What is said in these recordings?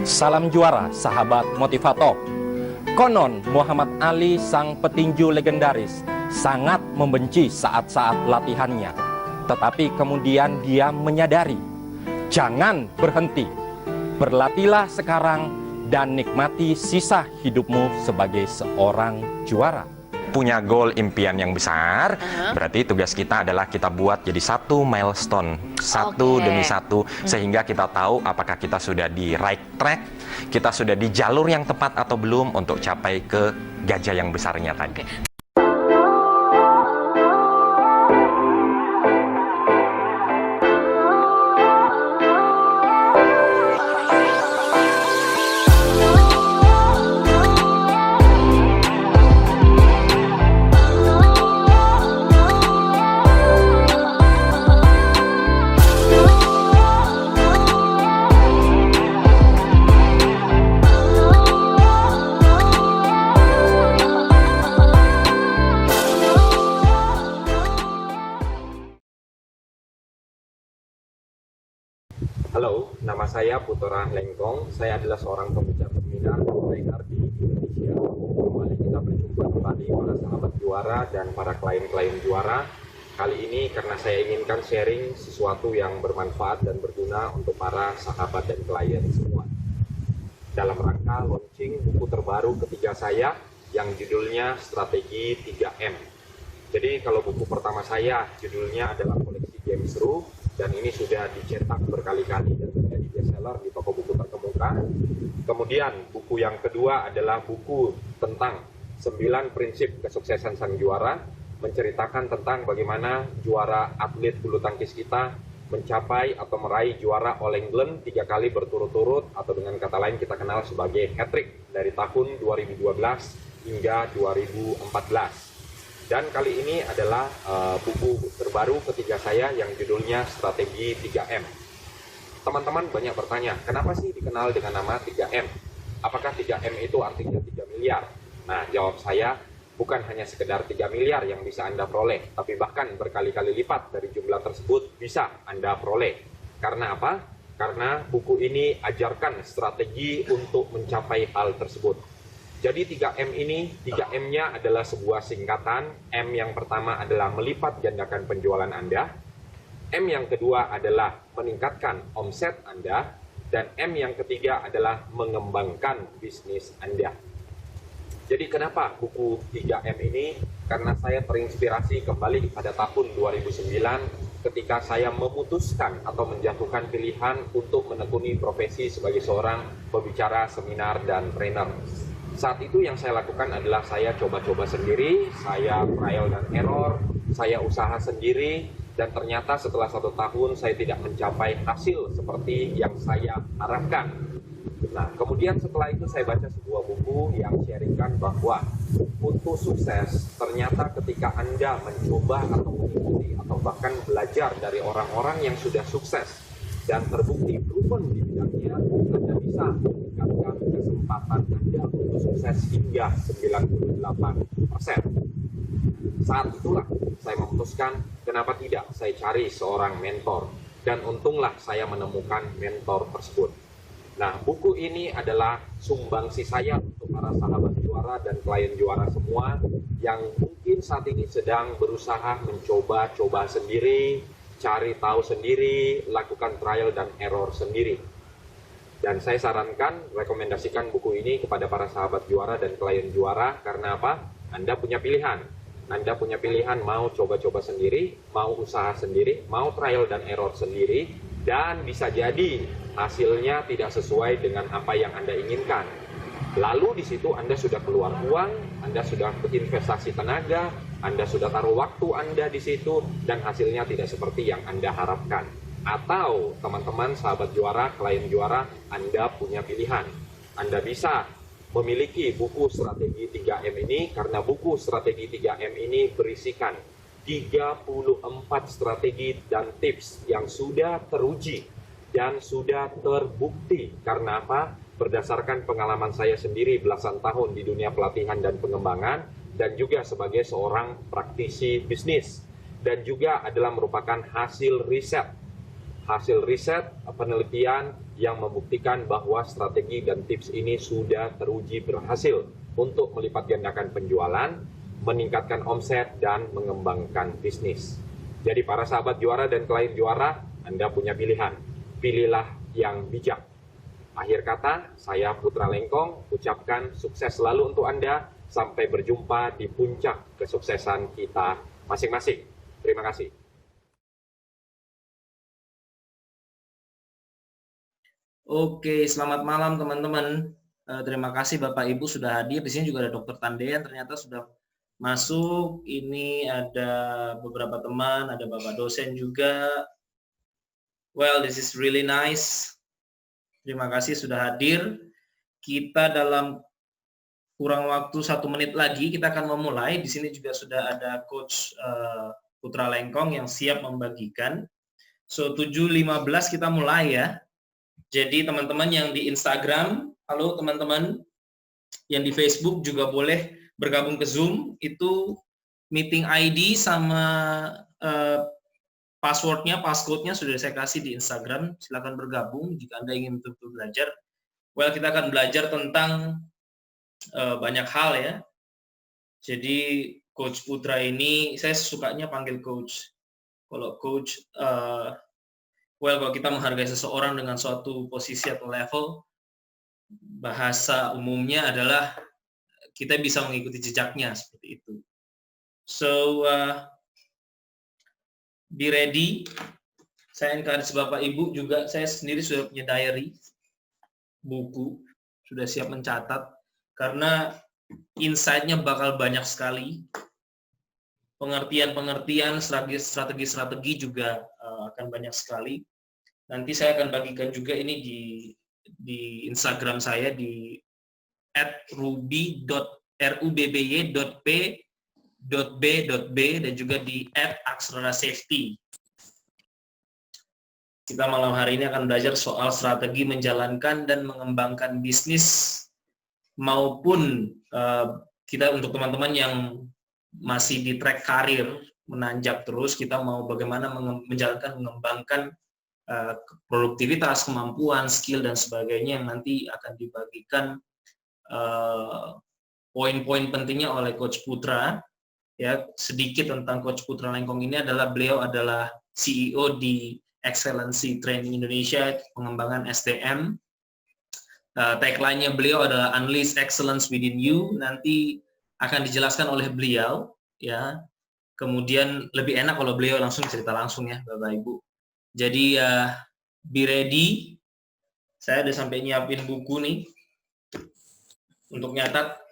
Salam juara, sahabat motivator. Konon Muhammad Ali, sang petinju legendaris, sangat membenci saat-saat latihannya. Tetapi kemudian dia menyadari, jangan berhenti. Berlatihlah sekarang dan nikmati sisa hidupmu sebagai seorang juara. Punya goal impian yang besar, berarti tugas kita adalah kita buat jadi satu milestone, satu demi satu, sehingga kita tahu apakah kita sudah di right track, kita sudah di jalur yang tepat atau belum untuk capai ke gajah yang besarnya tadi. Halo, nama saya Putra Lengkong. Saya adalah seorang pembicara seminar trainer di Indonesia. Kembali kita berjumpa kembali para sahabat juara dan para klien-klien juara. Kali ini karena saya inginkan sharing sesuatu yang bermanfaat dan berguna untuk para sahabat dan klien semua. Dalam rangka launching buku terbaru ketiga saya yang judulnya Strategi 3M. Jadi kalau buku pertama saya judulnya adalah Koleksi Game Seru, dan ini sudah dicetak berkali-kali dan menjadi bestseller di toko buku terkemuka. Kemudian buku yang kedua adalah buku tentang 9 prinsip kesuksesan sang juara, menceritakan tentang bagaimana juara atlet bulu tangkis kita mencapai atau meraih juara All England 3 kali berturut-turut, atau dengan kata lain kita kenal sebagai hat-trick dari tahun 2012 hingga 2014. Dan kali ini adalah buku terbaru ketiga saya yang judulnya Strategi 3M. Teman-teman banyak bertanya, kenapa sih dikenal dengan nama 3M? Apakah 3M itu artinya 3 miliar? Nah, jawab saya, bukan hanya sekedar 3 miliar yang bisa Anda peroleh, tapi bahkan berkali-kali lipat dari jumlah tersebut bisa Anda peroleh. Karena apa? Karena buku ini ajarkan strategi untuk mencapai hal tersebut. Jadi 3M ini, 3M-nya adalah sebuah singkatan. M yang pertama adalah melipat gandakan penjualan Anda. M yang kedua adalah meningkatkan omset Anda. Dan M yang ketiga adalah mengembangkan bisnis Anda. Jadi kenapa buku 3M ini? Karena saya terinspirasi kembali pada tahun 2009 ketika saya memutuskan atau menjatuhkan pilihan untuk menekuni profesi sebagai seorang pembicara seminar dan trainer. Saat itu yang saya lakukan adalah saya coba-coba sendiri, saya trial dan error, saya usaha sendiri, dan ternyata setelah 1 tahun saya tidak mencapai hasil seperti yang saya harapkan. Nah, kemudian setelah itu saya baca sebuah buku yang sharingkan bahwa untuk sukses ternyata ketika Anda mencoba atau mengikuti atau bahkan belajar dari orang-orang yang sudah sukses dan terbukti proven di bidangnya, Anda bisa meningkatkan kesempatan Anda untuk sukses hingga 98%. Saat itulah saya memutuskan, kenapa tidak saya cari seorang mentor, dan untunglah saya menemukan mentor tersebut. Nah, buku ini adalah sumbangsi saya untuk para sahabat juara dan klien juara semua yang mungkin saat ini sedang berusaha mencoba-coba sendiri, cari tahu sendiri, lakukan trial dan error sendiri. Dan saya sarankan, rekomendasikan buku ini kepada para sahabat juara dan klien juara. Karena apa? Anda punya pilihan. Anda punya pilihan mau coba-coba sendiri, mau usaha sendiri, mau trial dan error sendiri, dan bisa jadi hasilnya tidak sesuai dengan apa yang Anda inginkan. Lalu di situ Anda sudah keluar uang, Anda sudah berinvestasi tenaga, Anda sudah taruh waktu Anda di situ, dan hasilnya tidak seperti yang Anda harapkan. Atau teman-teman sahabat juara, klien juara, Anda punya pilihan. Anda bisa memiliki buku Strategi 3M ini, karena buku Strategi 3M ini berisikan 34 strategi dan tips yang sudah teruji dan sudah terbukti. Karena apa? Berdasarkan pengalaman saya sendiri belasan tahun di dunia pelatihan dan pengembangan, dan juga sebagai seorang praktisi bisnis, dan juga adalah merupakan hasil riset hasil riset penelitian yang membuktikan bahwa strategi dan tips ini sudah teruji berhasil untuk melipat gandakan penjualan, meningkatkan omset, dan mengembangkan bisnis. Jadi para sahabat juara dan klien juara, Anda punya pilihan. Pilihlah yang bijak. Akhir kata, saya Putra Lengkong ucapkan sukses selalu untuk Anda. Sampai berjumpa di puncak kesuksesan kita masing-masing. Terima kasih. Oke, selamat malam teman-teman. Terima kasih Bapak Ibu sudah hadir. Di sini juga ada Dr. Tandean, ternyata sudah masuk. Ini ada beberapa teman, ada Bapak dosen juga. Well, this is really nice. Terima kasih sudah hadir. Kita dalam kurang waktu 1 menit lagi kita akan memulai. Di sini juga sudah ada Coach Putra Lengkong yang siap membagikan. So 7.15 kita mulai ya. Jadi teman-teman yang di Instagram, halo teman-teman, yang di Facebook juga boleh bergabung ke Zoom. Itu meeting ID sama passcode-nya sudah saya kasih di Instagram. Silakan bergabung jika Anda ingin betul-betul belajar. Well, kita akan belajar tentang banyak hal ya. Jadi Coach Putra ini, saya sukanya panggil Coach. Kalau Coach, kalau kita menghargai seseorang dengan suatu posisi atau level, bahasa umumnya adalah kita bisa mengikuti jejaknya seperti itu. So, be ready. Saya encourage Bapak Ibu juga, saya sendiri sudah punya diary, buku, sudah siap mencatat, karena insight-nya bakal banyak sekali. Pengertian-pengertian, strategi-strategi juga akan banyak sekali. Nanti saya akan bagikan juga ini di Instagram saya di @ruby.p.b.b dan juga di @akselerasafety. Kita malam hari ini akan belajar soal strategi menjalankan dan mengembangkan bisnis, maupun kita untuk teman-teman yang masih di track karir, menanjak terus, kita mau bagaimana menjalankan, mengembangkan produktivitas, kemampuan, skill, dan sebagainya yang nanti akan dibagikan poin-poin pentingnya oleh Coach Putra. Ya, sedikit tentang Coach Putra Lengkong ini adalah beliau adalah CEO di Excellency Training Indonesia, pengembangan SDM. Tagline-nya beliau adalah Unleash Excellence Within You. Nanti akan dijelaskan oleh beliau, ya. Kemudian lebih enak kalau beliau langsung cerita langsung ya, Bapak Ibu. Jadi be ready. Saya udah sampai nyiapin buku nih untuk nyatat.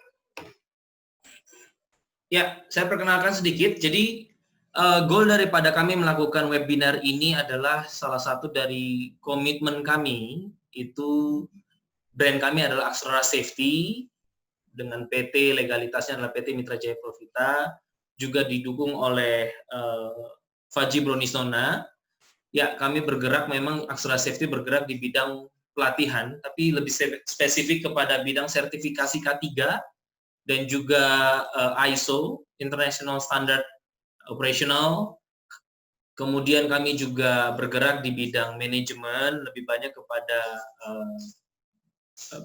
Ya, saya perkenalkan sedikit. Jadi goal daripada kami melakukan webinar ini adalah salah satu dari komitmen kami, itu brand kami adalah Akselera Safety dengan PT, legalitasnya adalah PT Mitra Jaya Profita, juga didukung oleh Faji Bronisnona. Ya, kami bergerak, memang Akselera Safety bergerak di bidang pelatihan, tapi lebih spesifik kepada bidang sertifikasi K3 dan juga ISO, International Standard Operational. Kemudian kami juga bergerak di bidang manajemen, lebih banyak kepada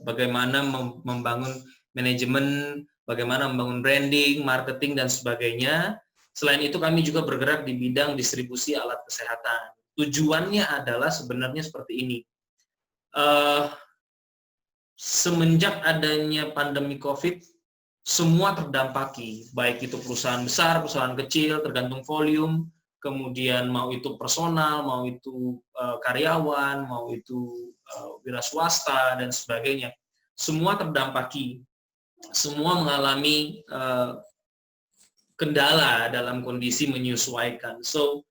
bagaimana membangun manajemen, bagaimana membangun branding, marketing, dan sebagainya. Selain itu kami juga bergerak di bidang distribusi alat kesehatan. Tujuannya adalah sebenarnya seperti ini. Semenjak adanya pandemi COVID, semua terdampaki, baik itu perusahaan besar, perusahaan kecil, tergantung volume, kemudian mau itu personal, mau itu karyawan, mau itu wira swasta, dan sebagainya. Semua terdampaki, semua mengalami kendala dalam kondisi menyesuaikan. So,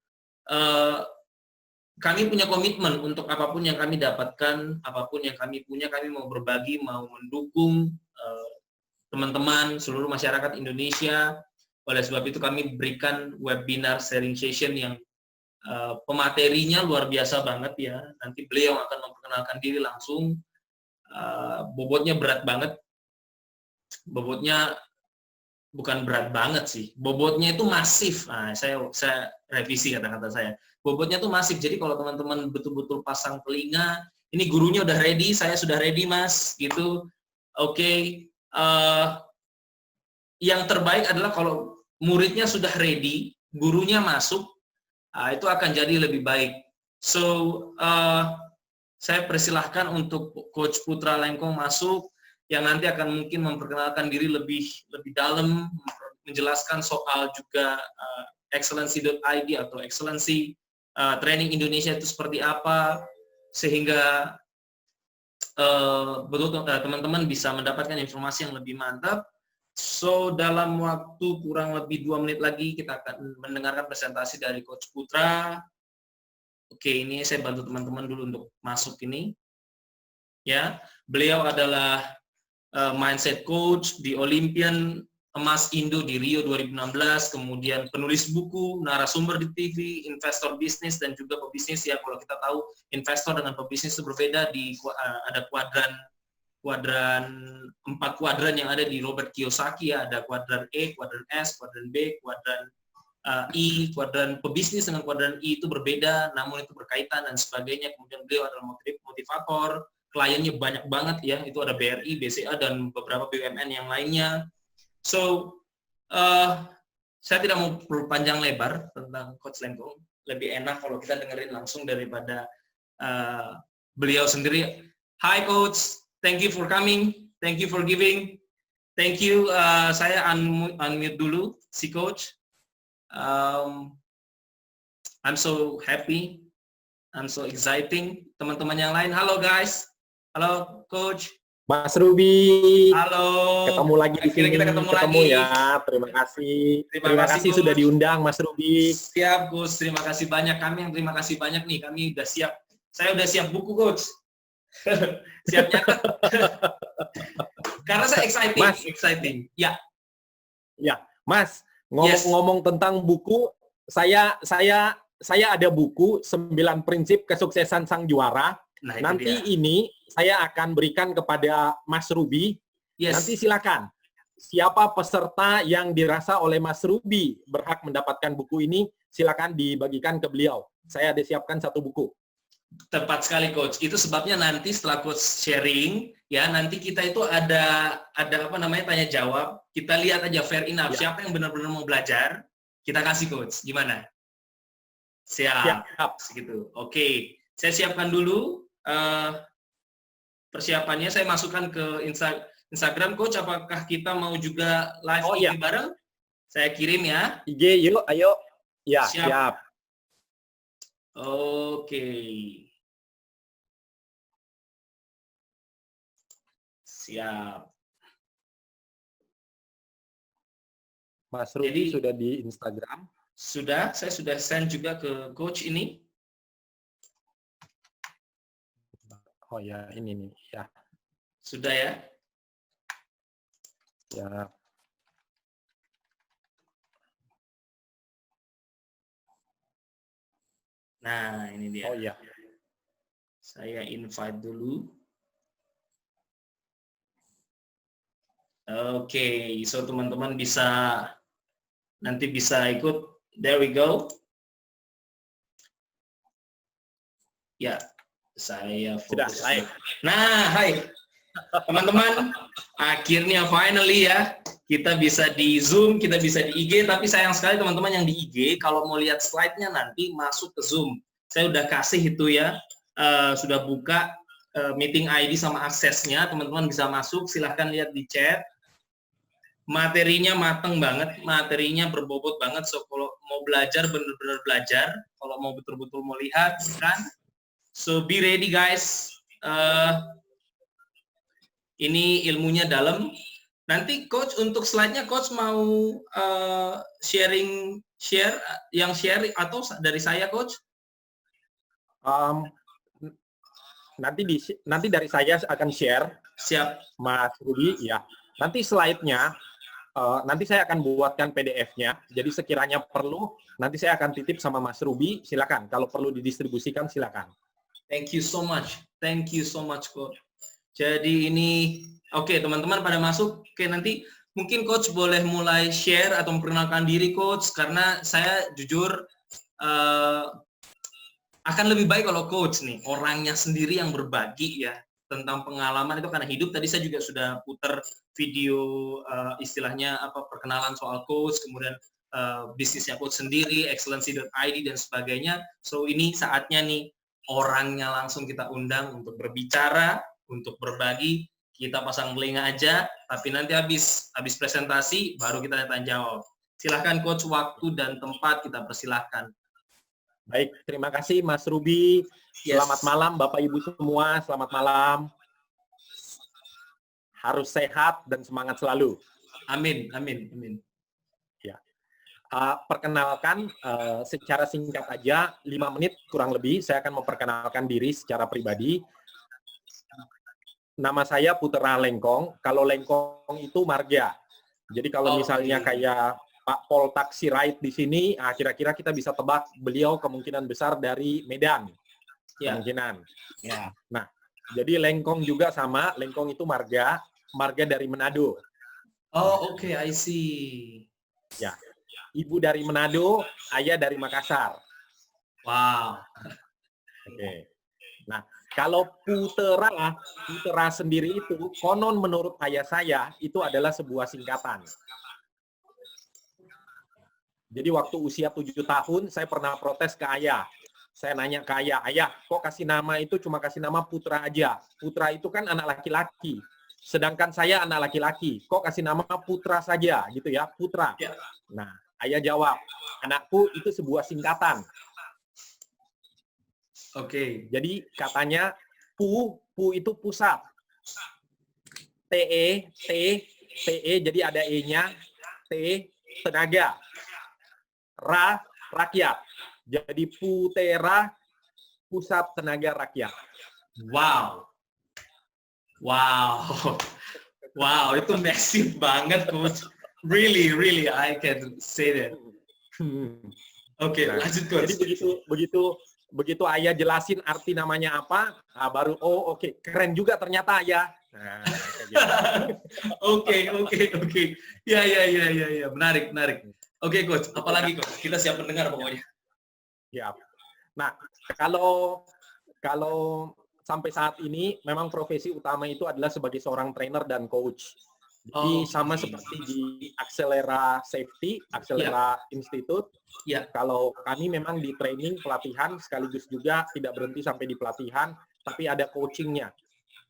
kami punya komitmen untuk apapun yang kami dapatkan, apapun yang kami punya, kami mau berbagi, mau mendukung teman-teman, seluruh masyarakat Indonesia. Oleh sebab itu kami berikan webinar sharing session yang pematerinya luar biasa banget ya. Nanti beliau akan memperkenalkan diri langsung. Bobotnya berat banget. Bobotnya bukan berat banget sih. Bobotnya itu masif. Nah, saya revisi kata-kata saya. bobotnya tuh masif. Jadi kalau teman-teman betul-betul pasang telinga, ini gurunya udah ready, saya sudah ready Mas, gitu. Oke. Yang terbaik adalah kalau muridnya sudah ready, gurunya masuk, itu akan jadi lebih baik. So, saya persilahkan untuk Coach Putra Lengkong masuk, yang nanti akan mungkin memperkenalkan diri lebih dalam, menjelaskan soal juga excellency.id atau excellency training Indonesia itu seperti apa, sehingga betul teman-teman bisa mendapatkan informasi yang lebih mantap. So, dalam waktu kurang lebih 2 menit lagi kita akan mendengarkan presentasi dari Coach Putra. Oke, ini saya bantu teman-teman dulu untuk masuk ini. Ya, beliau adalah mindset coach di Olympian Emas Indo di Rio 2016, kemudian penulis buku, narasumber di TV, investor bisnis dan juga pebisnis. Ya, kalau kita tahu investor dengan pebisnis itu berbeda, ada kuadran 4 kuadran yang ada di Robert Kiyosaki, ya, ada kuadran E, kuadran S, kuadran B, kuadran I, kuadran pebisnis dengan kuadran I itu berbeda, namun itu berkaitan dan sebagainya. Kemudian beliau adalah motivator, kliennya banyak banget ya, itu ada BRI, BCA dan beberapa BUMN yang lainnya. So, saya tidak mau berpanjang lebar tentang Coach Lengkong, lebih enak kalau kita dengerin langsung daripada beliau sendiri. Hi Coach. Thank you for coming. Thank you for giving. Thank you. Saya unmute dulu si Coach. I'm so happy. I'm so exciting. Teman-teman yang lain, halo guys. Halo Coach. Mas Ruby. Halo. Ketemu lagi di sini. Kita ketemu lagi. Ya. Terima kasih. Terima kasih sudah diundang Mas Ruby. Siap Coach. Terima kasih banyak. Kami yang terima kasih banyak nih. Kami udah siap. Saya udah siap buku Coach. Siap nyatet. Karena saya exciting. Ya. Ya, Mas, ngomong tentang buku, saya ada buku 9 prinsip kesuksesan sang juara. Nah, nanti ini saya akan berikan kepada Mas Ruby. Nanti silakan. Siapa peserta yang dirasa oleh Mas Ruby berhak mendapatkan buku ini, silakan dibagikan ke beliau. Saya ada siapkan 1 buku. Tepat sekali Coach. Itu sebabnya nanti setelah Coach sharing, ya nanti kita itu ada apa namanya tanya jawab. Kita lihat aja fair enough. Ya. Siapa yang benar-benar mau belajar, kita kasih Coach. Gimana? Siap. Segitu. Oke. Saya siapkan dulu persiapannya. Saya masukkan ke Instagram Coach. Apakah kita mau juga live IG bareng? Saya kirim ya. IG yuk, ayo. Ya, siap. Oke. Siap. Mas Ruby sudah di Instagram? Sudah, saya sudah send juga ke Coach ini. Oh ya, ini nih, ya. Sudah ya? Ya. Nah, ini dia. Oh iya. Saya invite dulu. Oke, so teman-teman nanti bisa ikut. There we go. Ya, saya fokus. Sudah, Nah, hai. Teman-teman, akhirnya finally ya, kita bisa di Zoom, kita bisa di IG, tapi sayang sekali teman-teman yang di IG, kalau mau lihat slide-nya nanti masuk ke Zoom. Saya udah kasih itu ya, sudah buka meeting ID sama aksesnya, teman-teman bisa masuk, silahkan lihat di chat. Materinya mateng banget, materinya berbobot banget, so kalau mau belajar, benar-benar belajar, kalau mau betul-betul mau lihat, kan? So be ready guys. Ini ilmunya dalam. Nanti Coach untuk slide-nya Coach mau share atau dari saya Coach? Nanti dari saya akan share. Siap. Mas Ruby, ya. Nanti slide-nya nanti saya akan buatkan PDF-nya. Jadi sekiranya perlu, nanti saya akan titip sama Mas Ruby. Silakan. Kalau perlu didistribusikan, silakan. Thank you so much. Thank you so much, Coach. Jadi ini, oke, teman-teman pada masuk. Oke, nanti mungkin Coach boleh mulai share atau memperkenalkan diri, Coach. Karena saya jujur akan lebih baik kalau coach nih, orangnya sendiri yang berbagi ya tentang pengalaman itu karena hidup. Tadi saya juga sudah putar video istilahnya apa perkenalan soal coach, kemudian bisnisnya coach sendiri, excellency.id dan sebagainya. So ini saatnya nih orangnya langsung kita undang untuk berbicara, untuk berbagi. Kita pasang telinga aja, tapi nanti habis presentasi baru kita tanya jawab. Silahkan coach, waktu dan tempat kita persilahkan. Baik, terima kasih Mas Ruby. Yes. Selamat malam Bapak Ibu semua, selamat malam. Harus sehat dan semangat selalu. Amin, amin, amin. Ya. Perkenalkan secara singkat aja, 5 menit kurang lebih, saya akan memperkenalkan diri secara pribadi. Nama saya Putra Lengkong. Kalau Lengkong itu marga. Jadi kalau misalnya kayak Pak Pol Taksi Ride di sini, kira-kira kita bisa tebak beliau kemungkinan besar dari Medan. Kemungkinan. Ya. Nah, jadi Lengkong juga sama. Lengkong itu marga dari Manado. Oh, oke, I see. Ya. Ibu dari Manado, ayah dari Makassar. Wow. Oke. Nah, kalau Putera sendiri itu, konon menurut ayah saya, itu adalah sebuah singkatan. Jadi waktu usia 7 tahun, saya pernah protes ke ayah. Saya nanya ke ayah, ayah, kok kasih nama itu cuma kasih nama Putra aja? Putra itu kan anak laki-laki. Sedangkan saya anak laki-laki. Kok kasih nama Putra saja, gitu ya, Putra. Nah, ayah jawab, anakku itu sebuah singkatan. Oke. Jadi katanya pu itu pusat. TE, jadi ada E-nya. T, tenaga. Ra, rakyat. Jadi Putera, pusat tenaga rakyat. Wow. Wow. Wow, itu massive banget, coach. Really, I can say that. Oke, lanjut coach. Jadi begitu ayah jelasin arti namanya apa, baru oke, keren juga ternyata ayah. Nah, Oke. Ya, menarik. Oke, coach. Apalagi coach? Kita siap mendengar pokoknya. Ya. Nah, kalau sampai saat ini memang profesi utama itu adalah sebagai seorang trainer dan coach. Jadi sama seperti di Accelera Safety, Accelera Institute. Ya. Kalau kami memang di training, pelatihan, sekaligus juga tidak berhenti sampai di pelatihan, tapi ada coachingnya.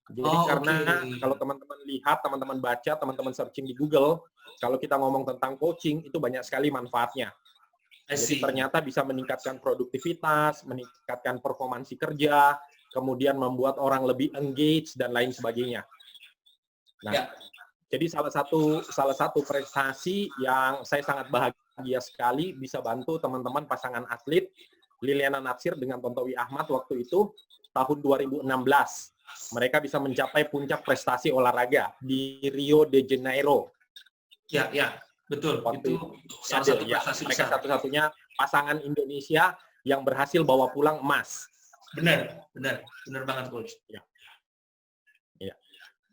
Jadi karena kalau teman-teman lihat, teman-teman baca, teman-teman searching di Google, kalau kita ngomong tentang coaching, itu banyak sekali manfaatnya. Jadi ternyata bisa meningkatkan produktivitas, meningkatkan performansi kerja, kemudian membuat orang lebih engage, dan lain sebagainya. Nah, jadi salah satu prestasi yang saya sangat bahagia sekali bisa bantu teman-teman pasangan atlet Liliana Natsir dengan Tontowi Ahmad waktu itu tahun 2016. Mereka bisa mencapai puncak prestasi olahraga di Rio de Janeiro. Ya, betul. Waktu itu salah satu prestasi mereka besar. Satu-satunya pasangan Indonesia yang berhasil bawa pulang emas. Benar banget coach. Ya.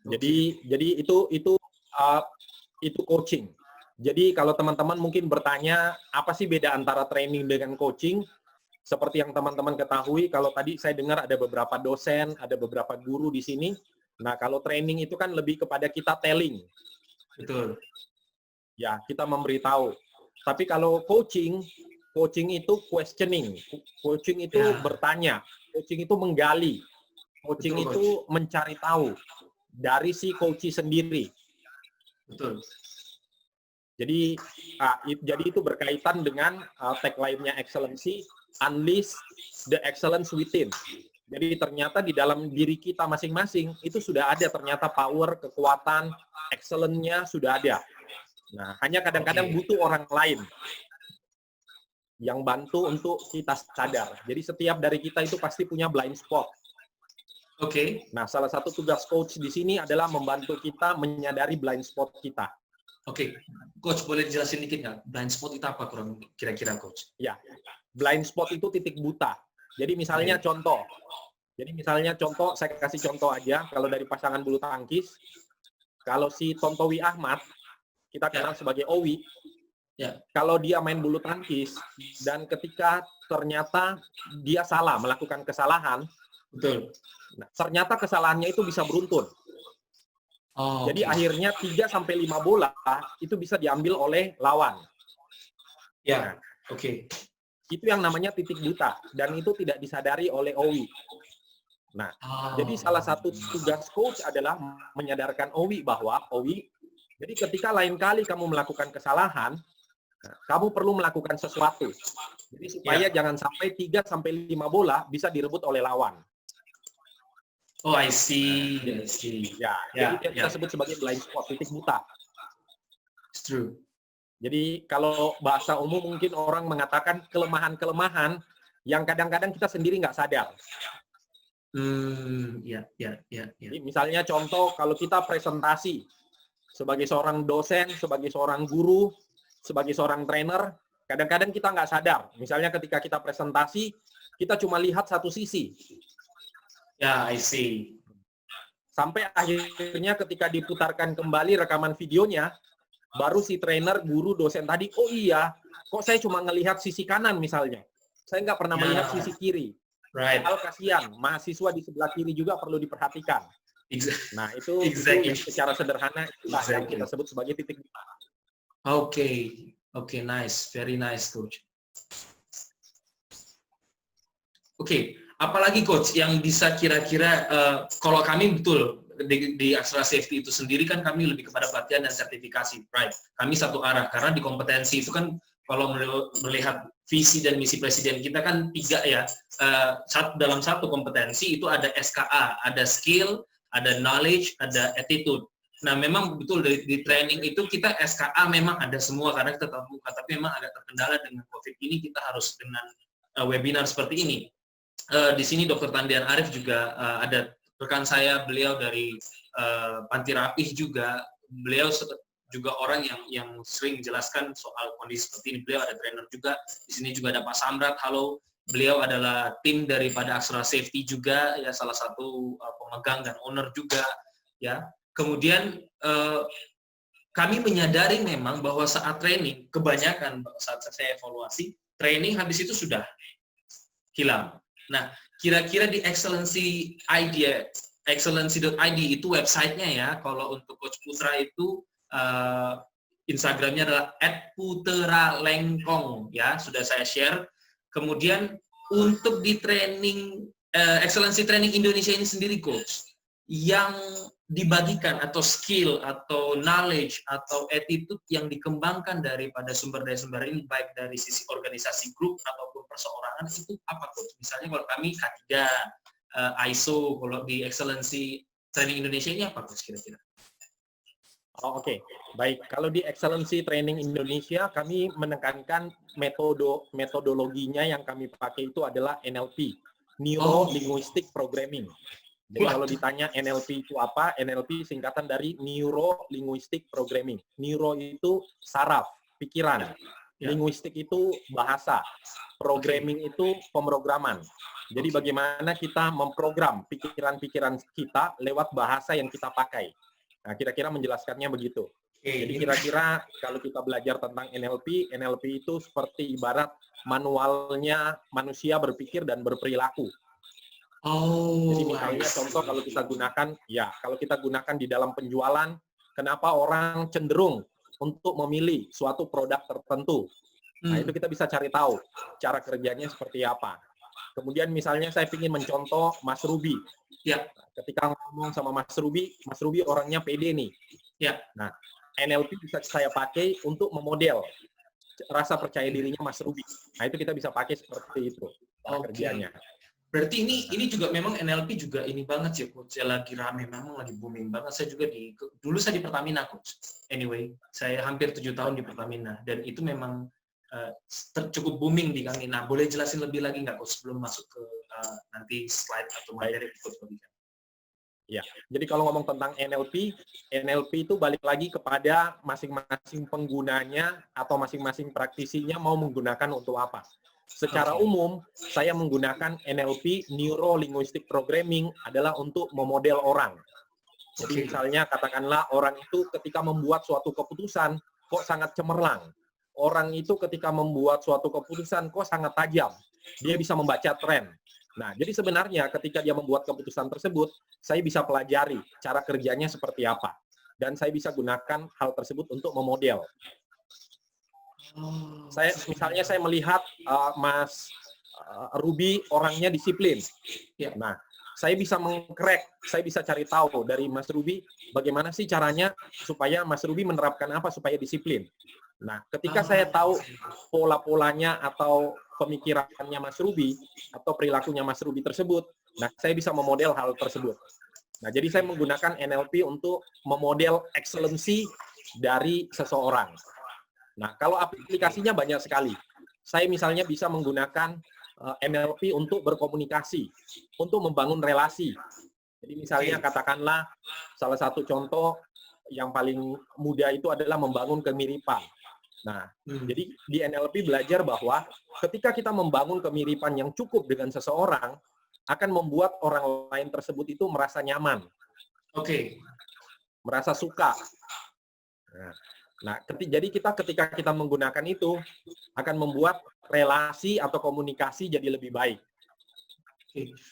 Jadi itu coaching. Jadi kalau teman-teman mungkin bertanya apa sih beda antara training dengan coaching? Seperti yang teman-teman ketahui, kalau tadi saya dengar ada beberapa dosen, ada beberapa guru di sini. Nah, kalau training itu kan lebih kepada kita telling. Betul. Ya, kita memberitahu. Tapi kalau coaching itu questioning. Coaching itu bertanya. Coaching itu menggali. Coaching itu mencari tahu dari si coach sendiri. Betul. Jadi itu berkaitan dengan tagline-nya Excellency, Unleash the Excellence Within. Jadi ternyata di dalam diri kita masing-masing itu sudah ada ternyata power, kekuatan, excellence-nya sudah ada. Nah, hanya kadang-kadang butuh orang lain yang bantu untuk kita sadar. Jadi setiap dari kita itu pasti punya blind spot. Oke. Nah, salah satu tugas coach di sini adalah membantu kita menyadari blind spot kita. Oke. Coach, boleh jelasin dikit nggak? Blind spot itu apa kurang kira-kira, coach? Ya, blind spot itu titik buta. Jadi misalnya contoh, saya kasih contoh aja, kalau dari pasangan bulu tangkis, kalau si Tontowi Ahmad, kita kenal sebagai Owi, Ya. Kalau dia main bulu tangkis dan ketika ternyata dia salah melakukan kesalahan, Betul. nah, ternyata kesalahannya itu bisa beruntun. Oh, Jadi oke. akhirnya 3 sampai 5 bola itu bisa diambil oleh lawan. Ya, oke. Itu yang namanya titik buta dan itu tidak disadari oleh Owi. Nah, jadi salah satu tugas coach adalah menyadarkan Owi bahwa Owi, jadi ketika lain kali kamu melakukan kesalahan, kamu perlu melakukan sesuatu. Jadi supaya jangan sampai 3 sampai 5 bola bisa direbut oleh lawan. Oh, I see. I see. Ya, jadi kita sebut sebagai blind spot, titik buta. It's true. Jadi kalau bahasa umum mungkin orang mengatakan kelemahan-kelemahan yang kadang-kadang kita sendiri nggak sadar. Ya. Jadi misalnya contoh kalau kita presentasi sebagai seorang dosen, sebagai seorang guru, sebagai seorang trainer, kadang-kadang kita nggak sadar. Misalnya ketika kita presentasi, kita cuma lihat satu sisi. Ya, I see. Sampai akhirnya ketika diputarkan kembali rekaman videonya, baru si trainer, guru, dosen tadi, oh iya, kok saya cuma ngelihat sisi kanan misalnya. Saya nggak pernah melihat sisi kiri. Right. Padahal kasihan, mahasiswa di sebelah kiri juga perlu diperhatikan. Nah, itu secara sederhana yang kita sebut sebagai titik buta. Oke, nice. Very nice, Coach. Oke, apalagi Coach yang bisa kira-kira, kalau kami betul, di Aksara Safety itu sendiri kan kami lebih kepada pelatihan dan sertifikasi, right? Kami satu arah, karena di kompetensi itu kan kalau melihat visi dan misi presiden kita kan 3 ya, dalam satu kompetensi itu ada SKA, ada skill, ada knowledge, ada attitude. Nah memang betul di training itu kita SKA memang ada semua karena kita tatap muka, tapi memang agak terkendala dengan COVID ini, kita harus dengan webinar seperti ini. Di sini Dr. Tandian Arif juga ada rekan saya, beliau dari Panti Rapih juga, beliau juga orang yang sering menjelaskan soal kondisi seperti ini. Beliau ada trainer juga. Di sini juga ada Pak Samrat. Halo, beliau adalah tim daripada Aksara Safety juga, ya salah satu pemegang dan owner juga, ya. Kemudian kami menyadari memang bahwa saat training, kebanyakan saat saya evaluasi, training habis itu sudah hilang. Nah, kira-kira di Excellency.id itu websitenya ya, kalau untuk Coach Putra itu Instagramnya adalah @puteralengkong ya, sudah saya share. Kemudian untuk di training Excellency Training Indonesia ini sendiri Coach, yang dibagikan atau skill atau knowledge atau attitude yang dikembangkan daripada sumber daya ini, baik dari sisi organisasi grup ataupun perseorangan, itu apa Coach? Misalnya kalau kami K3, ISO, kalau di Excellency Training Indonesia ini apa Coach kira-kira? Oh, Oke. Baik. Kalau di Excellency Training Indonesia, kami menekankan metodologinya yang kami pakai itu adalah NLP, Neuro Linguistic Programming. Jadi kalau ditanya NLP itu apa? NLP singkatan dari Neuro Linguistic Programming. Neuro itu saraf, pikiran. Linguistik itu bahasa. Programming itu pemrograman. Jadi bagaimana kita memprogram pikiran-pikiran kita lewat bahasa yang kita pakai. Nah, kira-kira menjelaskannya begitu. Jadi kira-kira kalau kita belajar tentang NLP, NLP itu seperti ibarat manualnya manusia berpikir dan berperilaku. Jadi misalnya contoh kalau kita gunakan di dalam penjualan, kenapa orang cenderung untuk memilih suatu produk tertentu. Nah, itu kita bisa cari tahu cara kerjanya seperti apa. Kemudian misalnya saya ingin mencontoh Mas Ruby. Ya. Ketika ngomong sama Mas Ruby orangnya pede nih. Ya. Nah, NLP bisa saya pakai untuk memodel rasa percaya dirinya Mas Ruby. Nah, itu kita bisa pakai seperti itu kerjanya. Berarti ini juga memang NLP juga ini banget sih Coach, ya lagi rame, memang lagi booming banget. Saya juga dulu saya di Pertamina Coach. Anyway, saya hampir 7 tahun di Pertamina dan itu memang cukup booming di kami. Nah, boleh jelasin lebih lagi nggak Coach sebelum masuk ke nanti slide atau materi Coach bagikan? Ya, jadi kalau ngomong tentang NLP itu balik lagi kepada masing-masing penggunanya atau masing-masing praktisinya mau menggunakan untuk apa. Secara umum, saya menggunakan NLP, Neuro Linguistic Programming, adalah untuk memodel orang. Jadi misalnya katakanlah orang itu ketika membuat suatu keputusan, kok sangat cemerlang. orang itu ketika membuat suatu keputusan kok sangat tajam. Dia bisa membaca tren. Nah, jadi sebenarnya ketika dia membuat keputusan tersebut, saya bisa pelajari cara kerjanya seperti apa. Dan saya bisa gunakan hal tersebut untuk memodel. Misalnya saya melihat Mas Ruby orangnya disiplin. Nah, saya bisa mengcrack, saya bisa cari tahu dari Mas Ruby bagaimana sih caranya supaya Mas Ruby menerapkan apa supaya disiplin. Nah, ketika saya tahu pola-polanya atau pemikirannya Mas Ruby atau perilakunya Mas Ruby tersebut, nah saya bisa memodel hal tersebut. Nah, jadi saya menggunakan NLP untuk memodel excellency dari seseorang. Nah, kalau aplikasinya banyak sekali. Saya misalnya bisa menggunakan NLP untuk berkomunikasi, untuk membangun relasi. Jadi misalnya katakanlah salah satu contoh yang paling mudah itu adalah membangun kemiripan. Nah, jadi di NLP belajar bahwa ketika kita membangun kemiripan yang cukup dengan seseorang, akan membuat orang lain tersebut itu merasa nyaman. Merasa suka. Nah, jadi ketika kita menggunakan itu, akan membuat relasi atau komunikasi jadi lebih baik.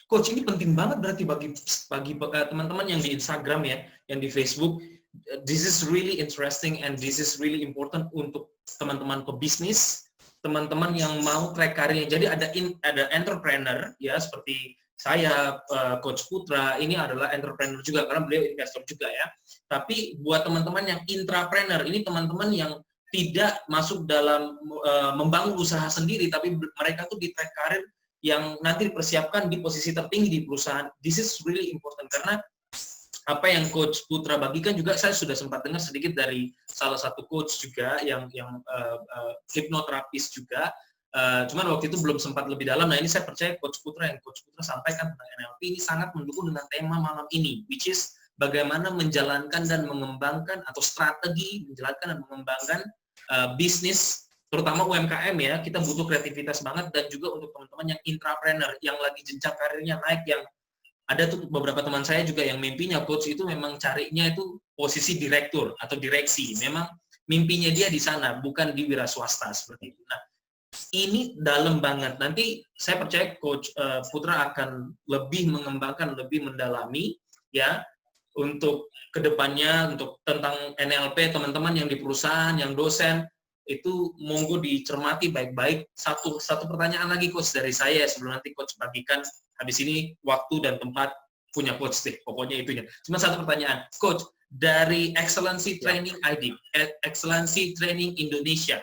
Coach, ini penting banget berarti bagi teman-teman yang di Instagram ya, yang di Facebook. This is really interesting and this is really important untuk teman-teman pebisnis, teman-teman yang mau track karirnya. Jadi ada entrepreneur ya, seperti saya, Coach Putra, ini adalah entrepreneur juga karena beliau investor juga ya. Tapi buat teman-teman yang intrapreneur, ini teman-teman yang tidak masuk dalam membangun usaha sendiri, tapi mereka tuh di track karir yang nanti dipersiapkan di posisi tertinggi di perusahaan. This is really important karena apa yang Coach Putra bagikan juga saya sudah sempat dengar sedikit dari salah satu coach juga yang hipnoterapis juga. Cuman waktu itu belum sempat lebih dalam. Nah, ini saya percaya Coach Putra sampaikan tentang NLP ini sangat mendukung dengan tema malam ini, which is bagaimana menjalankan dan mengembangkan atau strategi menjalankan dan mengembangkan bisnis, terutama UMKM ya. Kita butuh kreativitas banget, dan juga untuk teman-teman yang intrapreneur yang lagi jenjang karirnya naik, yang ada tuh beberapa teman saya juga yang mimpinya coach itu memang carinya itu posisi direktur atau direksi. Memang mimpinya dia di sana, bukan di wira swasta seperti itu. Nah, ini dalam banget. Nanti saya percaya Coach Putra akan lebih mengembangkan, lebih mendalami ya untuk kedepannya, untuk tentang NLP. Teman-teman yang di perusahaan, yang dosen, itu monggo dicermati baik-baik. Satu pertanyaan lagi Coach dari saya sebelum nanti Coach bagikan. Habis ini waktu dan tempat punya Coach deh, pokoknya itunya. Cuma satu pertanyaan, Coach, dari Excellency Training ID, Excellency Training Indonesia,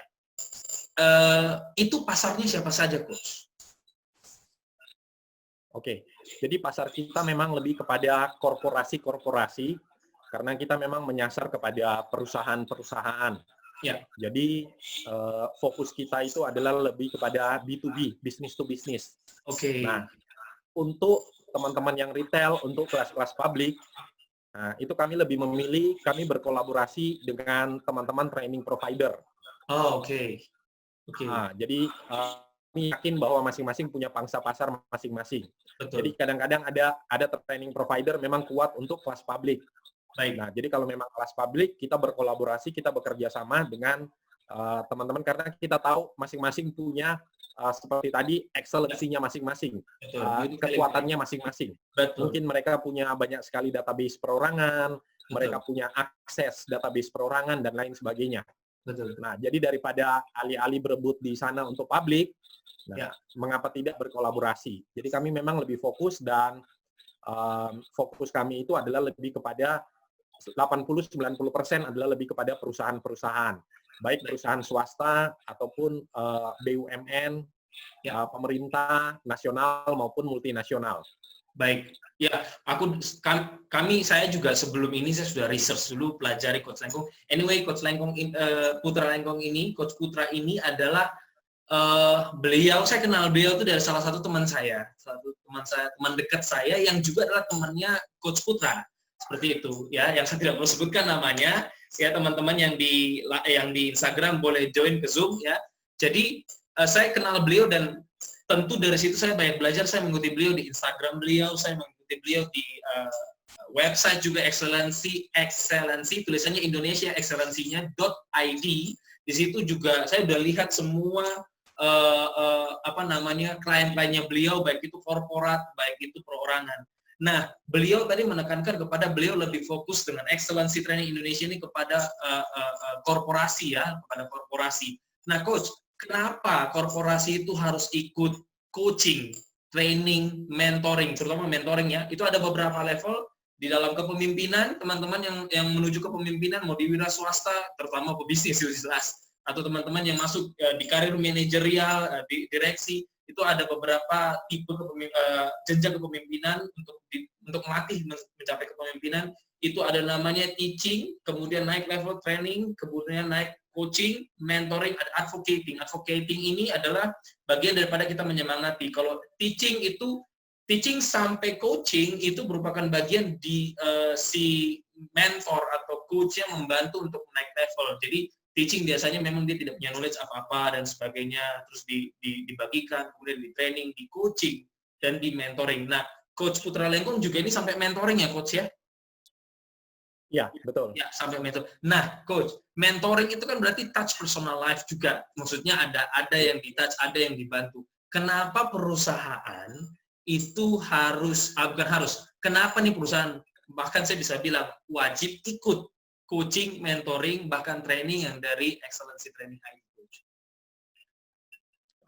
itu pasarnya siapa saja, Coach? Oke, jadi pasar kita memang lebih kepada korporasi-korporasi, karena kita memang menyasar kepada perusahaan-perusahaan. Ya. Jadi fokus kita itu adalah lebih kepada B2B, business to business. Oke. Nah, untuk teman-teman yang retail, untuk kelas-kelas publik, nah, itu kami lebih memilih, kami berkolaborasi dengan teman-teman training provider. Oh, oke. Nah, jadi kami yakin bahwa masing-masing punya pangsa pasar masing-masing. Jadi kadang-kadang ada training provider memang kuat untuk kelas publik. Baik. Nah, jadi kalau memang kelas publik, kita berkolaborasi, kita bekerja sama dengan teman-teman, karena kita tahu masing-masing punya seperti tadi excellency-nya masing-masing, kekuatannya masing-masing. Mungkin mereka punya banyak sekali database perorangan, mereka punya akses database perorangan dan lain sebagainya. Nah, jadi daripada alih-alih berebut di sana untuk publik, nah, mengapa tidak berkolaborasi? Jadi kami memang lebih fokus, dan fokus kami itu adalah lebih kepada 80-90% adalah lebih kepada perusahaan-perusahaan, baik perusahaan swasta ataupun BUMN, pemerintah nasional maupun multinasional. Baik, ya, saya juga sebelum ini saya sudah research dulu, pelajari Coach Lengkong. Anyway, Coach Lengkong, Putra Lengkong ini, Coach Putra ini adalah saya kenal beliau itu dari salah satu teman saya, teman dekat saya yang juga adalah temannya Coach Putra. Seperti itu ya, yang saya tidak perlu sebutkan namanya ya. Teman-teman yang di Instagram boleh join ke Zoom ya. Jadi saya kenal beliau, dan tentu dari situ saya banyak belajar. Saya mengikuti beliau di Instagram beliau, saya mengikuti beliau di website juga Excellency tulisannya Indonesia excellency.id. Di situ juga saya udah lihat semua klien-kliennya beliau, baik itu korporat, baik itu perorangan. Nah, beliau tadi menekankan kepada beliau lebih fokus dengan Excellency Training Indonesia ini kepada korporasi ya, kepada korporasi. Nah, Coach, kenapa korporasi itu harus ikut coaching, training, mentoring, terutama mentoring ya? Itu ada beberapa level di dalam kepemimpinan, teman-teman yang menuju kepemimpinan, mau di wira swasta, terutama pebisnis jelas, atau teman-teman yang masuk di karir manajerial, di direksi, itu ada beberapa tipe jenjang kepemimpinan untuk melatih mencapai kepemimpinan. Itu ada namanya teaching, kemudian naik level training, kemudian naik coaching, mentoring, ada advocating. Advocating ini adalah bagian daripada kita menyemangati. Kalau teaching sampai coaching itu merupakan bagian di si mentor atau coach yang membantu untuk naik level. Jadi teaching biasanya memang dia tidak punya knowledge apa-apa dan sebagainya, terus dibagikan, kemudian di training, di coaching, dan di mentoring. Nah, Coach Putra Lengkong juga ini sampai mentoring ya, Coach ya? Ya, betul. Ya, sampai mentor. Nah, Coach, mentoring itu kan berarti touch personal life juga. Maksudnya ada yang di-touch, ada yang dibantu. Kenapa perusahaan itu kenapa nih perusahaan, bahkan saya bisa bilang, wajib ikut coaching, mentoring, bahkan training yang dari Excellency Training ID Coach.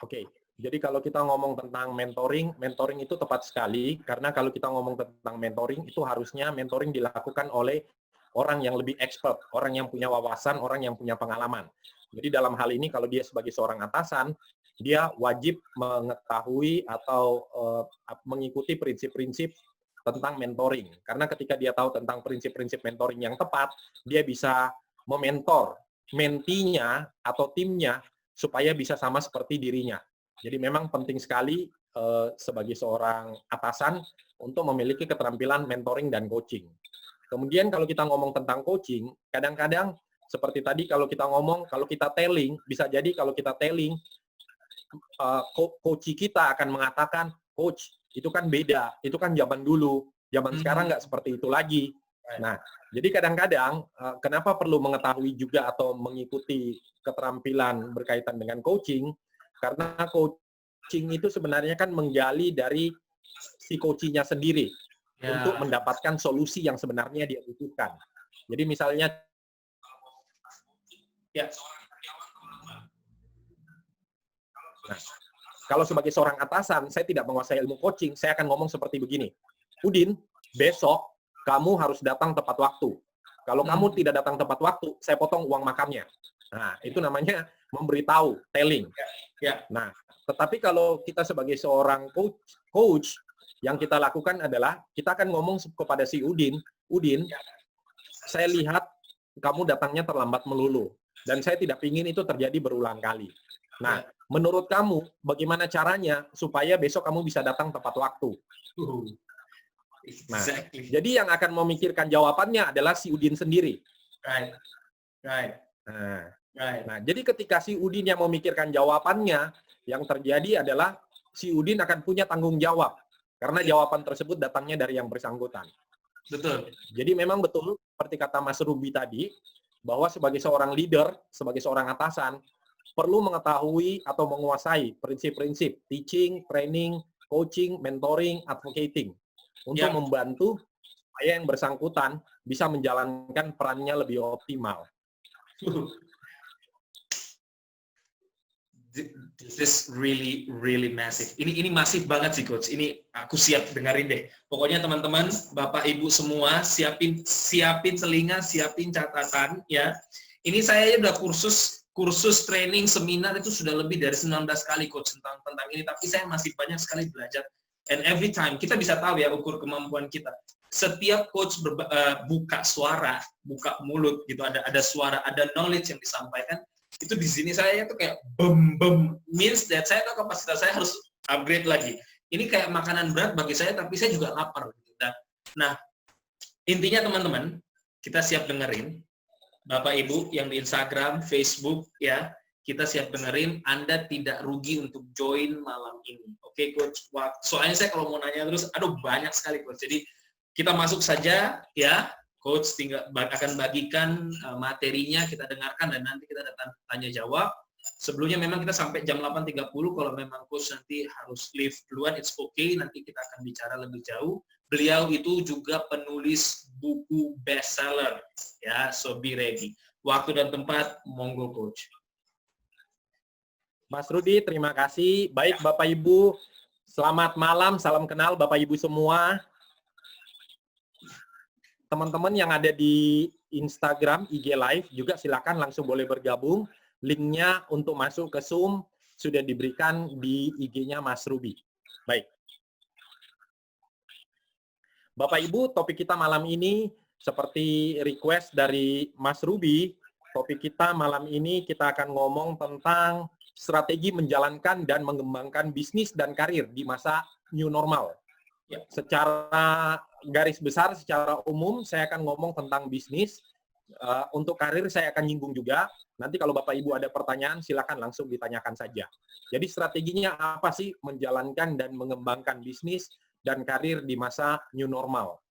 Oke, jadi kalau kita ngomong tentang mentoring itu tepat sekali, karena kalau kita ngomong tentang mentoring, itu harusnya mentoring dilakukan oleh orang yang lebih expert, orang yang punya wawasan, orang yang punya pengalaman. Jadi dalam hal ini, kalau dia sebagai seorang atasan, dia wajib mengetahui atau mengikuti prinsip-prinsip tentang mentoring. Karena ketika dia tahu tentang prinsip-prinsip mentoring yang tepat, dia bisa mementor mentinya atau timnya supaya bisa sama seperti dirinya. Jadi memang penting sekali sebagai seorang atasan untuk memiliki keterampilan mentoring dan coaching. Kemudian kalau kita ngomong tentang coaching, kadang-kadang seperti tadi kalau kita telling, bisa jadi kalau kita telling, coach kita akan mengatakan, coach, itu kan beda, itu kan zaman dulu, zaman sekarang nggak seperti itu lagi. Nah, jadi kadang-kadang kenapa perlu mengetahui juga atau mengikuti keterampilan berkaitan dengan coaching, karena coaching itu sebenarnya kan menggali dari si coaching-nya sendiri untuk mendapatkan solusi yang sebenarnya dia butuhkan. Jadi misalnya, nah, kalau sebagai seorang atasan, saya tidak menguasai ilmu coaching, saya akan ngomong seperti begini. Udin, besok kamu harus datang tepat waktu. Kalau kamu tidak datang tepat waktu, saya potong uang makannya. Nah, itu namanya memberitahu, telling. Nah, tetapi kalau kita sebagai seorang coach, yang kita lakukan adalah, kita akan ngomong kepada si Udin, saya lihat kamu datangnya terlambat melulu. Dan saya tidak ingin itu terjadi berulang kali. Nah, menurut kamu, bagaimana caranya supaya besok kamu bisa datang tepat waktu? Nah, jadi yang akan memikirkan jawabannya adalah si Udin sendiri. Nah, jadi ketika si Udin yang memikirkan jawabannya, yang terjadi adalah si Udin akan punya tanggung jawab. Karena jawaban tersebut datangnya dari yang bersangkutan. Betul. Jadi memang betul, seperti kata Mas Ruby tadi, bahwa sebagai seorang leader, sebagai seorang atasan, perlu mengetahui atau menguasai prinsip-prinsip teaching, training, coaching, mentoring, advocating untuk membantu supaya yang bersangkutan bisa menjalankan perannya lebih optimal. This is really massive. Ini masif banget sih, Coach. Ini aku siap dengerin deh. Pokoknya teman-teman, Bapak Ibu semua siapin telinga, siapin catatan ya. Ini saya udah kursus training seminar itu sudah lebih dari 19 kali, Coach, tentang ini, tapi saya masih banyak sekali belajar. And every time kita bisa tahu ya ukur kemampuan kita. Setiap coach buka suara, buka mulut gitu, ada suara, ada knowledge yang disampaikan. Itu di sini saya tuh kayak means that saya tahu kapasitas saya harus upgrade lagi. Ini kayak makanan berat bagi saya, tapi saya juga lapar. Gitu. Nah, intinya teman-teman, kita siap dengerin. Bapak Ibu yang di Instagram, Facebook, ya, kita siap dengerin. Anda tidak rugi untuk join malam ini. Oke, Coach. Soalnya saya kalau mau nanya terus, aduh banyak sekali, Coach. Jadi kita masuk saja, ya. Coach akan bagikan materinya, kita dengarkan dan nanti kita tanya jawab. Sebelumnya memang kita sampai jam 8.30, kalau memang Coach nanti harus leave duluan, it's okay, nanti kita akan bicara lebih jauh. Beliau itu juga penulis buku bestseller, ya, so be ready. Waktu dan tempat, monggo Coach. Mas Rudi, terima kasih. Baik Bapak Ibu, selamat malam, salam kenal Bapak Ibu semua. Teman-teman yang ada di Instagram, IG Live juga silakan langsung boleh bergabung. Linknya untuk masuk ke Zoom sudah diberikan di IG-nya Mas Ruby. Baik. Bapak Ibu, topik kita malam ini seperti request dari Mas Ruby, topik kita malam ini kita akan ngomong tentang strategi menjalankan dan mengembangkan bisnis dan karir di masa new normal. Ya, secara garis besar, secara umum saya akan ngomong tentang bisnis. Untuk karir saya akan nyinggung juga. Nanti kalau Bapak Ibu ada pertanyaan, silakan langsung ditanyakan saja. Jadi strateginya apa sih menjalankan dan mengembangkan bisnis dan karir di masa new normal?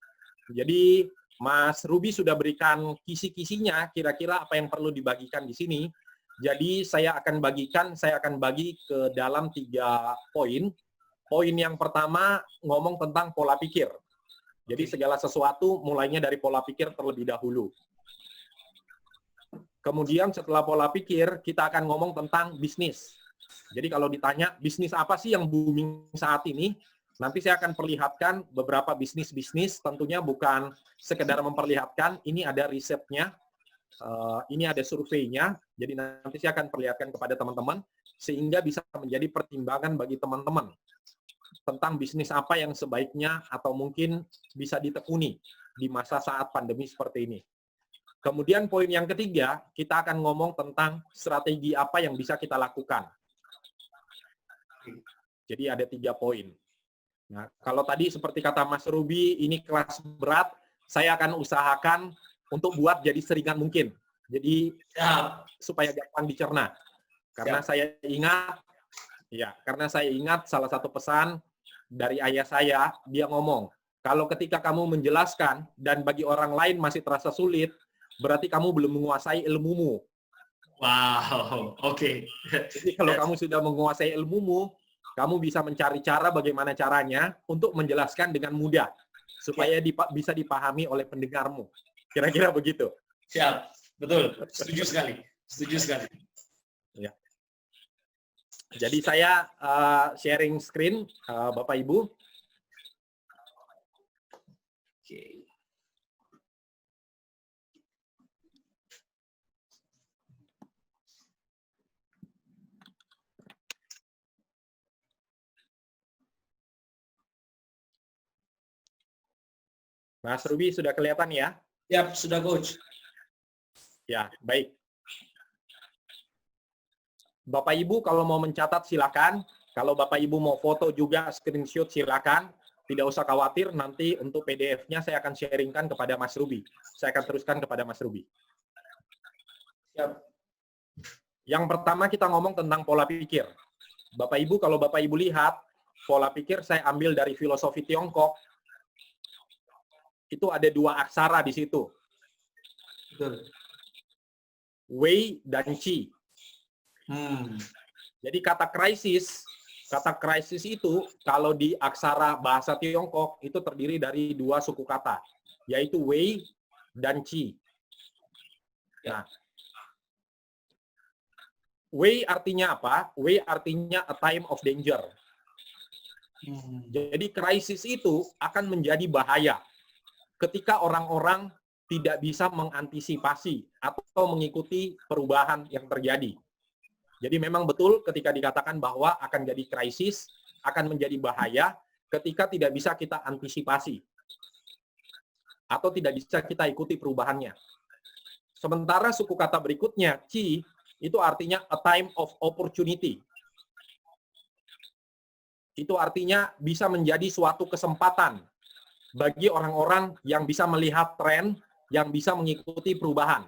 Jadi Mas Ruby sudah berikan kisi-kisinya, kira-kira apa yang perlu dibagikan di sini. Jadi saya akan bagi ke dalam 3 poin. Poin yang pertama ngomong tentang pola pikir. Jadi segala sesuatu mulainya dari pola pikir terlebih dahulu. Kemudian setelah pola pikir, kita akan ngomong tentang bisnis. Jadi kalau ditanya, bisnis apa sih yang booming saat ini? Nanti saya akan perlihatkan beberapa bisnis-bisnis, tentunya bukan sekedar memperlihatkan, ini ada risetnya, ini ada surveinya, jadi nanti saya akan perlihatkan kepada teman-teman, sehingga bisa menjadi pertimbangan bagi teman-teman tentang bisnis apa yang sebaiknya atau mungkin bisa ditekuni di masa saat pandemi seperti ini. Kemudian poin yang ketiga, kita akan ngomong tentang strategi apa yang bisa kita lakukan. Jadi ada 3 poin. Nah, kalau tadi seperti kata Mas Ruby, ini kelas berat, saya akan usahakan untuk buat jadi seringan mungkin. Jadi supaya gampang dicerna. Karena saya ingat salah satu pesan dari ayah saya, dia ngomong, kalau ketika kamu menjelaskan dan bagi orang lain masih terasa sulit, berarti kamu belum menguasai ilmumu. Wow, oke. Jadi kalau kamu sudah menguasai ilmumu, kamu bisa mencari cara bagaimana caranya untuk menjelaskan dengan mudah, supaya bisa dipahami oleh pendengarmu. Kira-kira begitu. Siap, betul. Setuju sekali. Setuju sekali. Ya. Jadi saya sharing screen, Bapak Ibu. Oke. Mas Ruby sudah kelihatan ya? Ya, sudah Coach. Ya, baik. Bapak Ibu kalau mau mencatat silakan. Kalau Bapak Ibu mau foto juga screenshot silakan. Tidak usah khawatir, nanti untuk PDF-nya saya akan sharingkan kepada Mas Ruby. Saya akan teruskan kepada Mas Ruby. Siap. Yang pertama kita ngomong tentang pola pikir. Bapak Ibu kalau Bapak Ibu lihat, pola pikir saya ambil dari filosofi Tiongkok. Itu ada 2 aksara di situ. Betul. Wei dan Qi. Jadi kata krisis itu kalau di aksara bahasa Tiongkok itu terdiri dari 2 suku kata, yaitu Wei dan Qi. Nah, Wei artinya apa? Wei artinya a time of danger. Jadi krisis itu akan menjadi bahaya ketika orang-orang tidak bisa mengantisipasi atau mengikuti perubahan yang terjadi. Jadi memang betul ketika dikatakan bahwa akan jadi krisis, akan menjadi bahaya ketika tidak bisa kita antisipasi atau tidak bisa kita ikuti perubahannya. Sementara suku kata berikutnya, Qi, itu artinya a time of opportunity. Itu artinya bisa menjadi suatu kesempatan bagi orang-orang yang bisa melihat tren, yang bisa mengikuti perubahan.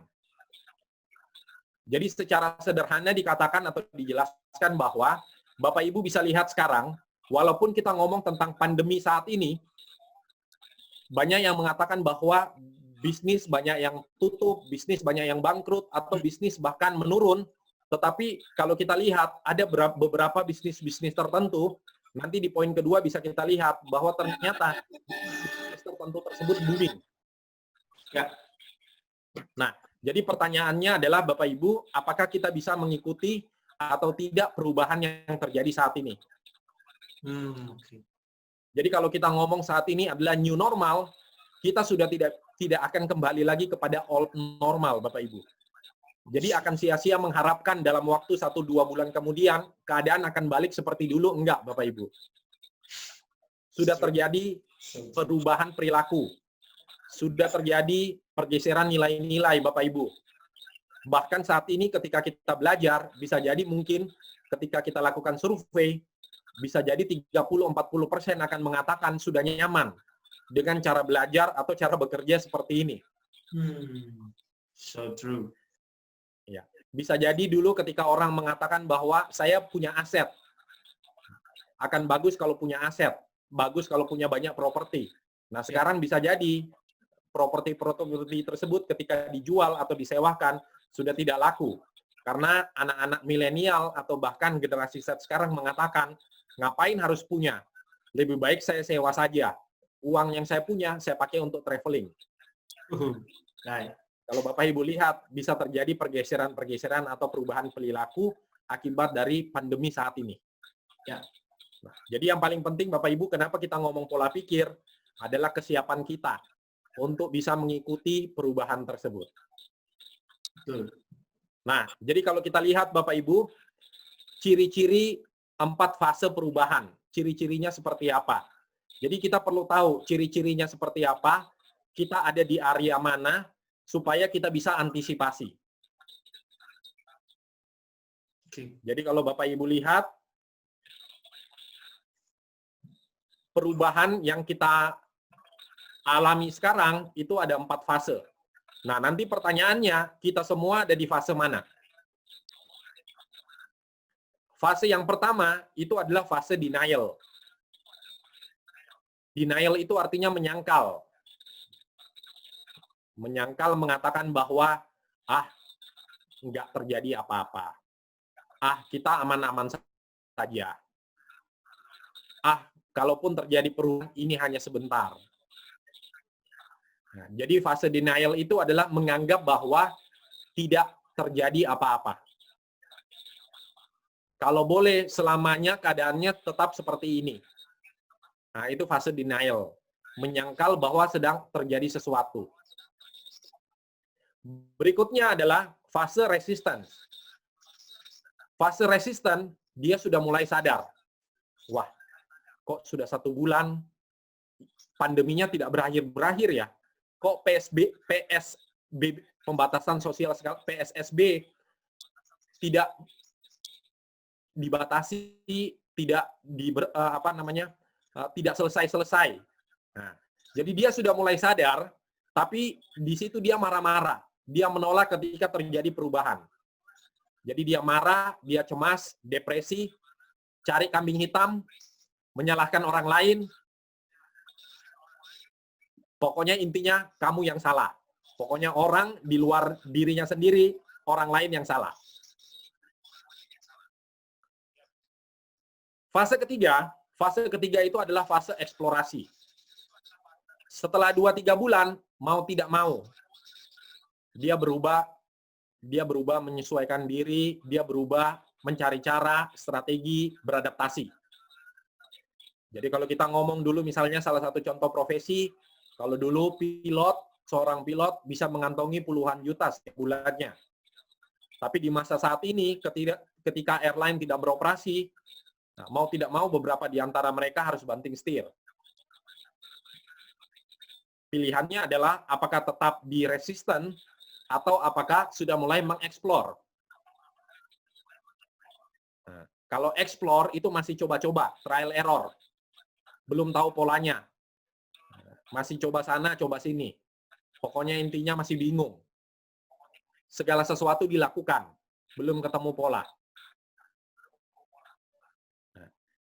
Jadi secara sederhana dikatakan atau dijelaskan bahwa Bapak Ibu bisa lihat sekarang, walaupun kita ngomong tentang pandemi saat ini, banyak yang mengatakan bahwa bisnis banyak yang tutup, bisnis banyak yang bangkrut, atau bisnis bahkan menurun. Tetapi kalau kita lihat, ada beberapa bisnis-bisnis tertentu, nanti di poin kedua bisa kita lihat bahwa ternyata bisnis tertentu tersebut booming. Ya. Nah, jadi pertanyaannya adalah Bapak Ibu, apakah kita bisa mengikuti atau tidak perubahan yang terjadi saat ini? Jadi kalau kita ngomong saat ini adalah new normal, kita sudah tidak akan kembali lagi kepada old normal, Bapak Ibu. Jadi akan sia-sia mengharapkan dalam waktu 1-2 bulan kemudian keadaan akan balik seperti dulu, enggak, Bapak Ibu. Sudah terjadi perubahan perilaku. Sudah terjadi pergeseran nilai-nilai, Bapak Ibu. Bahkan saat ini ketika kita belajar, bisa jadi mungkin ketika kita lakukan survei, bisa jadi 30-40% akan mengatakan sudah nyaman dengan cara belajar atau cara bekerja seperti ini. So true. Ya. Bisa jadi dulu ketika orang mengatakan bahwa saya punya aset, akan bagus kalau punya aset, bagus kalau punya banyak properti. Nah, sekarang bisa jadi properti tersebut ketika dijual atau disewakan sudah tidak laku. Karena anak-anak milenial atau bahkan generasi Z sekarang mengatakan, ngapain harus punya? Lebih baik saya sewa saja. Uang yang saya punya, saya pakai untuk traveling. Nah, kalau Bapak Ibu lihat, bisa terjadi pergeseran-pergeseran atau perubahan perilaku akibat dari pandemi saat ini. Ya. Nah, jadi yang paling penting Bapak Ibu, kenapa kita ngomong pola pikir, adalah kesiapan kita untuk bisa mengikuti perubahan tersebut. Nah, jadi kalau kita lihat Bapak Ibu, ciri-ciri 4 fase perubahan. Ciri-cirinya seperti apa? Jadi kita perlu tahu ciri-cirinya seperti apa, kita ada di area mana, supaya kita bisa antisipasi. Jadi kalau Bapak Ibu lihat, perubahan yang kita alami sekarang, itu ada 4 fase. Nah, nanti pertanyaannya, kita semua ada di fase mana? Fase yang pertama, itu adalah fase denial. Denial itu artinya menyangkal. Menyangkal mengatakan bahwa, nggak terjadi apa-apa. Kita aman-aman saja. Kalaupun terjadi perubahan, ini hanya sebentar. Nah, jadi fase denial itu adalah menganggap bahwa tidak terjadi apa-apa. Kalau boleh, selamanya keadaannya tetap seperti ini. Nah, itu fase denial. Menyangkal bahwa sedang terjadi sesuatu. Berikutnya adalah fase resistance. Fase resistance, dia sudah mulai sadar. Wah, kok sudah 1 bulan, pandeminya tidak berakhir-berakhir ya? Kok PSBB, pembatasan sosial skala PSSB, tidak dibatasi, tidak tidak selesai-selesai. Nah, jadi dia sudah mulai sadar, tapi di situ dia marah-marah. Dia menolak ketika terjadi perubahan. Jadi dia marah, dia cemas, depresi, cari kambing hitam, menyalahkan orang lain. Pokoknya intinya kamu yang salah. Pokoknya orang di luar dirinya sendiri, orang lain yang salah. Fase ketiga itu adalah fase eksplorasi. Setelah 2-3 bulan, mau tidak mau, dia berubah menyesuaikan diri, dia berubah mencari cara, strategi, beradaptasi. Jadi kalau kita ngomong dulu misalnya salah satu contoh profesi, kalau dulu seorang pilot bisa mengantongi puluhan juta setiap bulannya. Tapi di masa saat ini, ketika airline tidak beroperasi, mau tidak mau beberapa di antara mereka harus banting setir. Pilihannya adalah apakah tetap di resisten atau apakah sudah mulai mengeksplor. Nah, kalau explore itu masih coba-coba, trial error. Belum tahu polanya. Masih coba sana, coba sini. Pokoknya intinya masih bingung. Segala sesuatu dilakukan, belum ketemu pola.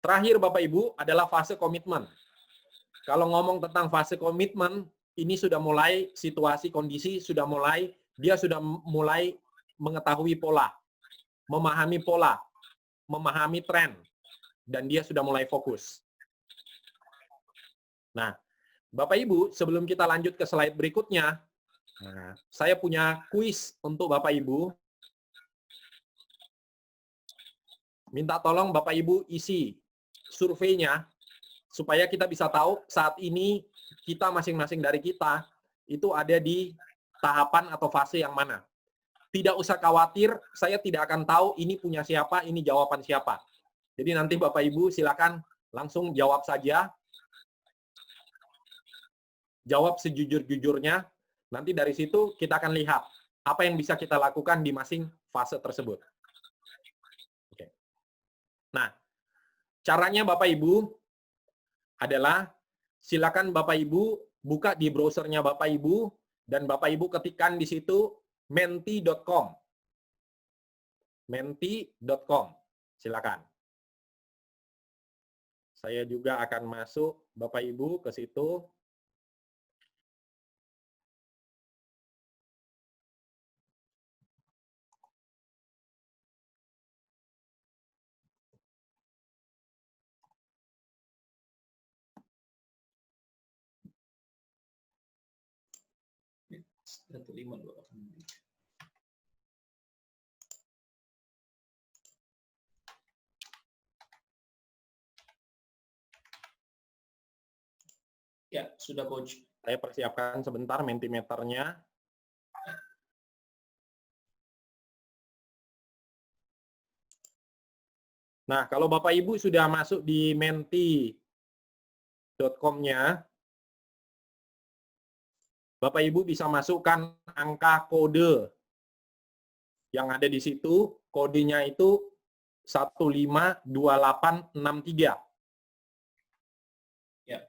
Terakhir Bapak Ibu adalah fase komitmen. Kalau ngomong tentang fase komitmen, ini sudah mulai situasi kondisi sudah mulai, dia sudah mulai mengetahui pola, memahami tren, dan dia sudah mulai fokus. Nah, Bapak Ibu, sebelum kita lanjut ke slide berikutnya, saya punya kuis untuk Bapak Ibu. Minta tolong Bapak Ibu isi surveinya supaya kita bisa tahu saat ini kita masing-masing dari kita itu ada di tahapan atau fase yang mana. Tidak usah khawatir, saya tidak akan tahu ini punya siapa, ini jawaban siapa. Jadi nanti Bapak Ibu silakan langsung jawab saja. Jawab sejujur-jujurnya. Nanti dari situ kita akan lihat apa yang bisa kita lakukan di masing fase tersebut. Oke. Nah, caranya Bapak Ibu adalah silakan Bapak Ibu buka di browsernya Bapak Ibu dan Bapak Ibu ketikkan di situ menti.com. Menti.com. Silakan. Saya juga akan masuk Bapak Ibu ke situ. Ya, sudah Coach. Saya persiapkan sebentar Mentimeternya. Nah, kalau Bapak Ibu sudah masuk di menti.com-nya, Bapak Ibu bisa masukkan angka kode yang ada di situ. Kodenya itu 152863. Ya.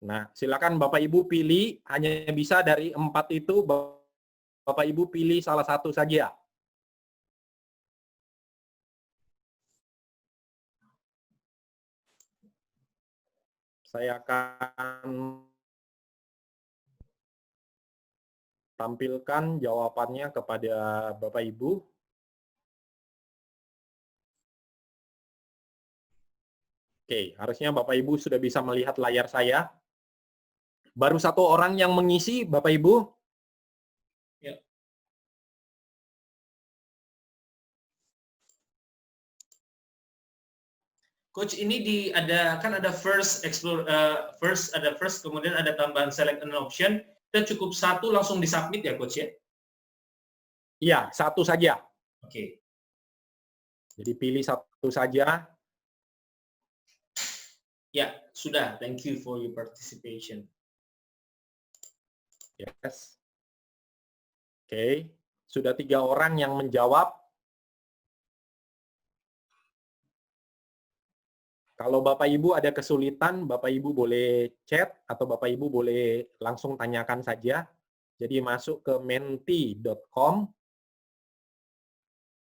Nah, silakan Bapak Ibu pilih, hanya bisa dari 4 itu, Bapak Ibu pilih salah satu saja. Saya akan tampilkan jawabannya kepada Bapak Ibu. Oke, harusnya Bapak Ibu sudah bisa melihat layar saya. Baru satu orang yang mengisi, Bapak Ibu. Ya. Coach, ini ada first explore, first kemudian ada tambahan select an option. Kita cukup satu langsung disubmit ya Coach ya? Iya, satu saja. Oke. Jadi pilih satu saja. Ya, sudah. Thank you for your participation. Yes. Oke, sudah 3 orang yang menjawab. Kalau Bapak Ibu ada kesulitan, Bapak Ibu boleh chat atau Bapak Ibu boleh langsung tanyakan saja. Jadi masuk ke menti.com,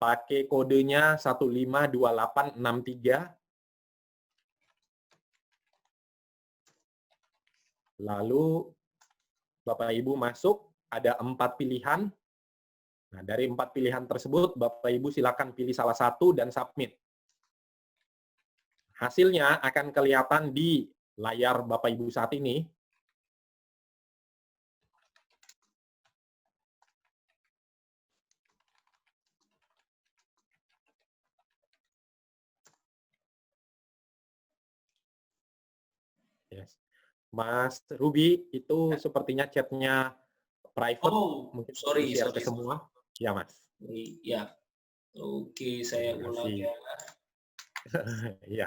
pakai kodenya 152863. Lalu Bapak Ibu masuk, ada 4 pilihan. Nah, dari 4 pilihan tersebut, Bapak Ibu silakan pilih salah satu dan submit. Hasilnya akan kelihatan di layar Bapak Ibu saat ini. Yes. Mas Ruby, itu sepertinya chatnya private. Oh, mungkin sorry. ke semua. Ya, Mas. Ya. Oke, saya ulang ya. Iya.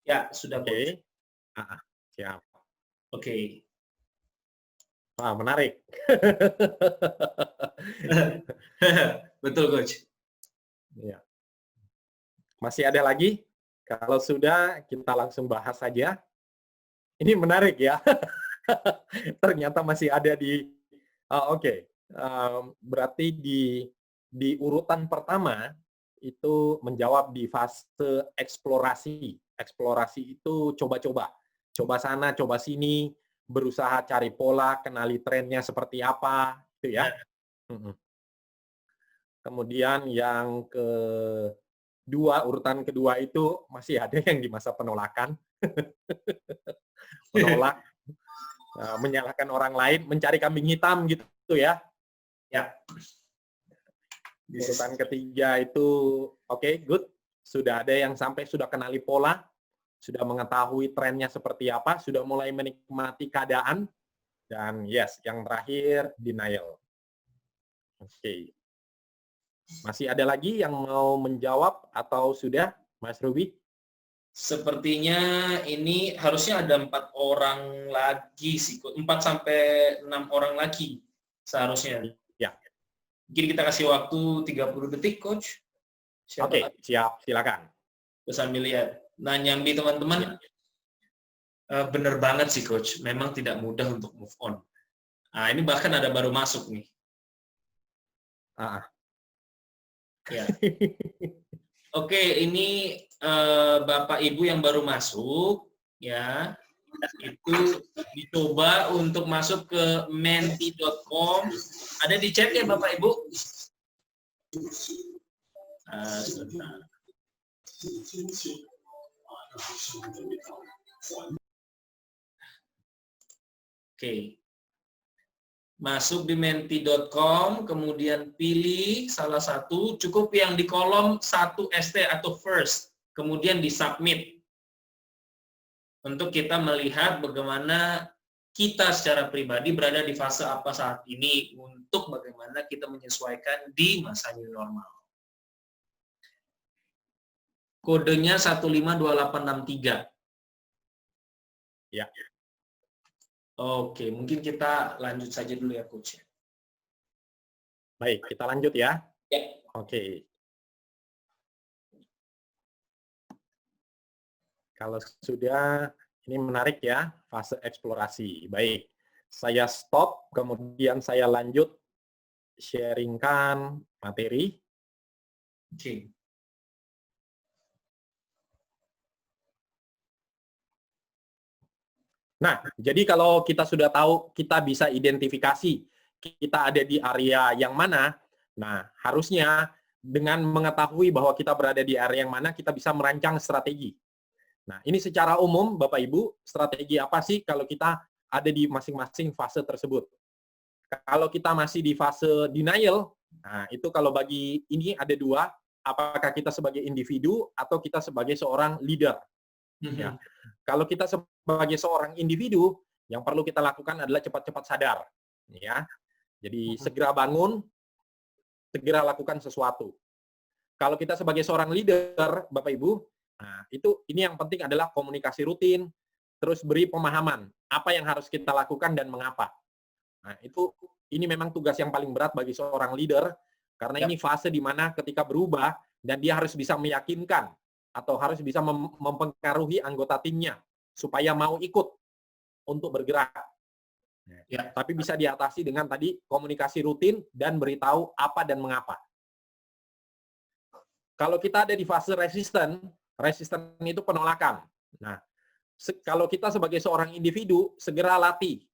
Ya, sudah. Oke. Siap. Oke. Wah, menarik. Betul, Coach. Ya. Masih ada lagi? Kalau sudah, kita langsung bahas saja. Ini menarik ya. Ternyata masih ada di... Oke. Berarti di urutan pertama, itu menjawab di fase eksplorasi. Eksplorasi itu coba-coba. coba sana, coba sini, berusaha cari pola, kenali trennya seperti apa, itu ya. Kemudian yang urutan kedua itu masih ada yang di masa penolakan. Menolak, menyalahkan orang lain, mencari kambing hitam gitu ya. Ya. Urutan ketiga itu oke, good. Sudah ada yang sampai sudah kenali pola, sudah mengetahui trennya seperti apa, sudah mulai menikmati keadaan, dan yes, yang terakhir denial. Oke. Masih ada lagi yang mau menjawab atau sudah, Mas Ruby? Sepertinya ini harusnya ada 4 orang lagi sih, 4 sampai 6 orang lagi seharusnya. Ya. Mungkin kita kasih waktu 30 detik, Coach. Oke, siap, silakan. Sambil lihat. Nah, nyambi teman-teman, bener banget sih, Coach. Memang tidak mudah untuk move on. Nah, ini bahkan ada baru masuk nih. Ya. Oke, ini Bapak Ibu yang baru masuk, ya, itu dicoba untuk masuk ke menti.com. Ada di chat ya Bapak Ibu? Sebentar. Oke. Masuk di menti.com, kemudian pilih salah satu, cukup yang di kolom 1 ST atau first, kemudian di submit. Untuk kita melihat bagaimana kita secara pribadi berada di fase apa saat ini, untuk bagaimana kita menyesuaikan di masa new normal. Kodenya 152863. Ya. Oke, mungkin kita lanjut saja dulu ya, Coach. Baik, kita lanjut ya. Ya. Oke. Kalau sudah, ini menarik ya, fase eksplorasi. Baik, saya stop, kemudian saya lanjut sharingkan materi. Oke. Nah, jadi kalau kita sudah tahu, kita bisa identifikasi kita ada di area yang mana, nah harusnya dengan mengetahui bahwa kita berada di area yang mana, kita bisa merancang strategi. Nah, ini secara umum, Bapak Ibu, strategi apa sih kalau kita ada di masing-masing fase tersebut? Kalau kita masih di fase denial, nah itu kalau bagi ini ada 2, apakah kita sebagai individu atau kita sebagai seorang leader. Ya. Kalau kita sebagai seorang individu, yang perlu kita lakukan adalah cepat-cepat sadar. Ya. Jadi segera bangun, segera lakukan sesuatu. Kalau kita sebagai seorang leader, Bapak Ibu, nah ini yang penting adalah komunikasi rutin, terus beri pemahaman apa yang harus kita lakukan dan mengapa. Nah, ini memang tugas yang paling berat bagi seorang leader, karena ini fase di mana ketika berubah dan dia harus bisa meyakinkan atau harus bisa mempengaruhi anggota timnya supaya mau ikut untuk bergerak. Ya, tapi bisa diatasi dengan tadi komunikasi rutin dan beritahu apa dan mengapa. Kalau kita ada di fase resisten itu penolakan. Nah, kalau kita sebagai seorang individu, segera latih.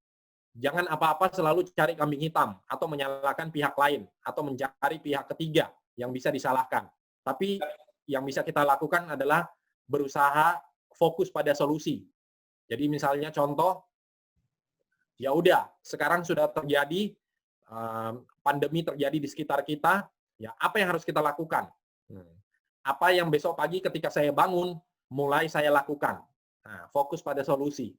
Jangan apa-apa selalu cari kambing hitam atau menyalahkan pihak lain atau mencari pihak ketiga yang bisa disalahkan. Tapi yang bisa kita lakukan adalah berusaha fokus pada solusi. Jadi misalnya contoh, ya udah, sekarang sudah terjadi pandemi terjadi di sekitar kita, ya apa yang harus kita lakukan? Apa yang besok pagi ketika saya bangun, mulai saya lakukan. Nah, fokus pada solusi.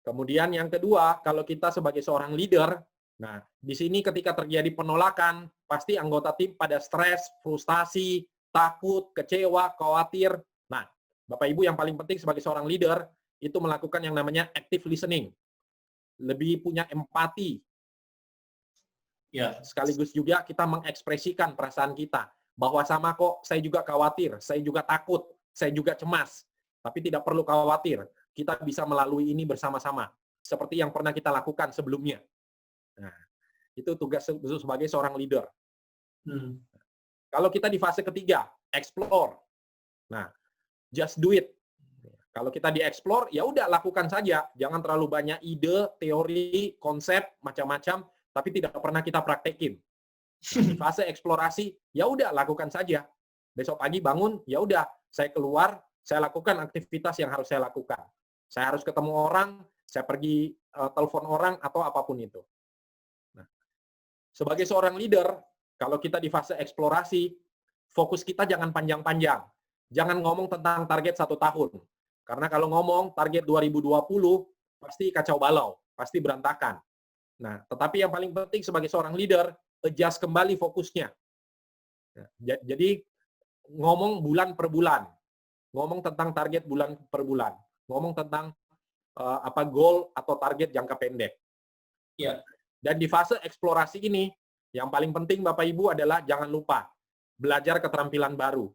Kemudian yang kedua, kalau kita sebagai seorang leader, nah di sini ketika terjadi penolakan, pasti anggota tim pada stres, frustasi, takut, kecewa, khawatir. Nah, Bapak Ibu yang paling penting sebagai seorang leader, itu melakukan yang namanya active listening. Lebih punya empati. Ya, sekaligus juga kita mengekspresikan perasaan kita. Bahwa sama kok, saya juga khawatir, saya juga takut, saya juga cemas. Tapi tidak perlu khawatir, kita bisa melalui ini bersama-sama. Seperti yang pernah kita lakukan sebelumnya. Nah, itu tugas sebagai seorang leader. Kalau kita di fase ketiga, explore. Nah, just do it. Kalau kita dieksplor, ya udah lakukan saja. Jangan terlalu banyak ide, teori, konsep, macam-macam, tapi tidak pernah kita praktekin. Nah, di fase eksplorasi, ya udah lakukan saja. Besok pagi bangun, ya udah saya keluar, saya lakukan aktivitas yang harus saya lakukan. Saya harus ketemu orang, saya pergi telepon orang atau apapun itu. Nah, sebagai seorang leader, kalau kita di fase eksplorasi, fokus kita jangan panjang-panjang. Jangan ngomong tentang target 1 tahun. Karena kalau ngomong target 2020, pasti kacau balau, pasti berantakan. Nah, tetapi yang paling penting sebagai seorang leader, adjust kembali fokusnya. Jadi, ngomong bulan per bulan. Ngomong tentang target bulan per bulan. Ngomong tentang goal atau target jangka pendek. Ya. Dan di fase eksplorasi ini, yang paling penting Bapak Ibu adalah jangan lupa belajar keterampilan baru.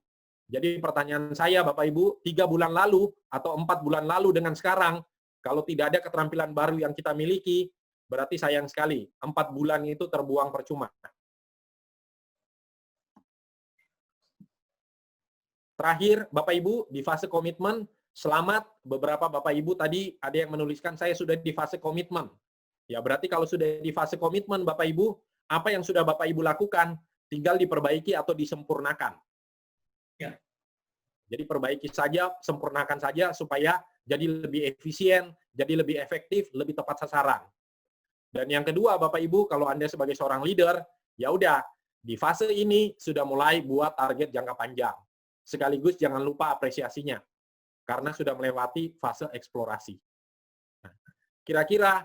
Jadi pertanyaan saya Bapak Ibu, 3 bulan lalu atau 4 bulan lalu dengan sekarang, kalau tidak ada keterampilan baru yang kita miliki, berarti sayang sekali. 4 bulan itu terbuang percuma. Terakhir, Bapak Ibu, di fase komitmen, selamat. Beberapa Bapak Ibu tadi ada yang menuliskan saya sudah di fase komitmen. Ya, berarti kalau sudah di fase komitmen, Bapak Ibu, apa yang sudah Bapak Ibu lakukan, tinggal diperbaiki atau disempurnakan. Ya. Jadi perbaiki saja, sempurnakan saja supaya jadi lebih efisien, jadi lebih efektif, lebih tepat sasaran. Dan yang kedua, Bapak Ibu, kalau Anda sebagai seorang leader, ya udah, di fase ini sudah mulai buat target jangka panjang. Sekaligus jangan lupa apresiasinya, karena sudah melewati fase eksplorasi. Nah, kira-kira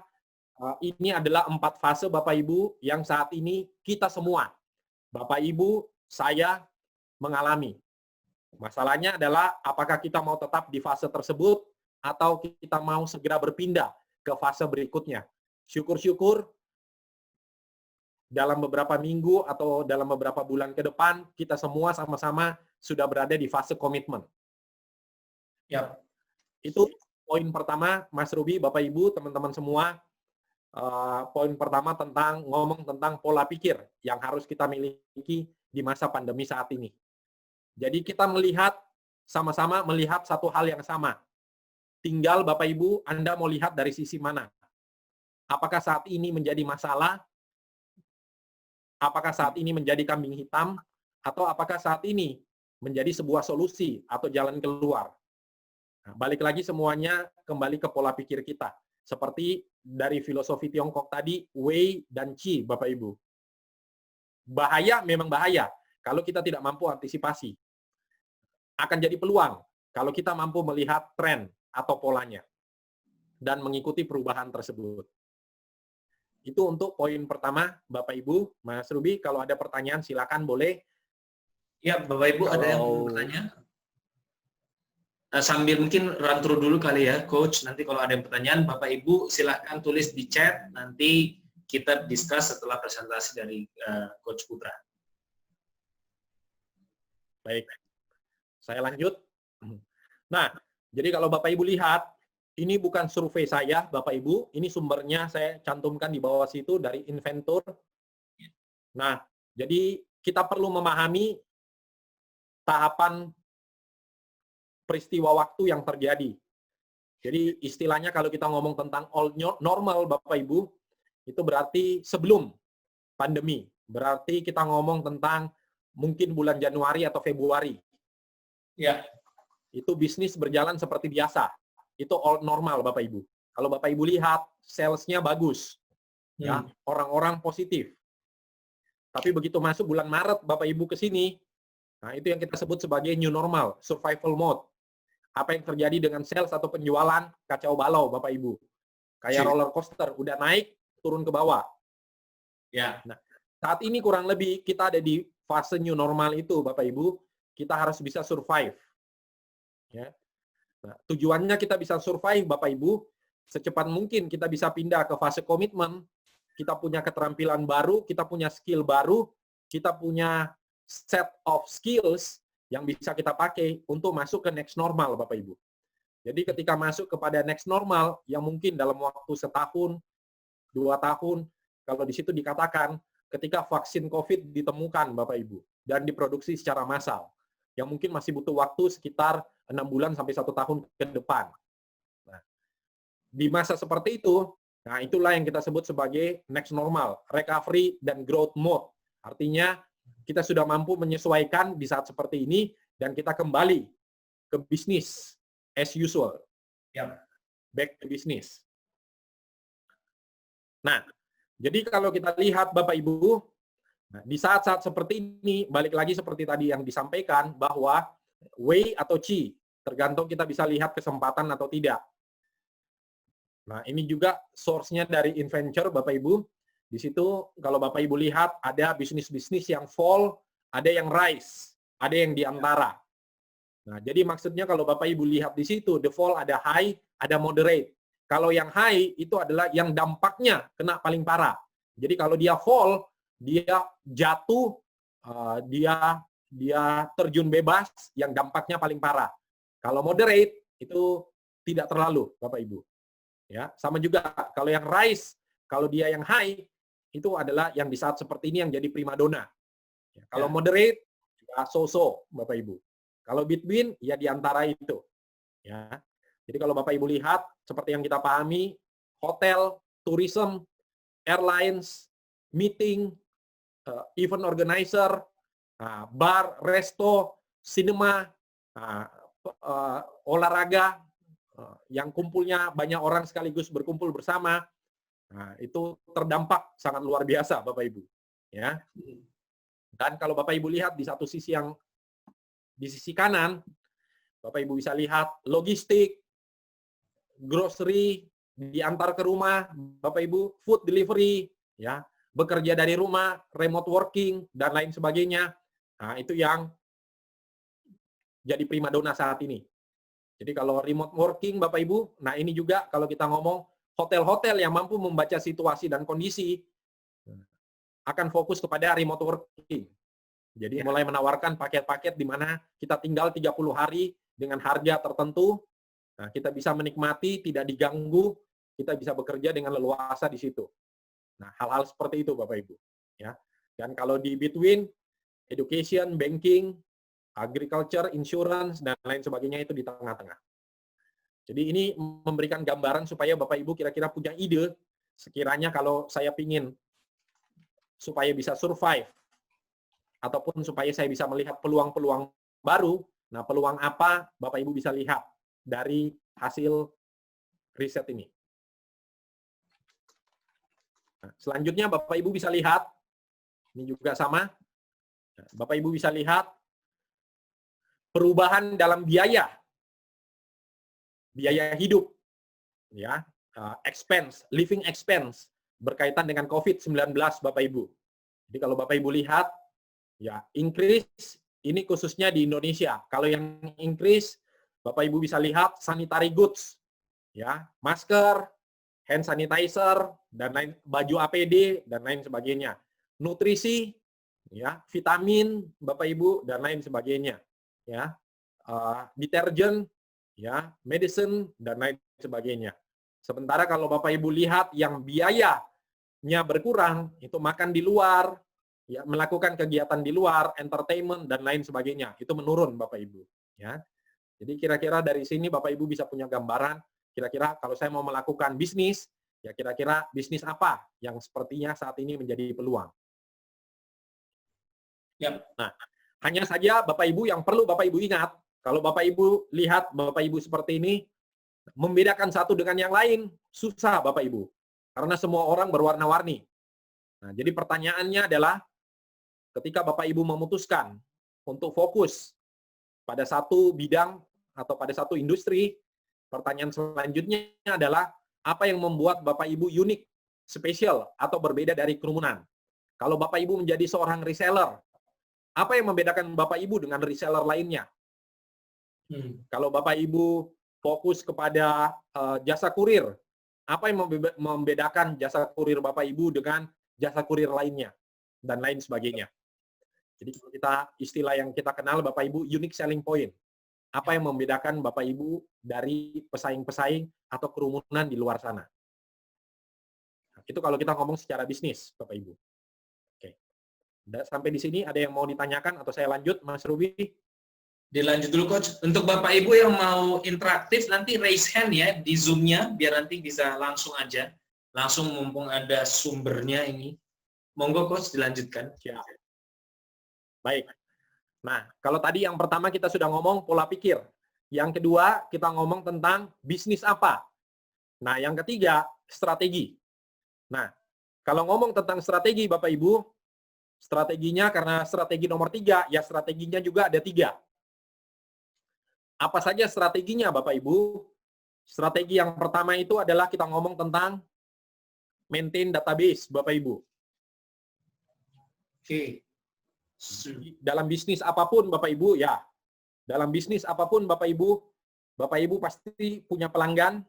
ini adalah 4 fase Bapak Ibu yang saat ini kita semua, Bapak Ibu, saya mengalami. Masalahnya adalah apakah kita mau tetap di fase tersebut atau kita mau segera berpindah ke fase berikutnya. Syukur-syukur dalam beberapa minggu atau dalam beberapa bulan ke depan kita semua sama-sama sudah berada di fase komitmen. Ya. Itu poin pertama, Mas Ruby, Bapak Ibu, teman-teman semua. Poin pertama tentang ngomong tentang pola pikir yang harus kita miliki di masa pandemi saat ini. Jadi kita melihat, sama-sama melihat satu hal yang sama. Tinggal Bapak Ibu, Anda mau lihat dari sisi mana? Apakah saat ini menjadi masalah? Apakah saat ini menjadi kambing hitam? Atau apakah saat ini menjadi sebuah solusi atau jalan keluar? Nah, balik lagi semuanya kembali ke pola pikir kita. Seperti dari filosofi Tiongkok tadi, Wei dan Qi, Bapak Ibu. Bahaya memang bahaya kalau kita tidak mampu antisipasi. Akan jadi peluang kalau kita mampu melihat tren atau polanya dan mengikuti perubahan tersebut. Itu untuk poin pertama, Bapak Ibu. Mas Ruby, kalau ada pertanyaan silakan boleh. Ya, Bapak Ibu ada yang mau bertanya? Sambil mungkin run through dulu kali ya, Coach. Nanti kalau ada yang pertanyaan, Bapak Ibu silahkan tulis di chat. Nanti kita discuss setelah presentasi dari Coach Putra. Baik. Saya lanjut. Nah, jadi kalau Bapak Ibu lihat, ini bukan survei saya, Bapak Ibu. Ini sumbernya saya cantumkan di bawah situ dari Inventur. Nah, jadi kita perlu memahami tahapan peristiwa waktu yang terjadi. Jadi istilahnya kalau kita ngomong tentang all normal, Bapak Ibu, itu berarti sebelum pandemi. Berarti kita ngomong tentang mungkin bulan Januari atau Februari. Ya. Itu bisnis berjalan seperti biasa. Itu all normal, Bapak Ibu. Kalau Bapak Ibu lihat, sales-nya bagus. Ya, orang-orang positif. Tapi begitu masuk bulan Maret, Bapak Ibu ke sini, nah itu yang kita sebut sebagai new normal, survival mode. Apa yang terjadi dengan sales atau penjualan, kacau balau, Bapak Ibu. Kayak roller coaster, udah naik, turun ke bawah. Ya. Nah, saat ini kurang lebih kita ada di fase new normal itu, Bapak Ibu. Kita harus bisa survive. Ya. Nah, tujuannya kita bisa survive, Bapak Ibu, secepat mungkin kita bisa pindah ke fase komitmen, kita punya keterampilan baru, kita punya skill baru, kita punya set of skills yang bisa kita pakai untuk masuk ke next normal, Bapak Ibu. Jadi ketika masuk kepada next normal, yang mungkin dalam waktu 1 tahun, 2 tahun, kalau di situ dikatakan ketika vaksin COVID ditemukan, Bapak Ibu, dan diproduksi secara massal. yang mungkin masih butuh waktu sekitar 6 bulan sampai 1 tahun ke depan. Nah, di masa seperti itu, nah itulah yang kita sebut sebagai next normal, recovery dan growth mode. Artinya kita sudah mampu menyesuaikan di saat seperti ini dan kita kembali ke bisnis as usual. Back to business. Nah, jadi kalau kita lihat Bapak Ibu, di saat-saat seperti ini, balik lagi seperti tadi yang disampaikan, bahwa Wei atau Qi, tergantung kita bisa lihat kesempatan atau tidak. Nah, ini juga source-nya dari InVenture, Bapak Ibu. Di situ, kalau Bapak Ibu lihat, ada bisnis-bisnis yang fall, ada yang rise, ada yang di antara. Nah, jadi maksudnya kalau Bapak Ibu lihat di situ, the fall ada high, ada moderate. Kalau yang high, itu adalah yang dampaknya kena paling parah. Jadi kalau dia fall, dia jatuh, dia terjun bebas, yang dampaknya paling parah. Kalau moderate, itu tidak terlalu, Bapak Ibu. Ya, sama juga kalau yang rise, kalau dia yang high, itu adalah yang di saat seperti ini yang jadi primadona. Ya, kalau moderate, ya so-so, Bapak Ibu. Kalau between, ya di antara itu. Ya. Jadi kalau Bapak Ibu lihat, seperti yang kita pahami, hotel, tourism, airlines, meeting, event organizer, bar, resto, cinema, olahraga, yang kumpulnya banyak orang sekaligus berkumpul bersama, itu terdampak sangat luar biasa, Bapak Ibu. Ya. Dan kalau Bapak Ibu lihat di satu sisi yang di sisi kanan, Bapak Ibu bisa lihat logistik, grocery, diantar ke rumah, Bapak Ibu, food delivery, ya, bekerja dari rumah, remote working, dan lain sebagainya. Nah, itu yang jadi primadona saat ini. Jadi kalau remote working, Bapak Ibu, nah ini juga kalau kita ngomong hotel-hotel yang mampu membaca situasi dan kondisi, akan fokus kepada remote working. Jadi mulai menawarkan paket-paket di mana kita tinggal 30 hari dengan harga tertentu, nah kita bisa menikmati, tidak diganggu, kita bisa bekerja dengan leluasa di situ. Nah, hal-hal seperti itu Bapak Ibu. Ya. Dan kalau di between, education, banking, agriculture, insurance, dan lain sebagainya itu di tengah-tengah. Jadi ini memberikan gambaran supaya Bapak Ibu kira-kira punya ide, sekiranya kalau saya pingin supaya bisa survive, ataupun supaya saya bisa melihat peluang-peluang baru, nah peluang apa Bapak Ibu bisa lihat dari hasil riset ini. Nah, selanjutnya Bapak Ibu bisa lihat, ini juga sama, Bapak Ibu bisa lihat perubahan dalam biaya hidup, ya, expense, living expense berkaitan dengan COVID-19 Bapak Ibu. Jadi kalau Bapak Ibu lihat, ya increase ini khususnya di Indonesia. Kalau yang increase, Bapak Ibu bisa lihat sanitary goods, ya, masker, hand sanitizer, dan lain, baju APD dan lain sebagainya. Nutrisi, ya, vitamin, Bapak Ibu dan lain sebagainya, ya, deterjen, ya, medicine dan lain sebagainya. Sementara kalau Bapak Ibu lihat yang biayanya berkurang, itu makan di luar, ya, melakukan kegiatan di luar, entertainment dan lain sebagainya, itu menurun Bapak Ibu, ya. Jadi kira-kira dari sini Bapak Ibu bisa punya gambaran, kira-kira kalau saya mau melakukan bisnis, ya kira-kira bisnis apa yang sepertinya saat ini menjadi peluang. Ya. Nah, hanya saja Bapak Ibu yang perlu Bapak Ibu ingat, kalau Bapak Ibu lihat Bapak Ibu seperti ini, membedakan satu dengan yang lain susah Bapak Ibu, karena semua orang berwarna-warni. Nah, jadi pertanyaannya adalah, ketika Bapak Ibu memutuskan untuk fokus pada satu bidang atau pada satu industri, pertanyaan selanjutnya adalah, apa yang membuat Bapak Ibu unik, spesial, atau berbeda dari kerumunan? Kalau Bapak Ibu menjadi seorang reseller, apa yang membedakan Bapak Ibu dengan reseller lainnya? Kalau Bapak Ibu fokus kepada jasa kurir, apa yang membedakan jasa kurir Bapak Ibu dengan jasa kurir lainnya? Dan lain sebagainya. Jadi kalau kita istilah yang kita kenal Bapak Ibu, unique selling point. Apa yang membedakan Bapak Ibu dari pesaing-pesaing atau kerumunan di luar sana? Nah, itu kalau kita ngomong secara bisnis, Bapak Ibu. Oke. Sampai di sini ada yang mau ditanyakan atau saya lanjut, Mas Ruby? Dilanjut dulu Coach. Untuk Bapak Ibu yang mau interaktif nanti raise hand ya di Zoom-nya biar nanti bisa langsung aja. Langsung mumpung ada sumbernya ini. Monggo Coach dilanjutkan. Siap. Baik. Nah, kalau tadi yang pertama kita sudah ngomong pola pikir. Yang kedua, kita ngomong tentang bisnis apa. Nah, yang ketiga, strategi. Nah, kalau ngomong tentang strategi, Bapak Ibu, strateginya karena strategi nomor 3, ya strateginya juga ada 3. Apa saja strateginya, Bapak Ibu? Strategi yang pertama itu adalah kita ngomong tentang maintain database, Bapak Ibu. Oke. Dalam bisnis apapun, Bapak Ibu, ya. Dalam bisnis apapun, Bapak Ibu pasti punya pelanggan.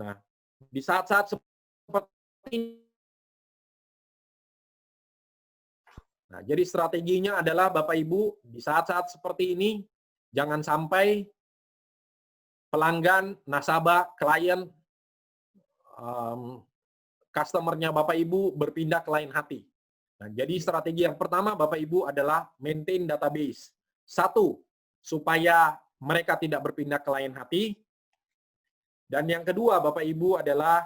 Nah, di saat-saat seperti ini, nah, jadi strateginya adalah Bapak Ibu, di saat-saat seperti ini, jangan sampai pelanggan, nasabah, klien, customer-nya Bapak Ibu berpindah ke lain hati. Nah, jadi strategi yang pertama Bapak Ibu adalah maintain database. 1, supaya mereka tidak berpindah ke lain hati. Dan yang kedua Bapak Ibu adalah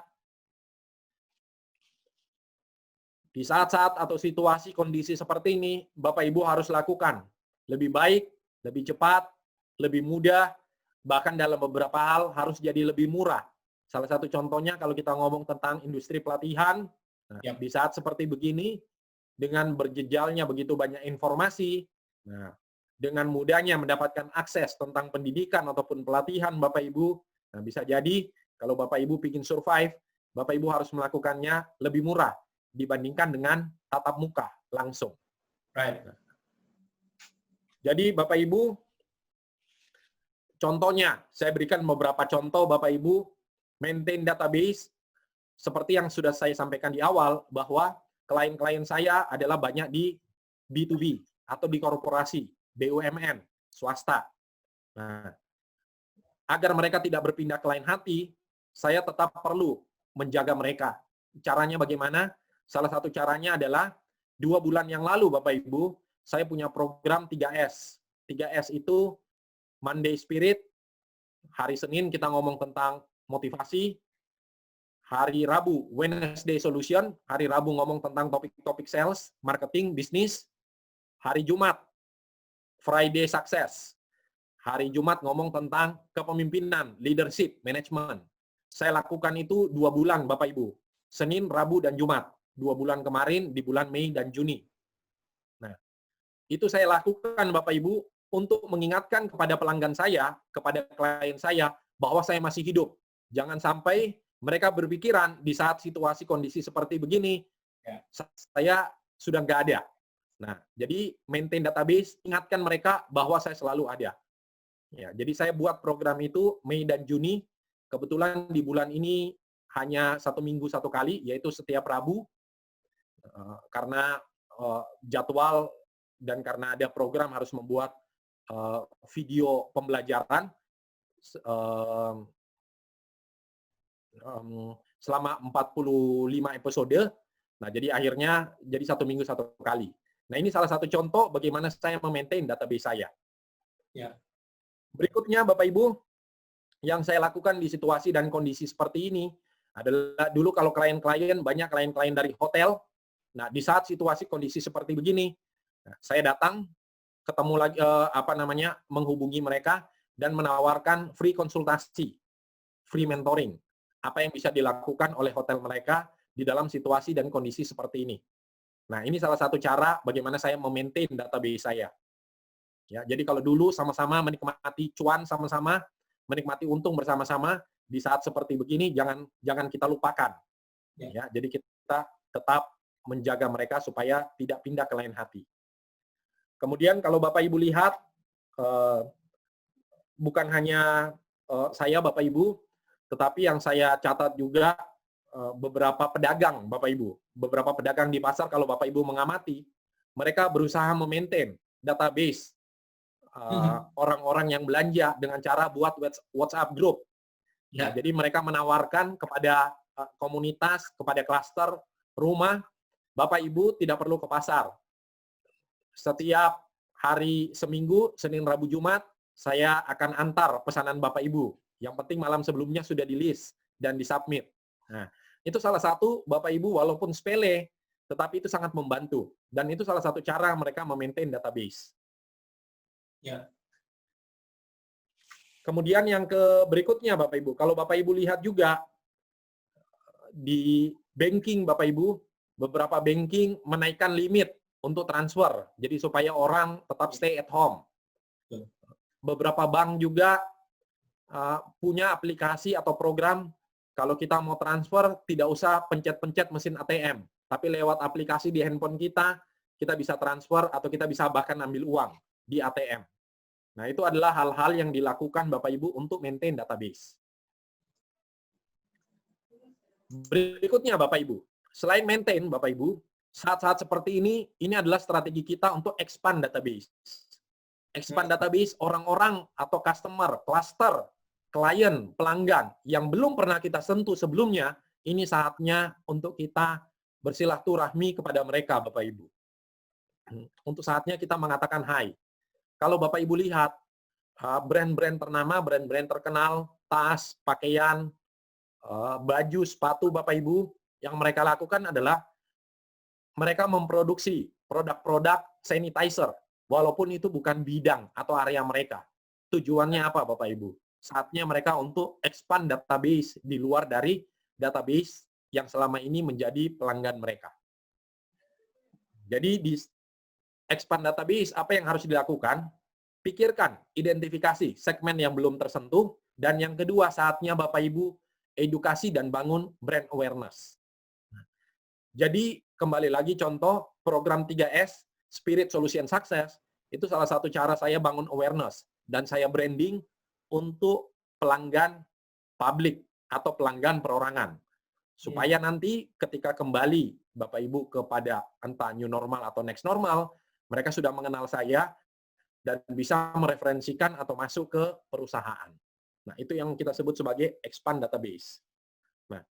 di saat-saat atau situasi kondisi seperti ini, Bapak Ibu harus lakukan lebih baik, lebih cepat, lebih mudah, bahkan dalam beberapa hal harus jadi lebih murah. Salah satu contohnya kalau kita ngomong tentang industri pelatihan, nah, di saat seperti begini, dengan berjejalnya begitu banyak informasi, nah, dengan mudahnya mendapatkan akses tentang pendidikan ataupun pelatihan Bapak Ibu, nah bisa jadi kalau Bapak Ibu ingin survive, Bapak Ibu harus melakukannya lebih murah dibandingkan dengan tatap muka langsung. Right. Nah, jadi Bapak Ibu, contohnya, saya berikan beberapa contoh Bapak Ibu, maintain database, seperti yang sudah saya sampaikan di awal, bahwa klien-klien saya adalah banyak di B2B, atau di korporasi, BUMN, swasta. Nah, agar mereka tidak berpindah ke lain hati, saya tetap perlu menjaga mereka. Caranya bagaimana? Salah satu caranya adalah 2 bulan yang lalu, Bapak Ibu, saya punya program 3S. 3S itu Monday Spirit, hari Senin kita ngomong tentang motivasi, hari Rabu Wednesday Solution, hari Rabu ngomong tentang topik-topik sales, marketing, bisnis, hari Jumat Friday Success, hari Jumat ngomong tentang kepemimpinan, leadership, management. Saya lakukan itu 2 bulan Bapak Ibu, Senin, Rabu, dan Jumat. 2 bulan kemarin di bulan Mei dan Juni. Nah, itu saya lakukan Bapak Ibu untuk mengingatkan kepada pelanggan saya, kepada klien saya, bahwa saya masih hidup. Jangan sampai mereka berpikiran di saat situasi kondisi seperti begini, saya sudah nggak ada. Nah, jadi maintain database, ingatkan mereka bahwa saya selalu ada. Ya, jadi saya buat program itu Mei dan Juni. Kebetulan di bulan ini hanya 1 minggu 1 kali, yaitu setiap Rabu. Karena jadwal dan karena ada program harus membuat video pembelajaran selama 45 episode. Nah, jadi akhirnya jadi 1 minggu 1 kali. Nah, ini salah satu contoh bagaimana saya memaintain database saya. Ya. Berikutnya, Bapak Ibu, yang saya lakukan di situasi dan kondisi seperti ini adalah dulu kalau klien-klien, banyak klien-klien dari hotel. Nah, di saat situasi kondisi seperti begini, saya datang, ketemu lagi, menghubungi mereka dan menawarkan free konsultasi, free mentoring. Apa yang bisa dilakukan oleh hotel mereka di dalam situasi dan kondisi seperti ini. Nah, ini salah satu cara bagaimana saya memaintain database saya. Ya, jadi kalau dulu sama-sama menikmati cuan sama-sama, menikmati untung bersama-sama, di saat seperti begini jangan kita lupakan. Ya, jadi kita tetap menjaga mereka supaya tidak pindah ke lain hati. Kemudian kalau Bapak Ibu lihat, bukan hanya saya Bapak Ibu, tetapi yang saya catat juga beberapa pedagang Bapak Ibu. Beberapa pedagang di pasar kalau Bapak Ibu mengamati, mereka berusaha memaintain database orang-orang yang belanja dengan cara buat WhatsApp group. Ya, jadi mereka menawarkan kepada komunitas, kepada klaster rumah, Bapak Ibu tidak perlu ke pasar. Setiap hari seminggu, Senin, Rabu, Jumat, saya akan antar pesanan Bapak Ibu. Yang penting malam sebelumnya sudah di list dan disubmit. Nah, itu salah satu Bapak Ibu walaupun sepele, tetapi itu sangat membantu. Dan itu salah satu cara mereka memaintain database. Ya. Kemudian yang berikutnya Bapak Ibu, kalau Bapak Ibu lihat juga di banking Bapak Ibu, beberapa banking menaikkan limit untuk transfer. Jadi supaya orang tetap stay at home. Beberapa bank juga punya aplikasi atau program kalau kita mau transfer tidak usah pencet-pencet mesin ATM, tapi lewat aplikasi di handphone kita bisa transfer atau kita bisa bahkan ambil uang di ATM. Nah, itu adalah hal-hal yang dilakukan Bapak Ibu untuk maintain database. Berikutnya Bapak Ibu, selain maintain Bapak Ibu, saat-saat seperti ini adalah strategi kita untuk expand database. Expand database orang-orang atau customer, cluster, klien, pelanggan yang belum pernah kita sentuh sebelumnya, ini saatnya untuk kita bersilaturahmi kepada mereka Bapak Ibu. Untuk saatnya kita mengatakan hai. Kalau Bapak Ibu lihat, brand-brand ternama, brand-brand terkenal, tas, pakaian, baju, sepatu Bapak Ibu, yang mereka lakukan adalah mereka memproduksi produk-produk sanitizer, walaupun itu bukan bidang atau area mereka. Tujuannya apa Bapak Ibu? Saatnya mereka untuk expand database di luar dari database yang selama ini menjadi pelanggan mereka. Jadi di expand database, apa yang harus dilakukan? Pikirkan, identifikasi segmen yang belum tersentuh, dan yang kedua saatnya Bapak Ibu edukasi dan bangun brand awareness. Jadi kembali lagi contoh program 3S, Spirit Solution Success, itu salah satu cara saya bangun awareness dan saya branding untuk pelanggan publik atau pelanggan perorangan. Supaya nanti ketika kembali Bapak Ibu kepada entah new normal atau next normal, mereka sudah mengenal saya dan bisa mereferensikan atau masuk ke perusahaan. Nah, itu yang kita sebut sebagai expand database. Nah,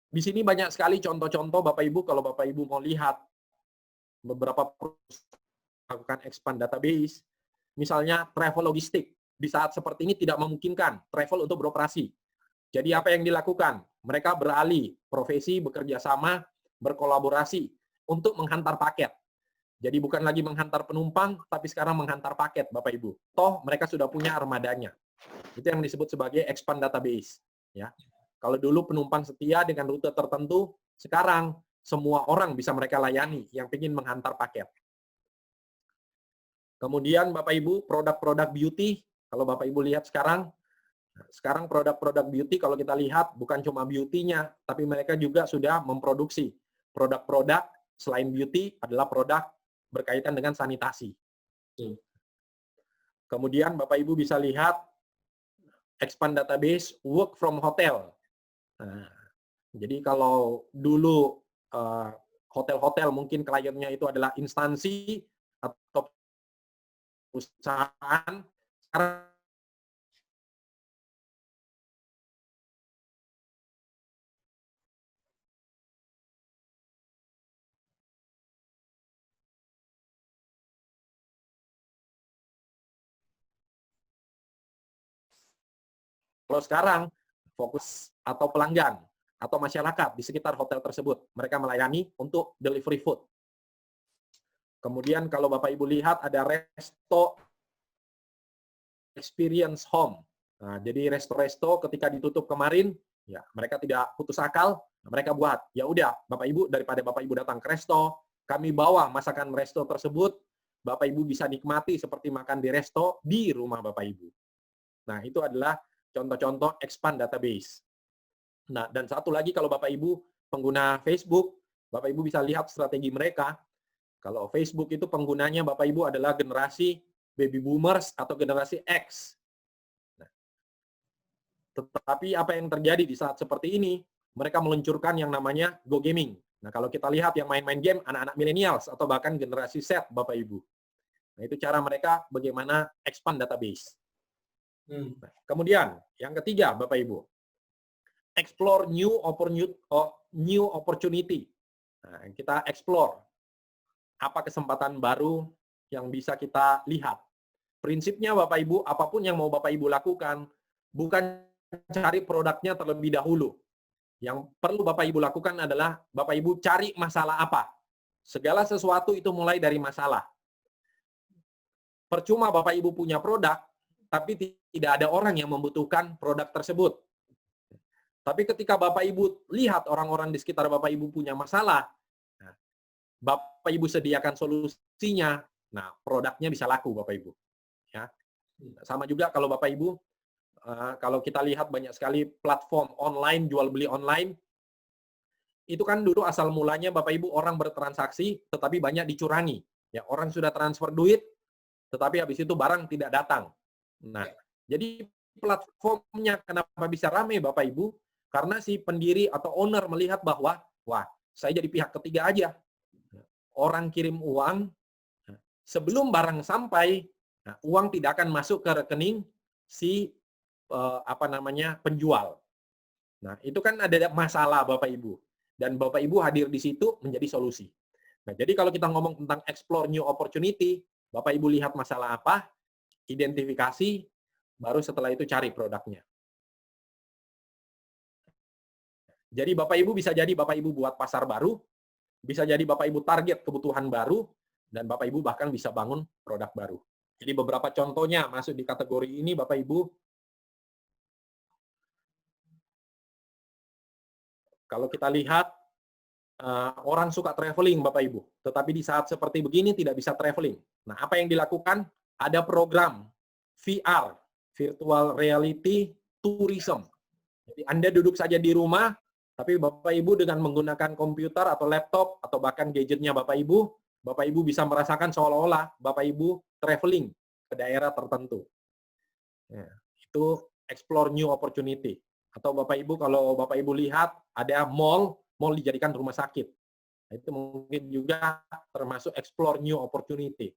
di sini banyak sekali contoh-contoh Bapak Ibu, kalau Bapak Ibu mau lihat beberapa perusahaan melakukan expand database, misalnya travel logistik. Di saat seperti ini tidak memungkinkan travel untuk beroperasi. Jadi apa yang dilakukan? Mereka beralih profesi, bekerja sama, berkolaborasi untuk menghantar paket. Jadi bukan lagi menghantar penumpang, tapi sekarang menghantar paket, Bapak Ibu. Toh mereka sudah punya armadanya. Itu yang disebut sebagai expand database. Ya, kalau dulu penumpang setia dengan rute tertentu, sekarang semua orang bisa mereka layani yang ingin menghantar paket. Kemudian Bapak Ibu, produk-produk beauty, kalau Bapak Ibu lihat sekarang produk-produk beauty kalau kita lihat bukan cuma beauty-nya, tapi mereka juga sudah memproduksi produk-produk selain beauty adalah produk berkaitan dengan sanitasi. Kemudian Bapak Ibu bisa lihat expand database work from hotel. Nah, jadi kalau dulu hotel-hotel mungkin kliennya itu adalah instansi atau perusahaan, sekarang kalau sekarang fokus atau pelanggan atau masyarakat di sekitar hotel tersebut, mereka melayani untuk delivery food. Kemudian kalau Bapak Ibu lihat ada resto experience home. Nah, jadi resto-resto ketika ditutup kemarin, ya mereka tidak putus akal, mereka buat, ya udah Bapak Ibu daripada Bapak Ibu datang ke resto, kami bawa masakan resto tersebut, Bapak Ibu bisa nikmati seperti makan di resto di rumah Bapak Ibu. Nah, itu adalah contoh-contoh expand database. Nah, dan satu lagi kalau Bapak Ibu pengguna Facebook, Bapak Ibu bisa lihat strategi mereka. Kalau Facebook itu penggunanya Bapak Ibu adalah generasi baby boomers atau generasi X. Nah, tetapi apa yang terjadi di saat seperti ini, mereka meluncurkan yang namanya Go Gaming. Nah, kalau kita lihat yang main-main game, anak-anak millennials atau bahkan generasi Z, Bapak Ibu. Nah, itu cara mereka bagaimana expand database. Nah, kemudian, yang ketiga, Bapak Ibu, explore new opportunity. Nah, kita explore apa kesempatan baru yang bisa kita lihat. Prinsipnya Bapak Ibu, apapun yang mau Bapak Ibu lakukan, bukan cari produknya terlebih dahulu. Yang perlu Bapak Ibu lakukan adalah Bapak Ibu cari masalah apa. Segala sesuatu itu mulai dari masalah. Percuma Bapak Ibu punya produk, tapi tidak ada orang yang membutuhkan produk tersebut. Tapi ketika Bapak Ibu lihat orang-orang di sekitar Bapak Ibu punya masalah, Bapak Ibu sediakan solusinya, nah produknya bisa laku Bapak Ibu. Ya. Sama juga kalau Bapak Ibu, kalau kita lihat banyak sekali platform online, jual beli online, itu kan dulu asal mulanya Bapak Ibu orang bertransaksi, tetapi banyak dicurangi. Ya, orang sudah transfer duit, tetapi habis itu barang tidak datang. Nah, jadi platformnya kenapa bisa ramai Bapak Ibu? Karena si pendiri atau owner melihat bahwa, wah, saya jadi pihak ketiga aja. Orang kirim uang, sebelum barang sampai, nah, uang tidak akan masuk ke rekening si penjual. Nah, itu kan ada masalah Bapak Ibu. Dan Bapak Ibu hadir di situ menjadi solusi. Nah, jadi kalau kita ngomong tentang explore new opportunity, Bapak Ibu lihat masalah apa, identifikasi, baru setelah itu cari produknya. Jadi Bapak Ibu bisa jadi Bapak Ibu buat pasar baru, bisa jadi Bapak Ibu target kebutuhan baru, dan Bapak Ibu bahkan bisa bangun produk baru. Jadi beberapa contohnya masuk di kategori ini Bapak Ibu. Kalau kita lihat, orang suka traveling Bapak Ibu, tetapi di saat seperti begini tidak bisa traveling. Nah, apa yang dilakukan? Ada program VR, Virtual Reality Tourism. Jadi Anda duduk saja di rumah, tapi Bapak Ibu dengan menggunakan komputer atau laptop atau bahkan gadgetnya Bapak Ibu bisa merasakan seolah-olah Bapak Ibu traveling ke daerah tertentu. Ya, itu explore new opportunity. Atau Bapak Ibu, kalau Bapak Ibu lihat ada mall dijadikan rumah sakit. Nah, itu mungkin juga termasuk explore new opportunity.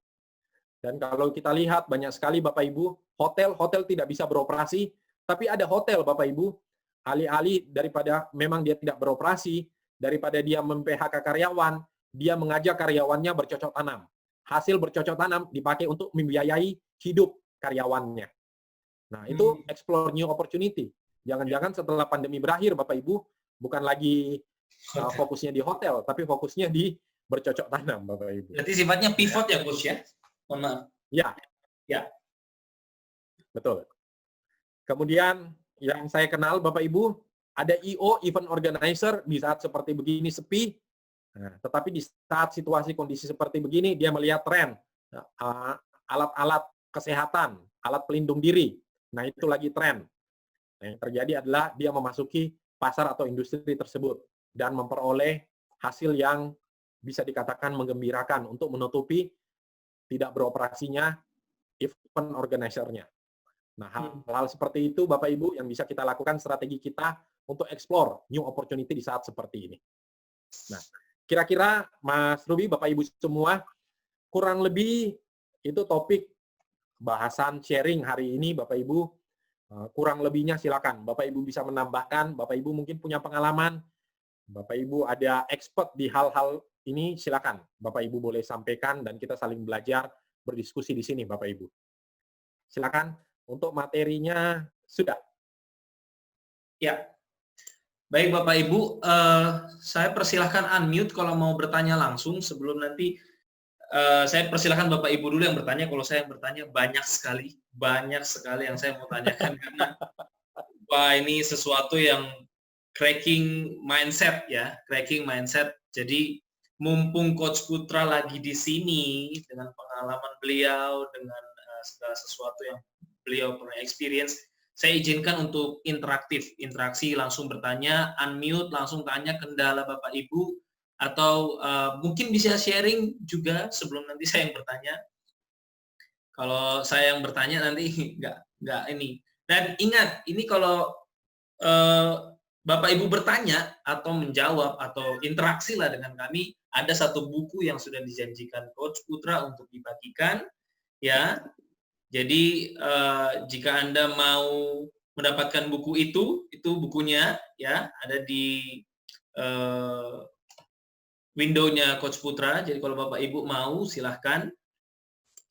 Dan kalau kita lihat banyak sekali Bapak Ibu, hotel tidak bisa beroperasi, tapi ada hotel Bapak Ibu, alih-alih daripada memang dia tidak beroperasi, daripada dia mem-PHK karyawan, dia mengajak karyawannya bercocok tanam. Hasil bercocok tanam dipakai untuk membiayai hidup karyawannya. Nah, itu explore new opportunity. Jangan-jangan setelah pandemi berakhir, Bapak Ibu, bukan lagi fokusnya di hotel, tapi fokusnya di bercocok tanam, Bapak Ibu. Berarti sifatnya pivot ya, Coach ya? Mohon maaf. Ya. Betul. Kemudian yang saya kenal Bapak Ibu, ada EO, event organizer, di saat seperti begini sepi, tetapi di saat situasi kondisi seperti begini, dia melihat tren, alat-alat kesehatan, alat pelindung diri. Nah, itu lagi tren. Nah, yang terjadi adalah dia memasuki pasar atau industri tersebut dan memperoleh hasil yang bisa dikatakan menggembirakan untuk menutupi tidak beroperasinya event organizer-nya. Nah, hal-hal seperti itu Bapak Ibu yang bisa kita lakukan strategi kita untuk explore new opportunity di saat seperti ini. Nah, kira-kira Mas Ruby, Bapak Ibu semua, kurang lebih itu topik bahasan sharing hari ini Bapak Ibu. Kurang lebihnya silakan. Bapak Ibu bisa menambahkan, Bapak Ibu mungkin punya pengalaman, Bapak Ibu ada expert di hal-hal ini, silakan. Bapak Ibu boleh sampaikan dan kita saling belajar, berdiskusi di sini Bapak Ibu. Silakan. Untuk materinya sudah. Ya. Baik Bapak Ibu, saya persilahkan unmute kalau mau bertanya langsung sebelum nanti saya persilahkan Bapak Ibu dulu yang bertanya. Kalau saya yang bertanya banyak sekali yang saya mau tanyakan karena wah ini sesuatu yang cracking mindset ya, cracking mindset. Jadi mumpung Coach Putra lagi di sini dengan pengalaman beliau, dengan segala sesuatu yang beliau pernah experience, saya izinkan untuk interaksi langsung bertanya, unmute, langsung tanya kendala Bapak Ibu, atau mungkin bisa sharing juga sebelum nanti saya yang bertanya. Kalau saya yang bertanya nanti nggak ini. Dan ingat, ini kalau Bapak Ibu bertanya atau menjawab atau interaksi lah dengan kami, ada satu buku yang sudah dijanjikan Coach Putra untuk dibagikan, ya. Jadi jika Anda mau mendapatkan buku itu bukunya ya ada di window-nya Coach Putra. Jadi kalau Bapak Ibu mau silahkan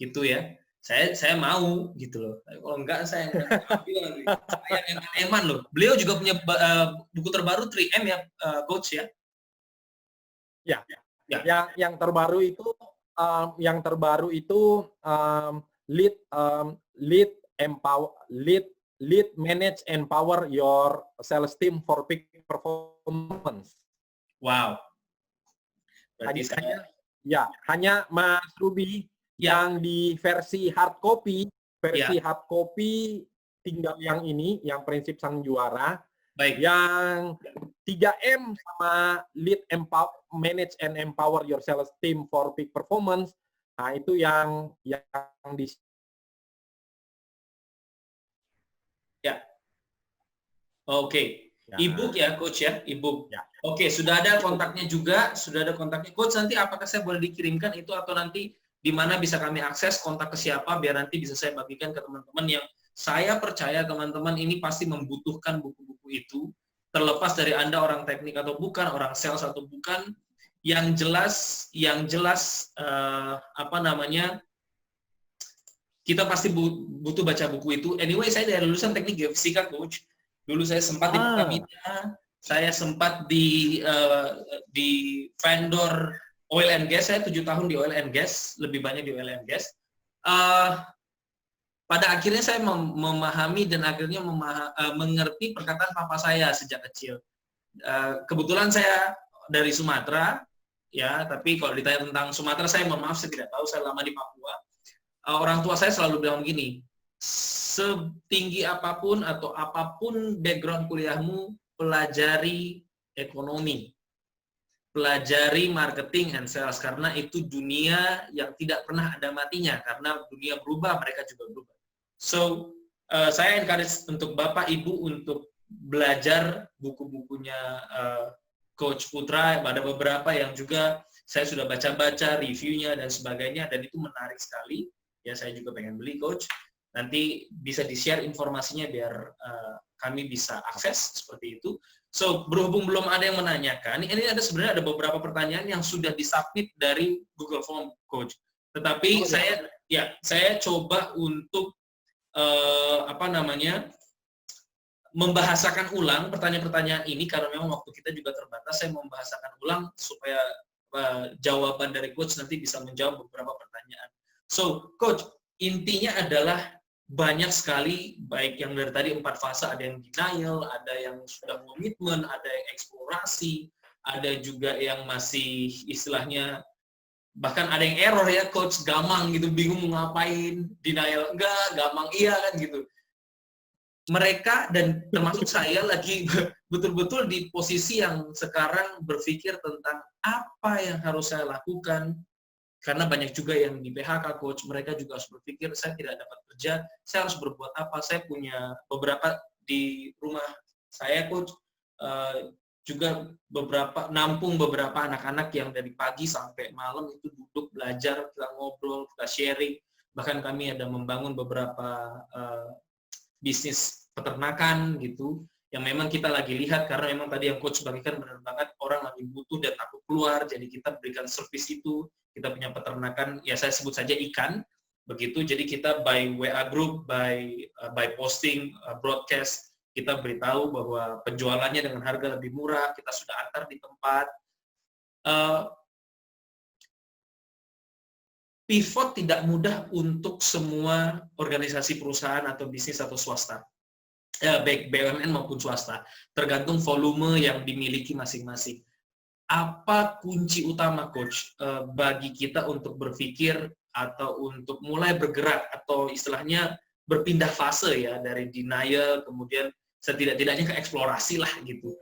gitu ya. Saya mau gitu loh. Kalau enggak saya bilang saya eman loh. Beliau juga punya buku terbaru 3M ya, Coach ya. Ya. Ya. Yang terbaru itu lead manage empower your sales team for peak performance. Wow. Berarti hanya Mas Ruby yang di versi hard copy, hard copy tinggal yang ini, yang prinsip sang juara. Baik. Yang 3M sama lead manage and empower your sales team for peak performance. Nah, itu yang di Oke. E-book ya, Coach ya, e-book. Ya. Oke, sudah ada kontaknya juga, Coach. Nanti apakah saya boleh dikirimkan itu atau nanti di mana bisa kami akses kontak ke siapa biar nanti bisa saya bagikan ke teman-teman yang saya percaya teman-teman ini pasti membutuhkan buku-buku itu, terlepas dari Anda orang teknik atau bukan, orang sales atau bukan, yang jelas kita pasti butuh baca buku itu. Anyway, saya dari lulusan teknik geofisika, Coach. Dulu saya sempat di Pertamina, saya sempat di vendor oil and gas, saya 7 tahun di oil and gas, lebih banyak di oil and gas. Pada akhirnya saya memahami dan akhirnya mengerti perkataan papa saya sejak kecil. Kebetulan saya dari Sumatera, ya, tapi kalau ditanya tentang Sumatera, saya mohon maaf, saya tidak tahu, saya lama di Papua. Orang tua saya selalu bilang begini, setinggi apapun atau apapun background kuliahmu, pelajari ekonomi, pelajari marketing and sales, karena itu dunia yang tidak pernah ada matinya, karena dunia berubah, mereka juga berubah. So, saya encourage untuk Bapak Ibu untuk belajar buku-bukunya Coach Putra, ada beberapa yang juga saya sudah baca-baca reviewnya dan sebagainya, dan itu menarik sekali. Ya, saya juga pengen beli, Coach. Nanti bisa di-share informasinya biar kami bisa akses seperti itu. So, berhubung belum ada yang menanyakan, ini sebenarnya ada beberapa pertanyaan yang sudah disubmit dari Google Form, Coach. Tetapi saya coba untuk membahasakan ulang pertanyaan-pertanyaan ini karena memang waktu kita juga terbatas. Saya membahasakan ulang supaya jawaban dari Coach nanti bisa menjawab beberapa pertanyaan. So, Coach, intinya adalah banyak sekali, baik yang dari tadi 4 fase, ada yang denial, ada yang sudah komitmen, ada yang eksplorasi, ada juga yang masih istilahnya, bahkan ada yang error ya, Coach, gamang gitu, bingung mau ngapain, denial enggak, gamang iya kan gitu. Mereka dan termasuk saya lagi betul-betul di posisi yang sekarang berpikir tentang apa yang harus saya lakukan. Karena banyak juga yang di PHK, Coach, mereka juga harus berpikir, saya tidak dapat kerja, saya harus berbuat apa. Saya punya beberapa di rumah saya, Coach, juga nampung beberapa anak-anak yang dari pagi sampai malam itu duduk belajar, kita ngobrol, kita sharing. Bahkan kami ada membangun beberapa bisnis peternakan gitu, yang memang kita lagi lihat karena memang tadi yang Coach bagikan benar banget, orang lagi butuh dan takut keluar, jadi kita berikan servis itu. Kita punya peternakan, ya saya sebut saja ikan, begitu. Jadi kita by WA group, by posting, broadcast, kita beritahu bahwa penjualannya dengan harga lebih murah, kita sudah antar di tempat. Pivot tidak mudah untuk semua organisasi perusahaan atau bisnis atau swasta. Baik BUMN maupun swasta, tergantung volume yang dimiliki masing-masing. Apa kunci utama, Coach, bagi kita untuk berpikir atau untuk mulai bergerak atau istilahnya berpindah fase ya, dari denial kemudian setidak-tidaknya ke eksplorasi lah gitu.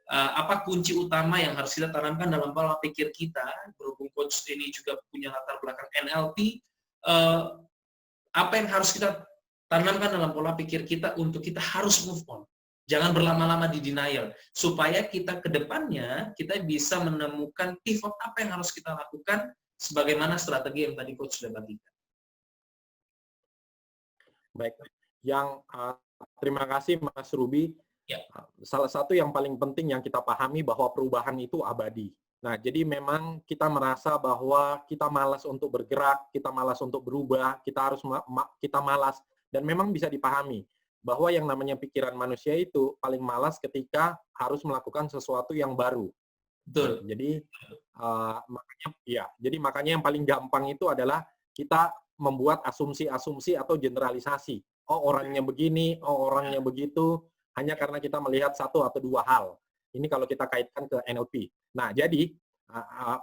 Apa kunci utama yang harus kita tanamkan dalam pola pikir kita, berhubung Coach ini juga punya latar belakang NLP, apa yang harus kita tanamkan dalam pola pikir kita untuk kita harus move on. Jangan berlama-lama di denial, supaya kita ke depannya kita bisa menemukan pivot apa yang harus kita lakukan sebagaimana strategi yang tadi Coach sudah bagikan. Baik, terima kasih Mas Ruby. Ya. Salah satu yang paling penting yang kita pahami bahwa perubahan itu abadi. Nah, jadi memang kita merasa bahwa kita malas untuk bergerak, kita malas untuk berubah, kita malas, dan memang bisa dipahami bahwa yang namanya pikiran manusia itu paling malas ketika harus melakukan sesuatu yang baru. Betul. Jadi makanya yang paling gampang itu adalah kita membuat asumsi-asumsi atau generalisasi. Oh, orangnya begini, oh, orangnya begitu, hanya karena kita melihat satu atau dua hal. Ini kalau kita kaitkan ke NLP. Nah, jadi,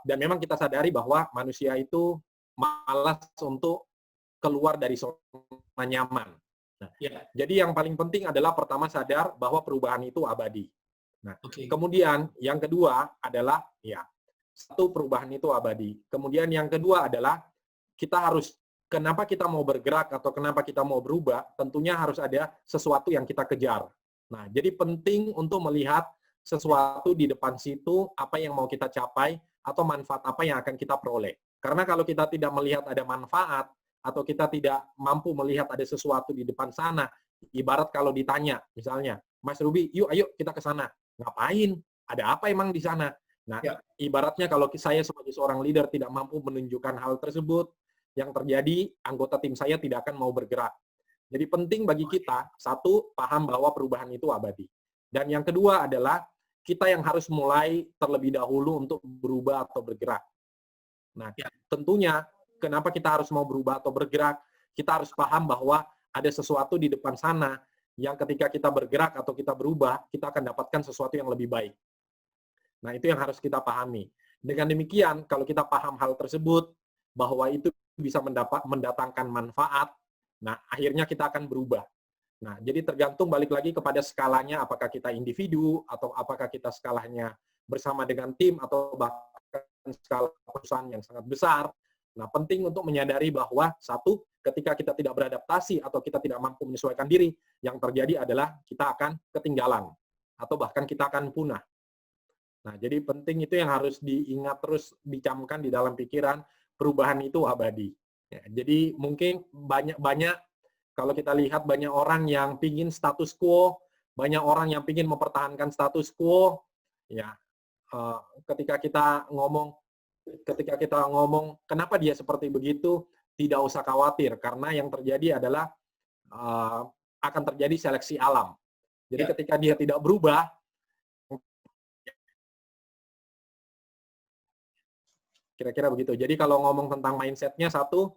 dan memang kita sadari bahwa manusia itu malas untuk keluar dari zona nyaman. Nah, jadi yang paling penting adalah pertama sadar bahwa perubahan itu abadi. Nah, kemudian yang kedua adalah, satu, perubahan itu abadi. Kemudian yang kedua adalah, kenapa kita mau bergerak atau kenapa kita mau berubah, tentunya harus ada sesuatu yang kita kejar. Nah, jadi penting untuk melihat sesuatu di depan situ, apa yang mau kita capai, atau manfaat apa yang akan kita peroleh. Karena kalau kita tidak melihat ada manfaat, atau kita tidak mampu melihat ada sesuatu di depan sana, ibarat kalau ditanya, misalnya, Mas Ruby, yuk ayo kita ke sana. Ngapain? Ada apa emang di sana? Nah, ibaratnya kalau saya sebagai seorang leader tidak mampu menunjukkan hal tersebut, yang terjadi, anggota tim saya tidak akan mau bergerak. Jadi penting bagi kita, satu, paham bahwa perubahan itu abadi. Dan yang kedua adalah, kita yang harus mulai terlebih dahulu untuk berubah atau bergerak. Nah, tentunya, kenapa kita harus mau berubah atau bergerak? Kita harus paham bahwa ada sesuatu di depan sana, yang ketika kita bergerak atau kita berubah, kita akan dapatkan sesuatu yang lebih baik. Nah, itu yang harus kita pahami. Dengan demikian, kalau kita paham hal tersebut, bahwa itu bisa mendatangkan manfaat, nah, akhirnya kita akan berubah. Nah, jadi tergantung balik lagi kepada skalanya, apakah kita individu, atau apakah kita skalanya bersama dengan tim, atau bahkan skala perusahaan yang sangat besar. Nah, penting untuk menyadari bahwa, satu, ketika kita tidak beradaptasi, atau kita tidak mampu menyesuaikan diri, yang terjadi adalah kita akan ketinggalan, atau bahkan kita akan punah. Nah, jadi penting itu yang harus diingat terus, dicamkan di dalam pikiran, perubahan itu abadi. Ya, jadi mungkin banyak kalau kita lihat banyak orang yang pingin status quo, banyak orang yang pingin mempertahankan status quo, ya ketika kita ngomong kenapa dia seperti begitu, tidak usah khawatir karena yang terjadi adalah akan terjadi seleksi alam. Jadi ketika dia tidak berubah, kira-kira begitu. Jadi kalau ngomong tentang mindset-nya, satu,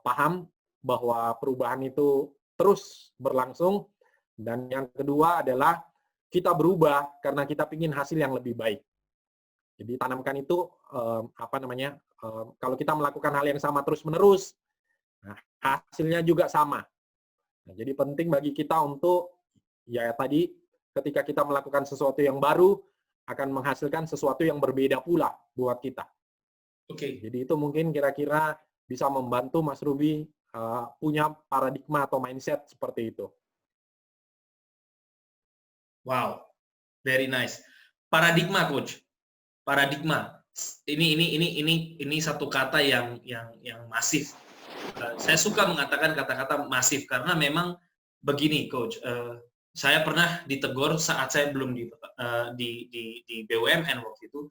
paham bahwa perubahan itu terus berlangsung, dan yang kedua adalah kita berubah karena kita ingin hasil yang lebih baik. Jadi tanamkan itu, kalau kita melakukan hal yang sama terus-menerus, nah, hasilnya juga sama. Nah, jadi penting bagi kita untuk, tadi, ketika kita melakukan sesuatu yang baru, akan menghasilkan sesuatu yang berbeda pula buat kita. Jadi itu mungkin kira-kira bisa membantu Mas Ruby punya paradigma atau mindset seperti itu. Wow, very nice. Paradigma, Coach. Paradigma. Ini satu kata yang masif. Saya suka mengatakan kata-kata masif karena memang begini, Coach. Saya pernah ditegur saat saya belum di BUMN waktu itu.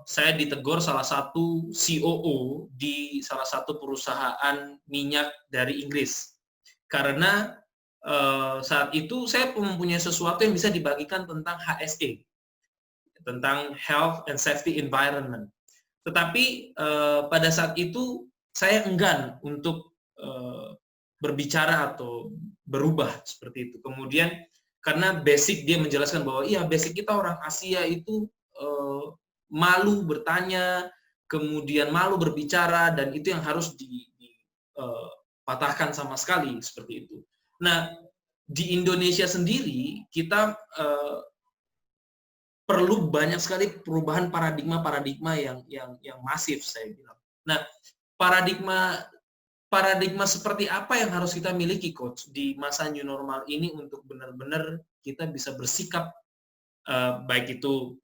Saya ditegur salah satu COO di salah satu perusahaan minyak dari Inggris karena saat itu saya mempunyai sesuatu yang bisa dibagikan tentang HSE, tentang Health and Safety Environment. Tetapi pada saat itu saya enggan untuk berbicara atau berubah seperti itu. Kemudian karena basic dia menjelaskan bahwa iya basic kita orang Asia itu malu bertanya, kemudian malu berbicara, dan itu yang harus dipatahkan sama sekali seperti itu. Nah, di Indonesia sendiri kita perlu banyak sekali perubahan paradigma yang masif, saya bilang. Nah, paradigma seperti apa yang harus kita miliki, Coach, di masa new normal ini untuk benar-benar kita bisa bersikap baik itu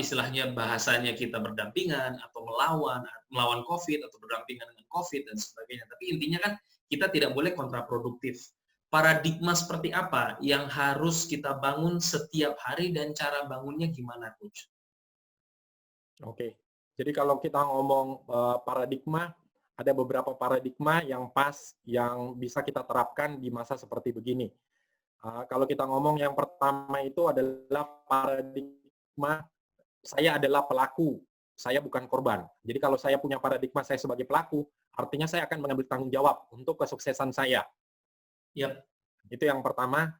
istilahnya bahasanya kita berdampingan atau melawan COVID atau berdampingan dengan COVID dan sebagainya. Tapi intinya kan kita tidak boleh kontraproduktif. Paradigma seperti apa yang harus kita bangun setiap hari dan cara bangunnya gimana, Coach? Oke. Jadi kalau kita ngomong paradigma, ada beberapa paradigma yang pas, yang bisa kita terapkan di masa seperti begini. Kalau kita ngomong yang pertama itu adalah paradigma saya adalah pelaku, saya bukan korban. Jadi kalau saya punya paradigma saya sebagai pelaku, artinya saya akan mengambil tanggung jawab untuk kesuksesan saya. Yap. Itu yang pertama.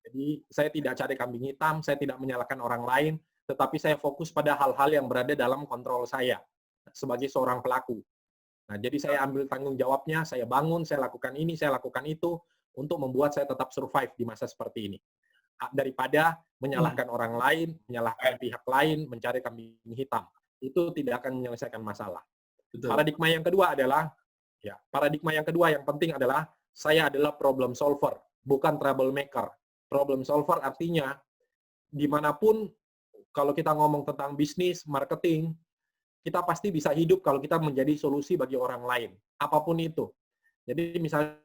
Jadi saya tidak cari kambing hitam, saya tidak menyalahkan orang lain, tetapi saya fokus pada hal-hal yang berada dalam kontrol saya sebagai seorang pelaku. Nah, jadi saya ambil tanggung jawabnya, saya bangun, saya lakukan ini, saya lakukan itu, untuk membuat saya tetap survive di masa seperti ini. Daripada menyalahkan orang lain, menyalahkan pihak lain, mencari kambing hitam. Itu tidak akan menyelesaikan masalah. Betul. Paradigma yang kedua adalah, paradigma yang kedua yang penting adalah, saya adalah problem solver, bukan troublemaker. Problem solver artinya, dimanapun kalau kita ngomong tentang bisnis, marketing, kita pasti bisa hidup kalau kita menjadi solusi bagi orang lain, apapun itu. Jadi misalnya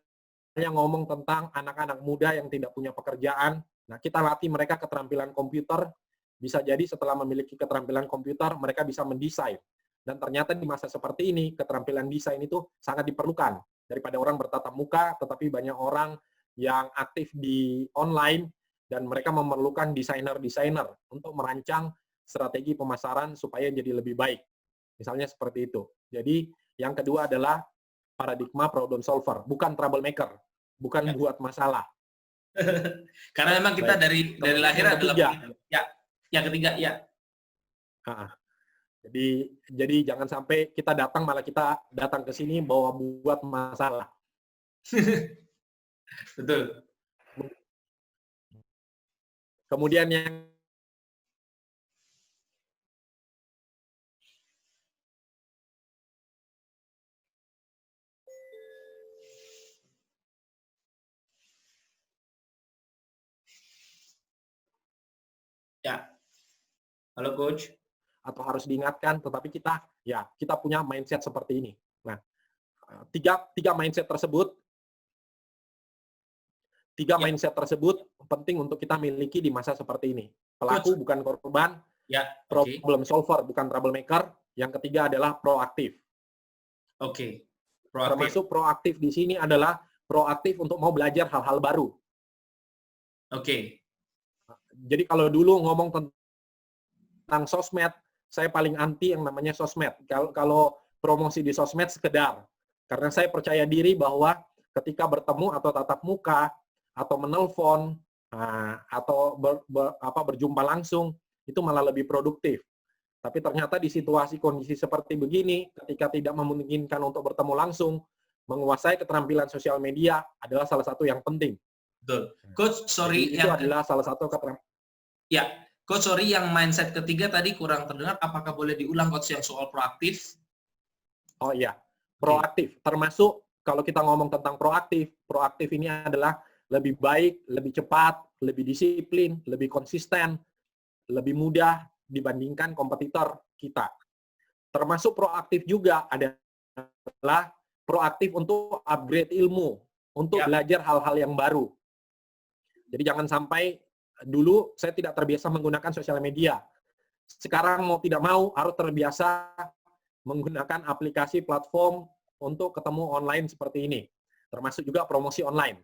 ngomong tentang anak-anak muda yang tidak punya pekerjaan, nah kita latih mereka keterampilan komputer, bisa jadi setelah memiliki keterampilan komputer, mereka bisa mendesain. Dan ternyata di masa seperti ini, keterampilan desain itu sangat diperlukan. Daripada orang bertatap muka, tetapi banyak orang yang aktif di online, dan mereka memerlukan desainer-desainer untuk merancang strategi pemasaran supaya jadi lebih baik. Misalnya seperti itu. Jadi yang kedua adalah paradigma problem solver, bukan troublemaker, bukan buat masalah. Karena memang kita dari lahir adalah yang ketiga ya. Jadi jangan sampai kita datang malah kita datang ke sini bawa buat masalah. Betul. Kemudian yang ya. Halo coach. Atau harus diingatkan, tetapi kita punya mindset seperti ini. Nah, tiga mindset tersebut mindset tersebut penting untuk kita miliki di masa seperti ini. Pelaku bukan korban, problem solver bukan troublemaker. Yang ketiga adalah proaktif. Oke. Termasuk proaktif di sini adalah proaktif untuk mau belajar hal-hal baru. Oke. Jadi kalau dulu ngomong tentang sosmed, saya paling anti yang namanya sosmed. Kalau promosi di sosmed sekedar. Karena saya percaya diri bahwa ketika bertemu atau tatap muka, atau menelpon, atau berjumpa langsung, itu malah lebih produktif. Tapi ternyata di situasi kondisi seperti begini, ketika tidak memungkinkan untuk bertemu langsung, menguasai keterampilan sosial media adalah salah satu yang penting. Betul. Coach, sorry. Itu adalah salah satu keterampilan. Ya, Coach, sorry, yang mindset ketiga tadi kurang terdengar. Apakah boleh diulang, Coach, yang soal proaktif? Oh iya, proaktif. Termasuk kalau kita ngomong tentang proaktif ini adalah lebih baik, lebih cepat, lebih disiplin, lebih konsisten, lebih mudah dibandingkan kompetitor kita. Termasuk proaktif juga adalah proaktif untuk upgrade ilmu, untuk belajar hal-hal yang baru. Jadi jangan sampai dulu saya tidak terbiasa menggunakan sosial media. Sekarang mau tidak mau harus terbiasa menggunakan aplikasi platform untuk ketemu online seperti ini. Termasuk juga promosi online.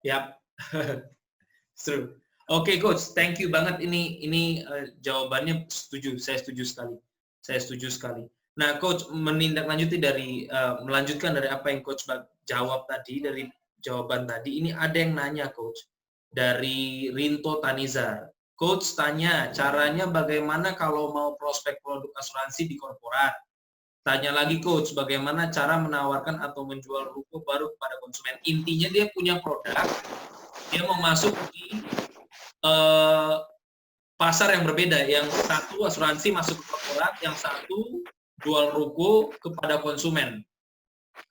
Yap. True. Oke, Coach, thank you banget ini jawabannya setuju. Saya setuju sekali. Nah, Coach, melanjutkan dari apa yang Coach jawab tadi, dari jawaban tadi, ini ada yang nanya, Coach, dari Rinto Tanizar. Coach tanya, caranya bagaimana kalau mau prospek produk asuransi di korporat? Tanya lagi, Coach, bagaimana cara menawarkan atau menjual ruko baru kepada konsumen? Intinya dia punya produk, dia mau masuk di pasar yang berbeda. Yang satu asuransi masuk ke korporat, yang satu jual ruko kepada konsumen.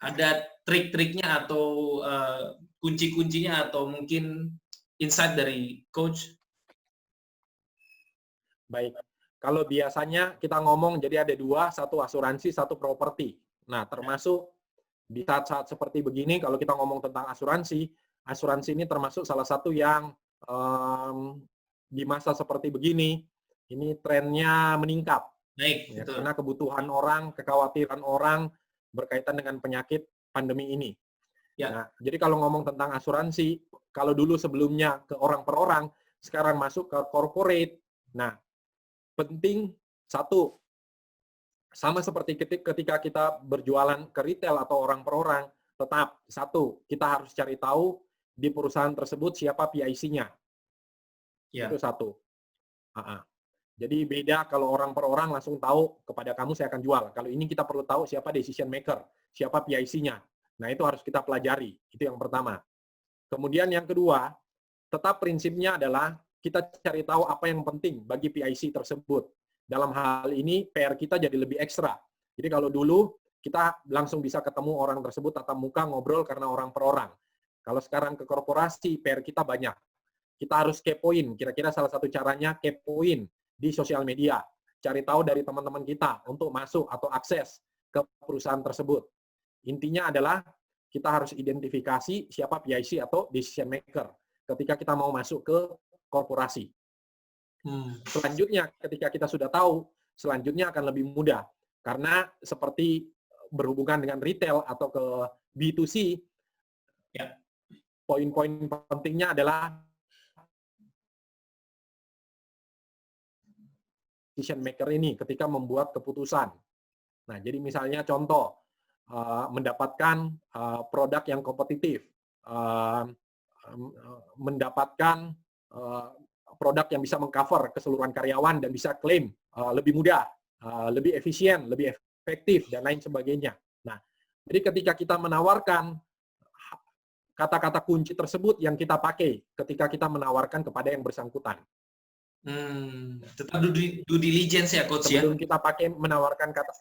Ada trik-triknya atau kunci-kuncinya atau mungkin insight dari Coach? Baik. Kalau biasanya kita ngomong jadi ada dua, satu asuransi, satu properti. Nah, termasuk di saat-saat seperti begini, kalau kita ngomong tentang asuransi ini termasuk salah satu yang di masa seperti begini, ini trennya meningkat. Baik, Ya, betul. karena kebutuhan orang, kekhawatiran orang berkaitan dengan penyakit pandemi ini. Ya. Nah, jadi kalau ngomong tentang asuransi, kalau dulu sebelumnya ke orang per orang, sekarang masuk ke corporate. Nah, penting satu, sama seperti ketika kita berjualan ke retail atau orang per orang, tetap satu, kita harus cari tahu di perusahaan tersebut siapa PIC-nya. Ya. Itu satu. Jadi beda kalau orang per orang langsung tahu kepada kamu saya akan jual. Kalau ini kita perlu tahu siapa decision maker, siapa PIC-nya. Nah, itu harus kita pelajari. Itu yang pertama. Kemudian yang kedua, tetap prinsipnya adalah kita cari tahu apa yang penting bagi PIC tersebut. Dalam hal ini PR kita jadi lebih ekstra. Jadi kalau dulu kita langsung bisa ketemu orang tersebut tatap muka ngobrol karena orang per orang. Kalau sekarang ke korporasi PR kita banyak. Kita harus kepoin. Kira-kira salah satu caranya kepoin di sosial media. Cari tahu dari teman-teman kita untuk masuk atau akses ke perusahaan tersebut. Intinya adalah kita harus identifikasi siapa PIC atau decision maker ketika kita mau masuk ke korporasi. Selanjutnya, ketika kita sudah tahu, selanjutnya akan lebih mudah. Karena seperti berhubungan dengan retail atau ke B2C, ya, poin-poin pentingnya adalah decision maker ini ketika membuat keputusan. Nah, jadi misalnya contoh, mendapatkan produk yang kompetitif, mendapatkan produk yang bisa mengcover keseluruhan karyawan dan bisa klaim lebih mudah, lebih efisien, lebih efektif, dan lain sebagainya. Nah, jadi ketika kita menawarkan kata-kata kunci tersebut yang kita pakai ketika kita menawarkan kepada yang bersangkutan. Tetap due diligence ya, Coach, sebelum kita pakai menawarkan kata,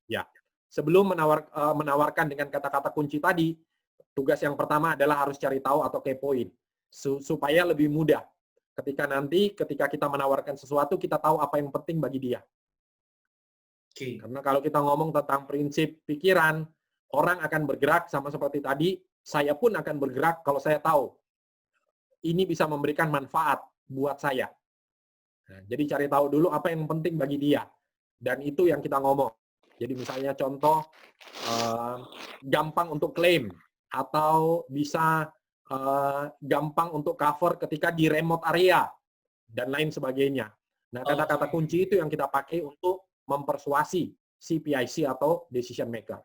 ya, sebelum menawarkan dengan kata-kata kunci tadi, tugas yang pertama adalah harus cari tahu atau kepoin supaya lebih mudah. Ketika kita menawarkan sesuatu, kita tahu apa yang penting bagi dia. Karena kalau kita ngomong tentang prinsip pikiran, orang akan bergerak sama seperti tadi, saya pun akan bergerak kalau saya tahu ini bisa memberikan manfaat buat saya. Nah, jadi cari tahu dulu apa yang penting bagi dia. Dan itu yang kita ngomong. Jadi misalnya contoh, gampang untuk klaim, atau bisa gampang untuk cover ketika di remote area, dan lain sebagainya. Nah, kata-kata kunci itu yang kita pakai untuk mempersuasi si PIC atau decision maker.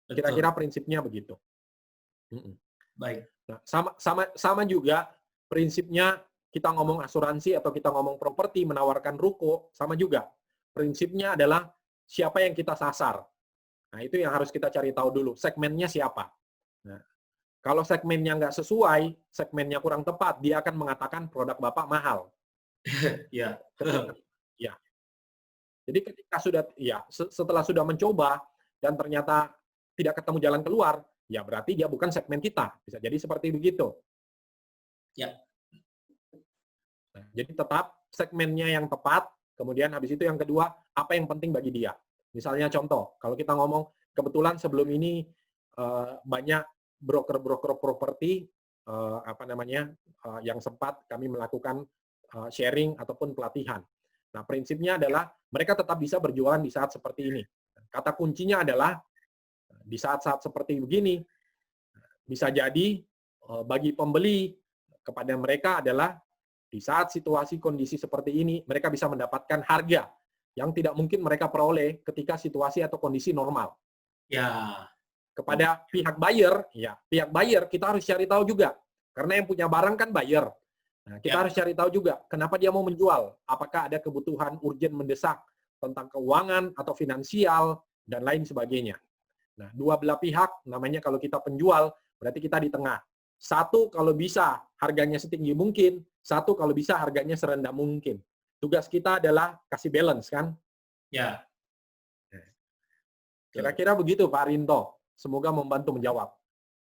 Kira-kira prinsipnya begitu. Baik. Nah, sama juga prinsipnya kita ngomong asuransi atau kita ngomong properti, menawarkan ruko, sama juga. Prinsipnya adalah siapa yang kita sasar. Nah, itu yang harus kita cari tahu dulu. Segmennya siapa. Nah, kalau segmennya nggak sesuai, segmennya kurang tepat, dia akan mengatakan produk Bapak mahal. Ya. Ya. Jadi ketika setelah sudah mencoba dan ternyata tidak ketemu jalan keluar, ya berarti dia bukan segmen kita. Bisa jadi seperti begitu. Ya. Nah, jadi tetap segmennya yang tepat, kemudian habis itu yang kedua, apa yang penting bagi dia. Misalnya contoh, kalau kita ngomong, kebetulan sebelum ini banyak broker-broker properti yang sempat kami melakukan sharing ataupun pelatihan. Nah, prinsipnya adalah mereka tetap bisa berjualan di saat seperti ini. Kata kuncinya adalah di saat-saat seperti begini, bisa jadi bagi pembeli kepada mereka adalah di saat situasi kondisi seperti ini, mereka bisa mendapatkan harga yang tidak mungkin mereka peroleh ketika situasi atau kondisi normal. Ya. Kepada pihak buyer, kita harus cari tahu juga. Karena yang punya barang kan buyer. Nah, kita harus cari tahu juga kenapa dia mau menjual. Apakah ada kebutuhan urgent mendesak tentang keuangan atau finansial dan lain sebagainya. Nah, dua belah pihak, namanya kalau kita penjual, berarti kita di tengah. Satu kalau bisa harganya setinggi mungkin, satu kalau bisa harganya serendah mungkin. Tugas kita adalah kasih balance, kan? Ya. Kira-kira begitu, Pak Rinto. Semoga membantu menjawab.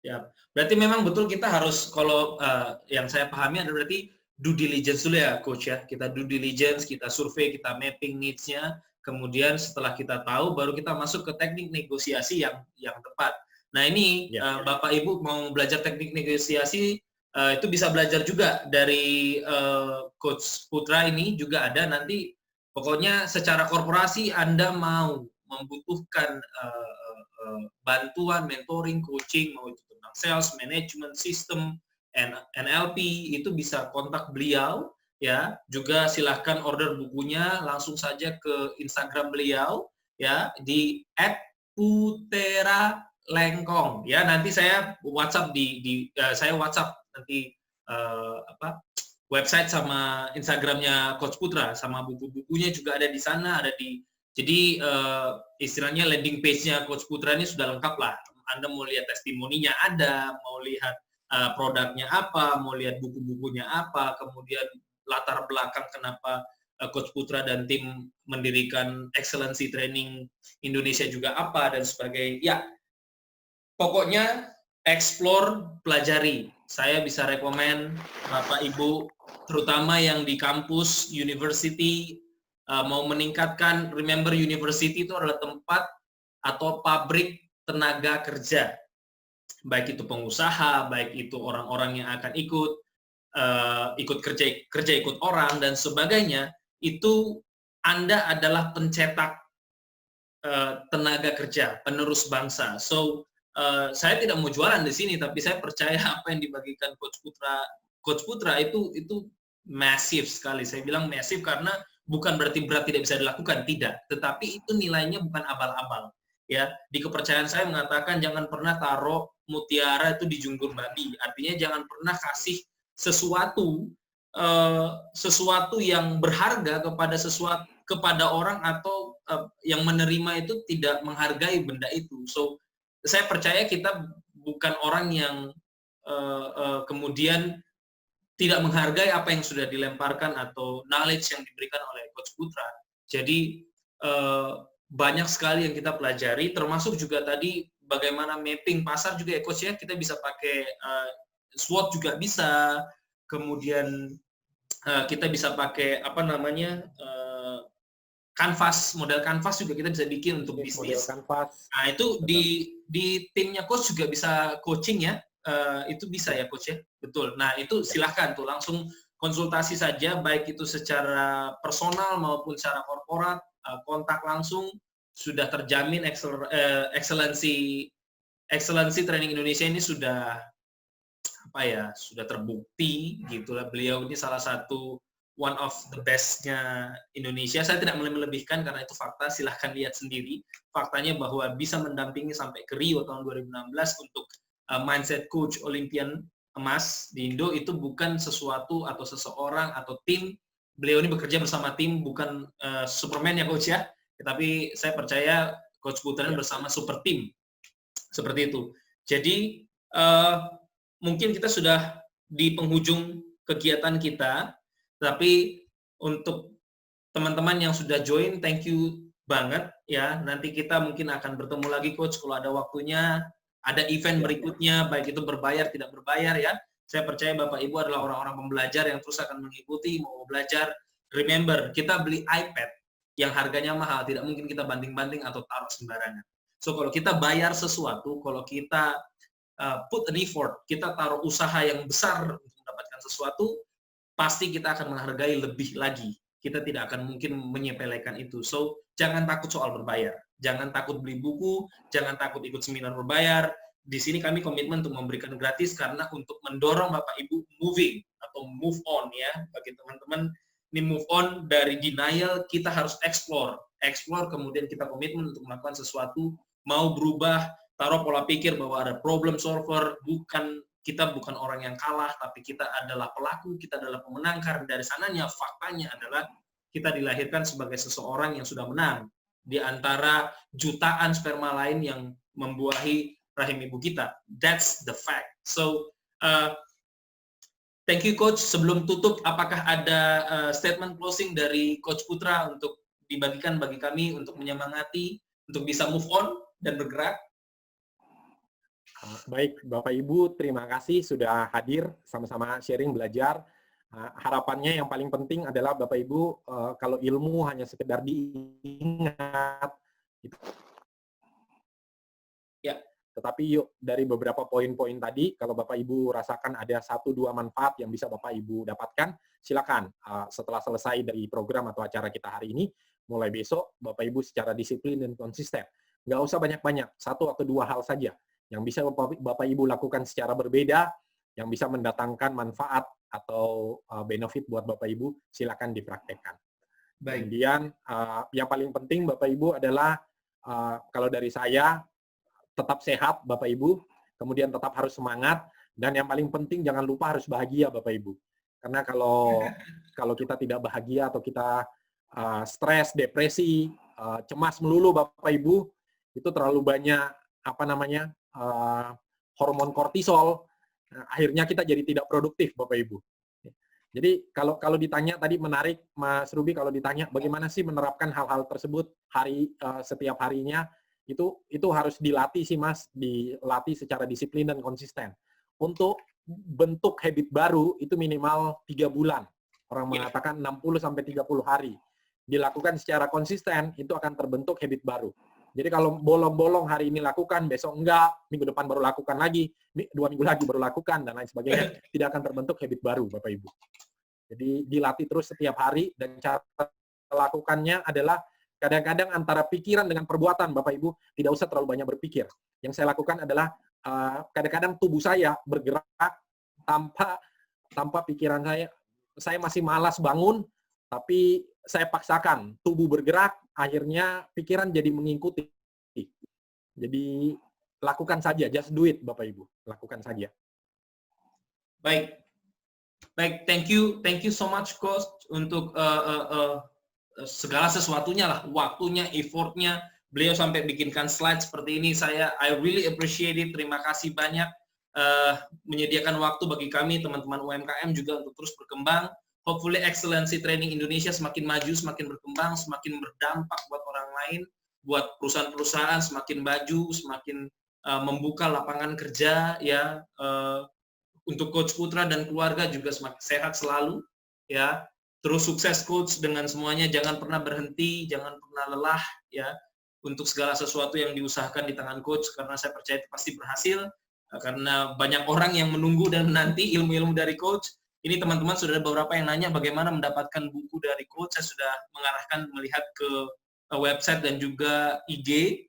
Ya, berarti memang betul kita harus, kalau yang saya pahami adalah berarti due diligence dulu ya, Coach ya. Kita due diligence, kita survei, kita mapping needs-nya, kemudian setelah kita tahu, baru kita masuk ke teknik negosiasi yang tepat. Nah ini Bapak Ibu mau belajar teknik negosiasi, itu bisa belajar juga dari Coach Putra ini, juga ada nanti Pokoknya secara korporasi Anda mau membutuhkan bantuan, mentoring, coaching, mau itu tentang sales, management, system, NLP, itu bisa kontak beliau ya. Juga silahkan order bukunya langsung saja ke Instagram beliau ya di @puteralengkong ya. Nanti saya WhatsApp saya WhatsApp nanti website sama Instagramnya Coach Putra, sama buku-bukunya juga ada di sana, jadi istilahnya landing page-nya Coach Putra ini sudah lengkap lah. Anda mau lihat testimoninya ada, mau lihat produknya apa, mau lihat buku-bukunya apa, kemudian latar belakang kenapa Coach Putra dan tim mendirikan Excellency Training Indonesia juga apa, dan sebagainya. Ya, pokoknya explore, pelajari. Saya bisa rekomen Bapak Ibu, terutama yang di kampus, university, mau meningkatkan, remember university itu adalah tempat atau pabrik tenaga kerja. Baik itu pengusaha, baik itu orang-orang yang akan ikut kerja ikut orang, dan sebagainya. Itu Anda adalah pencetak tenaga kerja, penerus bangsa. So, saya tidak mau jualan di sini, tapi saya percaya apa yang dibagikan Coach Putra itu masif sekali. Saya bilang masif karena bukan berarti berat tidak bisa dilakukan, tidak. Tetapi itu nilainya bukan abal-abal. Ya, di kepercayaan saya mengatakan jangan pernah taruh mutiara itu di junggur babi. Artinya jangan pernah kasih sesuatu yang berharga kepada orang atau yang menerima itu tidak menghargai benda itu. So, saya percaya kita bukan orang yang kemudian tidak menghargai apa yang sudah dilemparkan atau knowledge yang diberikan oleh Coach Putra. Jadi banyak sekali yang kita pelajari, termasuk juga tadi bagaimana mapping pasar juga ya Coach ya. Kita bisa pakai SWOT juga bisa, kemudian kita bisa pakai model canvas juga kita bisa bikin untuk bisnis. Nah, itu di timnya Coach juga bisa coaching ya. Itu bisa ya Coach ya. Betul. Nah, itu silahkan tuh langsung konsultasi saja, baik itu secara personal maupun secara korporat, kontak langsung, sudah terjamin Excellency Training Indonesia ini sudah sudah terbukti gitulah. Beliau ini salah satu one of the best-nya Indonesia. Saya tidak melebihkan karena itu fakta, silahkan lihat sendiri. Faktanya bahwa bisa mendampingi sampai ke Rio tahun 2016 untuk mindset coach Olympian emas di Indo, itu bukan sesuatu atau seseorang atau tim. Beliau ini bekerja bersama tim, bukan Superman ya Coach ya. Tapi saya percaya Coach Putra bersama super tim. Seperti itu. Jadi mungkin kita sudah di penghujung kegiatan kita. Tapi untuk teman-teman yang sudah join, thank you banget ya. Nanti kita mungkin akan bertemu lagi Coach kalau ada waktunya, ada event berikutnya, baik itu berbayar tidak berbayar ya. Saya percaya Bapak Ibu adalah orang-orang pembelajar yang terus akan mengikuti, mau belajar. Remember, kita beli iPad yang harganya mahal, tidak mungkin kita banting-banting atau taruh sembarangan. So kalau kita bayar sesuatu, kalau kita put an effort, kita taruh usaha yang besar untuk mendapatkan sesuatu, pasti kita akan menghargai lebih lagi. Kita tidak akan mungkin menyepelekan itu. So, jangan takut soal berbayar. Jangan takut beli buku, jangan takut ikut seminar berbayar. Di sini kami komitmen untuk memberikan gratis karena untuk mendorong Bapak Ibu moving atau move on ya. Bagi teman-teman, ini move on dari denial, kita harus explore. Explore, kemudian kita komitmen untuk melakukan sesuatu, mau berubah, taruh pola pikir bahwa ada problem solver, kita bukan orang yang kalah, tapi kita adalah pelaku, kita adalah pemenang, karena dari sananya faktanya adalah kita dilahirkan sebagai seseorang yang sudah menang di antara jutaan sperma lain yang membuahi rahim ibu kita. That's the fact. So, thank you Coach. Sebelum tutup, apakah ada statement closing dari Coach Putra untuk dibagikan bagi kami untuk menyemangati, untuk bisa move on dan bergerak? Baik, Bapak Ibu, terima kasih sudah hadir sama-sama sharing belajar. Harapannya yang paling penting adalah Bapak Ibu, kalau ilmu hanya sekedar diingat, Tetapi yuk dari beberapa poin-poin tadi, kalau Bapak Ibu rasakan ada 1-2 manfaat yang bisa Bapak Ibu dapatkan, silakan setelah selesai dari program atau acara kita hari ini, mulai besok Bapak Ibu secara disiplin dan konsisten. Nggak usah banyak-banyak, 1 atau 2 hal saja yang bisa Bapak Ibu lakukan secara berbeda, yang bisa mendatangkan manfaat atau benefit buat Bapak Ibu, silakan dipraktekkan. Baik. Kemudian yang paling penting Bapak Ibu adalah kalau dari saya, tetap sehat Bapak Ibu, kemudian tetap harus semangat, dan yang paling penting jangan lupa harus bahagia Bapak Ibu. Karena kalau kita tidak bahagia atau kita stres, depresi, cemas melulu Bapak Ibu, itu terlalu banyak hormon kortisol, akhirnya kita jadi tidak produktif Bapak Ibu. Jadi kalau ditanya tadi menarik Mas Ruby, kalau ditanya bagaimana sih menerapkan hal-hal tersebut setiap harinya, itu harus dilatih sih Mas, dilatih secara disiplin dan konsisten. Untuk bentuk habit baru itu minimal 3 bulan. Orang mengatakan 60 sampai 30 hari. Dilakukan secara konsisten itu akan terbentuk habit baru. Jadi kalau bolong-bolong hari ini lakukan, besok enggak, minggu depan baru lakukan lagi, 2 minggu lagi baru lakukan, dan lain sebagainya, tidak akan terbentuk habit baru, Bapak Ibu. Jadi dilatih terus setiap hari, dan cara melakukannya adalah kadang-kadang antara pikiran dengan perbuatan, Bapak Ibu, tidak usah terlalu banyak berpikir. Yang saya lakukan adalah kadang-kadang tubuh saya bergerak tanpa pikiran saya masih malas bangun, tapi saya paksakan tubuh bergerak, akhirnya pikiran jadi mengikuti. Jadi lakukan saja, just do it Bapak Ibu, lakukan saja. Baik, thank you so much Coach untuk segala sesuatunya lah, waktunya, effortnya, beliau sampai bikinkan slide seperti ini. I really appreciate it. Terima kasih banyak menyediakan waktu bagi kami teman-teman UMKM juga untuk terus berkembang. Hopefully Excellency Training Indonesia semakin maju, semakin berkembang, semakin berdampak buat orang lain, buat perusahaan-perusahaan semakin maju, semakin membuka lapangan kerja ya, untuk Coach Putra dan keluarga juga semakin sehat selalu ya. Terus sukses Coach dengan semuanya, jangan pernah berhenti, jangan pernah lelah ya untuk segala sesuatu yang diusahakan di tangan Coach, karena saya percaya itu pasti berhasil, karena banyak orang yang menunggu dan menanti ilmu-ilmu dari Coach. Ini teman-teman sudah ada beberapa yang nanya bagaimana mendapatkan buku dari Coach. Saya sudah mengarahkan melihat ke website dan juga IG.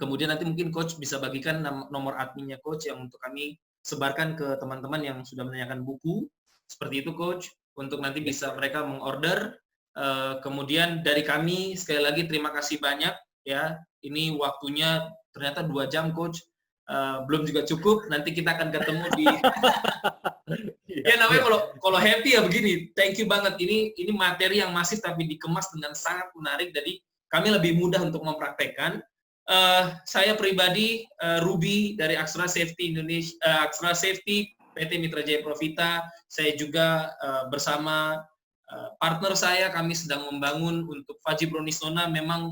Kemudian nanti mungkin Coach bisa bagikan nomor adminnya Coach yang untuk kami sebarkan ke teman-teman yang sudah menanyakan buku. Seperti itu Coach, untuk nanti bisa mereka mengorder. Kemudian dari kami sekali lagi terima kasih banyak ya. Ini waktunya ternyata 2 jam Coach. Belum juga cukup, nanti kita akan ketemu di ya namanya kalau happy ya begini. Thank you banget, ini materi yang masif tapi dikemas dengan sangat menarik, jadi kami lebih mudah untuk mempraktekkan. Saya pribadi Ruby dari Aksara Safety Indonesia, Aksara Safety PT Mitra Jaya Profita. Saya juga bersama partner saya, kami sedang membangun untuk Faji Bronisona. Memang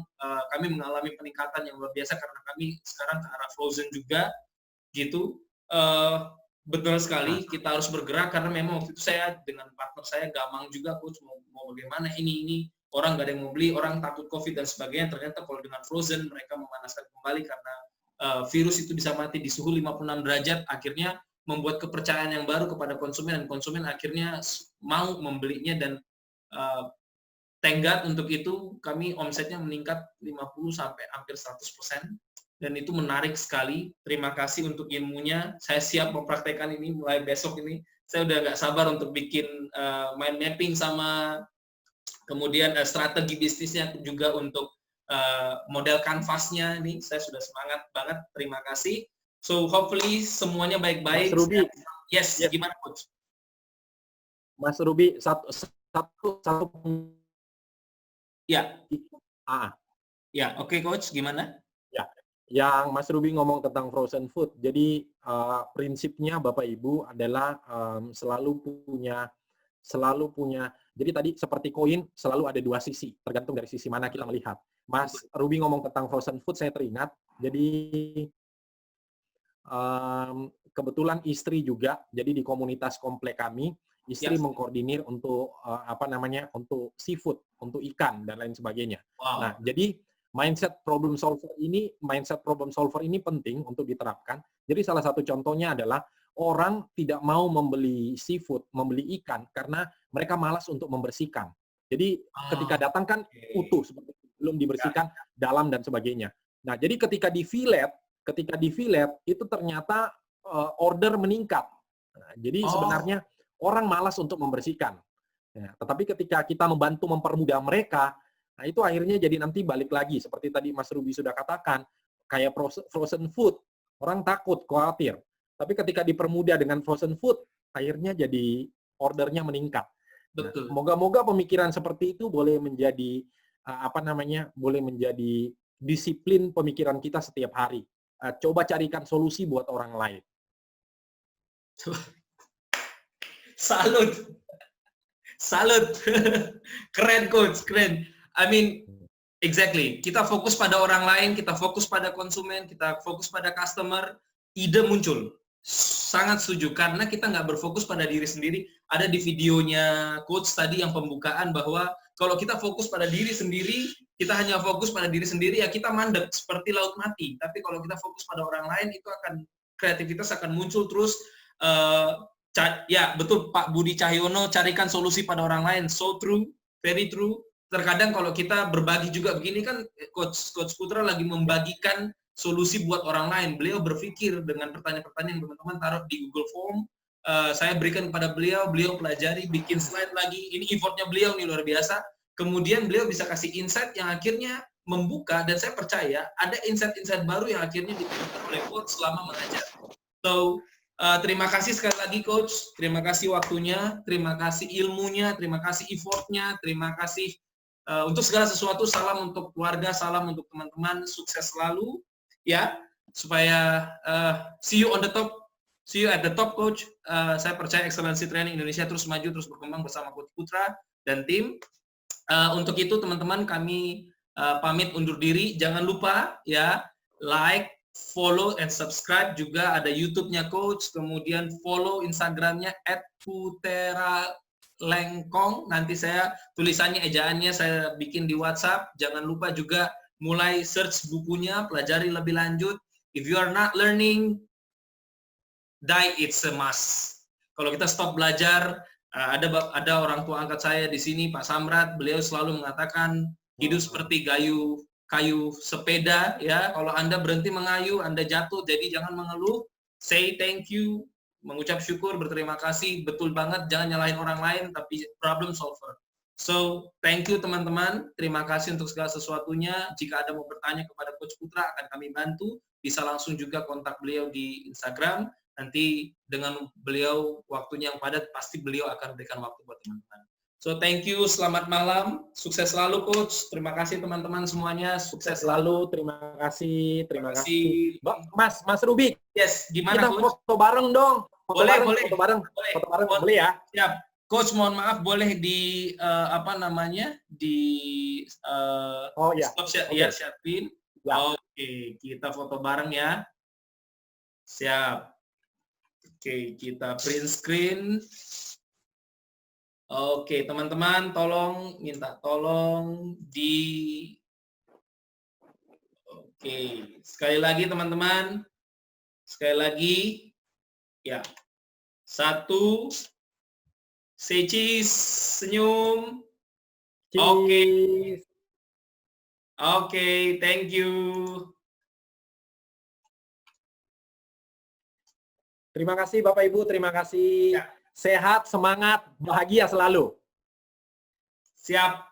kami mengalami peningkatan yang luar biasa karena kami sekarang ke arah frozen juga gitu. Betul sekali, kita harus bergerak karena memang waktu itu saya dengan partner saya gamang juga Coach, mau bagaimana ini orang nggak ada yang mau beli, orang takut COVID dan sebagainya. Ternyata kalau dengan frozen mereka memanaskan kembali karena virus itu bisa mati di suhu 56 derajat, akhirnya membuat kepercayaan yang baru kepada konsumen, dan konsumen akhirnya mau membelinya. Dan thank God untuk itu kami omsetnya meningkat 50 sampai hampir 100%, dan itu menarik sekali. Terima kasih untuk ilmunya. Saya siap mempraktekkan ini mulai besok ini. Saya udah nggak sabar untuk bikin mind mapping sama kemudian strategi bisnisnya juga untuk model kanvasnya ini. Saya sudah semangat banget. Terima kasih. So hopefully semuanya baik-baik. Mas Ruby, yes, gimana Coach? Mas Ruby, satu ya. Ya, oke Coach, gimana? Ya, yang Mas Ruby ngomong tentang frozen food. Jadi prinsipnya Bapak Ibu adalah selalu punya. Jadi tadi seperti koin selalu ada 2 sisi, tergantung dari sisi mana kita melihat. Mas Ruby ngomong tentang frozen food, saya teringat. Jadi kebetulan istri juga, jadi di komunitas komplek kami, istri mengkoordinir untuk untuk seafood, untuk ikan dan lain sebagainya. Wow. Nah, jadi mindset problem solver ini penting untuk diterapkan. Jadi salah satu contohnya adalah orang tidak mau membeli seafood, membeli ikan karena mereka malas untuk membersihkan. Jadi ketika datang kan utuh seperti itu, belum dibersihkan dalam dan sebagainya. Nah, jadi ketika di fillet itu ternyata order meningkat. Nah, jadi sebenarnya orang malas untuk membersihkan. Ya, tetapi ketika kita membantu mempermudah mereka, nah itu akhirnya jadi nanti balik lagi seperti tadi Mas Ruby sudah katakan, kayak frozen food, orang takut, khawatir. Tapi ketika dipermudah dengan frozen food, akhirnya jadi ordernya meningkat. Betul. Moga-moga pemikiran seperti itu boleh menjadi boleh menjadi disiplin pemikiran kita setiap hari. Coba carikan solusi buat orang lain. Salut. Salut. Keren coach, keren. I mean, exactly. Kita fokus pada orang lain, kita fokus pada konsumen, kita fokus pada customer, ide muncul. Sangat setuju, karena kita nggak berfokus pada diri sendiri. Ada di videonya coach tadi yang pembukaan bahwa kalau kita fokus pada diri sendiri, kita hanya fokus pada diri sendiri, ya kita mandek seperti laut mati. Tapi kalau kita fokus pada orang lain, itu akan kreativitas akan muncul terus. Ya betul Pak Budi Cahyono, carikan solusi pada orang lain. So true, very true. Terkadang kalau kita berbagi juga begini kan, Coach Putra lagi membagikan solusi buat orang lain. Beliau berpikir dengan pertanyaan-pertanyaan yang teman-teman taruh di Google Form. Saya berikan kepada beliau pelajari, bikin slide lagi. Ini effortnya beliau nih luar biasa. Kemudian beliau bisa kasih insight yang akhirnya membuka, dan saya percaya ada insight-insight baru yang akhirnya ditemukan oleh coach selama mengajar. So, terima kasih sekali lagi coach, terima kasih waktunya, terima kasih ilmunya, terima kasih effortnya, terima kasih untuk segala sesuatu. Salam untuk keluarga, salam untuk teman-teman, sukses selalu ya, supaya see you on the top, see you at the top coach. Saya percaya Excellency Training Indonesia terus maju, terus berkembang bersama Coach Putra dan tim. Untuk itu teman-teman kami pamit undur diri. Jangan lupa ya, like, follow, and subscribe. Juga ada YouTube-nya Coach, kemudian follow Instagram-nya @puteralengkong. Nanti saya tulisannya, ejaannya saya bikin di WhatsApp. Jangan lupa juga mulai search bukunya, pelajari lebih lanjut. If you are not learning, die it's a must. Kalau kita stop belajar, ada orang tua angkat saya di sini, Pak Samrat, beliau selalu mengatakan hidup seperti kayu sepeda ya. Kalau Anda berhenti mengayu, Anda jatuh. Jadi jangan mengeluh, say thank you, mengucap syukur, berterima kasih. Betul banget, jangan nyalahin orang lain, tapi problem solver. So, thank you teman-teman. Terima kasih untuk segala sesuatunya. Jika ada mau bertanya kepada Coach Putra, akan kami bantu. Bisa langsung juga kontak beliau di Instagram. Nanti dengan beliau waktunya yang padat, pasti beliau akan berikan waktu buat teman-teman. So, thank you. Selamat malam. Sukses selalu, Coach. Terima kasih teman-teman semuanya. Sukses selalu. Terima kasih. Terima kasih. Mas Ruby. Yes, gimana, kita Coach? Foto bareng dong. Foto bareng. Foto bareng. Boleh ya? Siap. Coach, mohon maaf, boleh di oh ya, stop share, ya, siapin. Ya. Oke, kita foto bareng ya. Siap. Oke, kita print screen. Oke, teman-teman, minta tolong Oke, sekali lagi teman-teman. Sekali lagi. Ya. 1. Say cheese, senyum. Oke. Oke, thank you. Terima kasih Bapak Ibu, terima kasih. Ya. Sehat, semangat, bahagia selalu. Siap.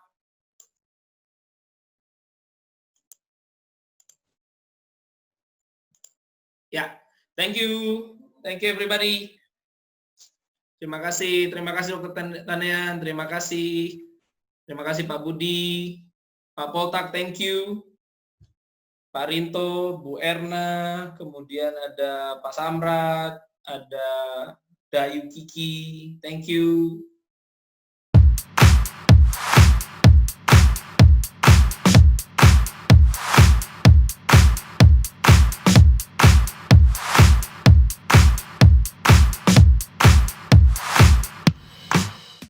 Ya, thank you. Thank you everybody. Terima kasih Dr. Tanean, terima kasih Pak Budi, Pak Poltak, thank you, Pak Rinto, Bu Erna, kemudian ada Pak Samrat, ada Dayu Kiki, thank you.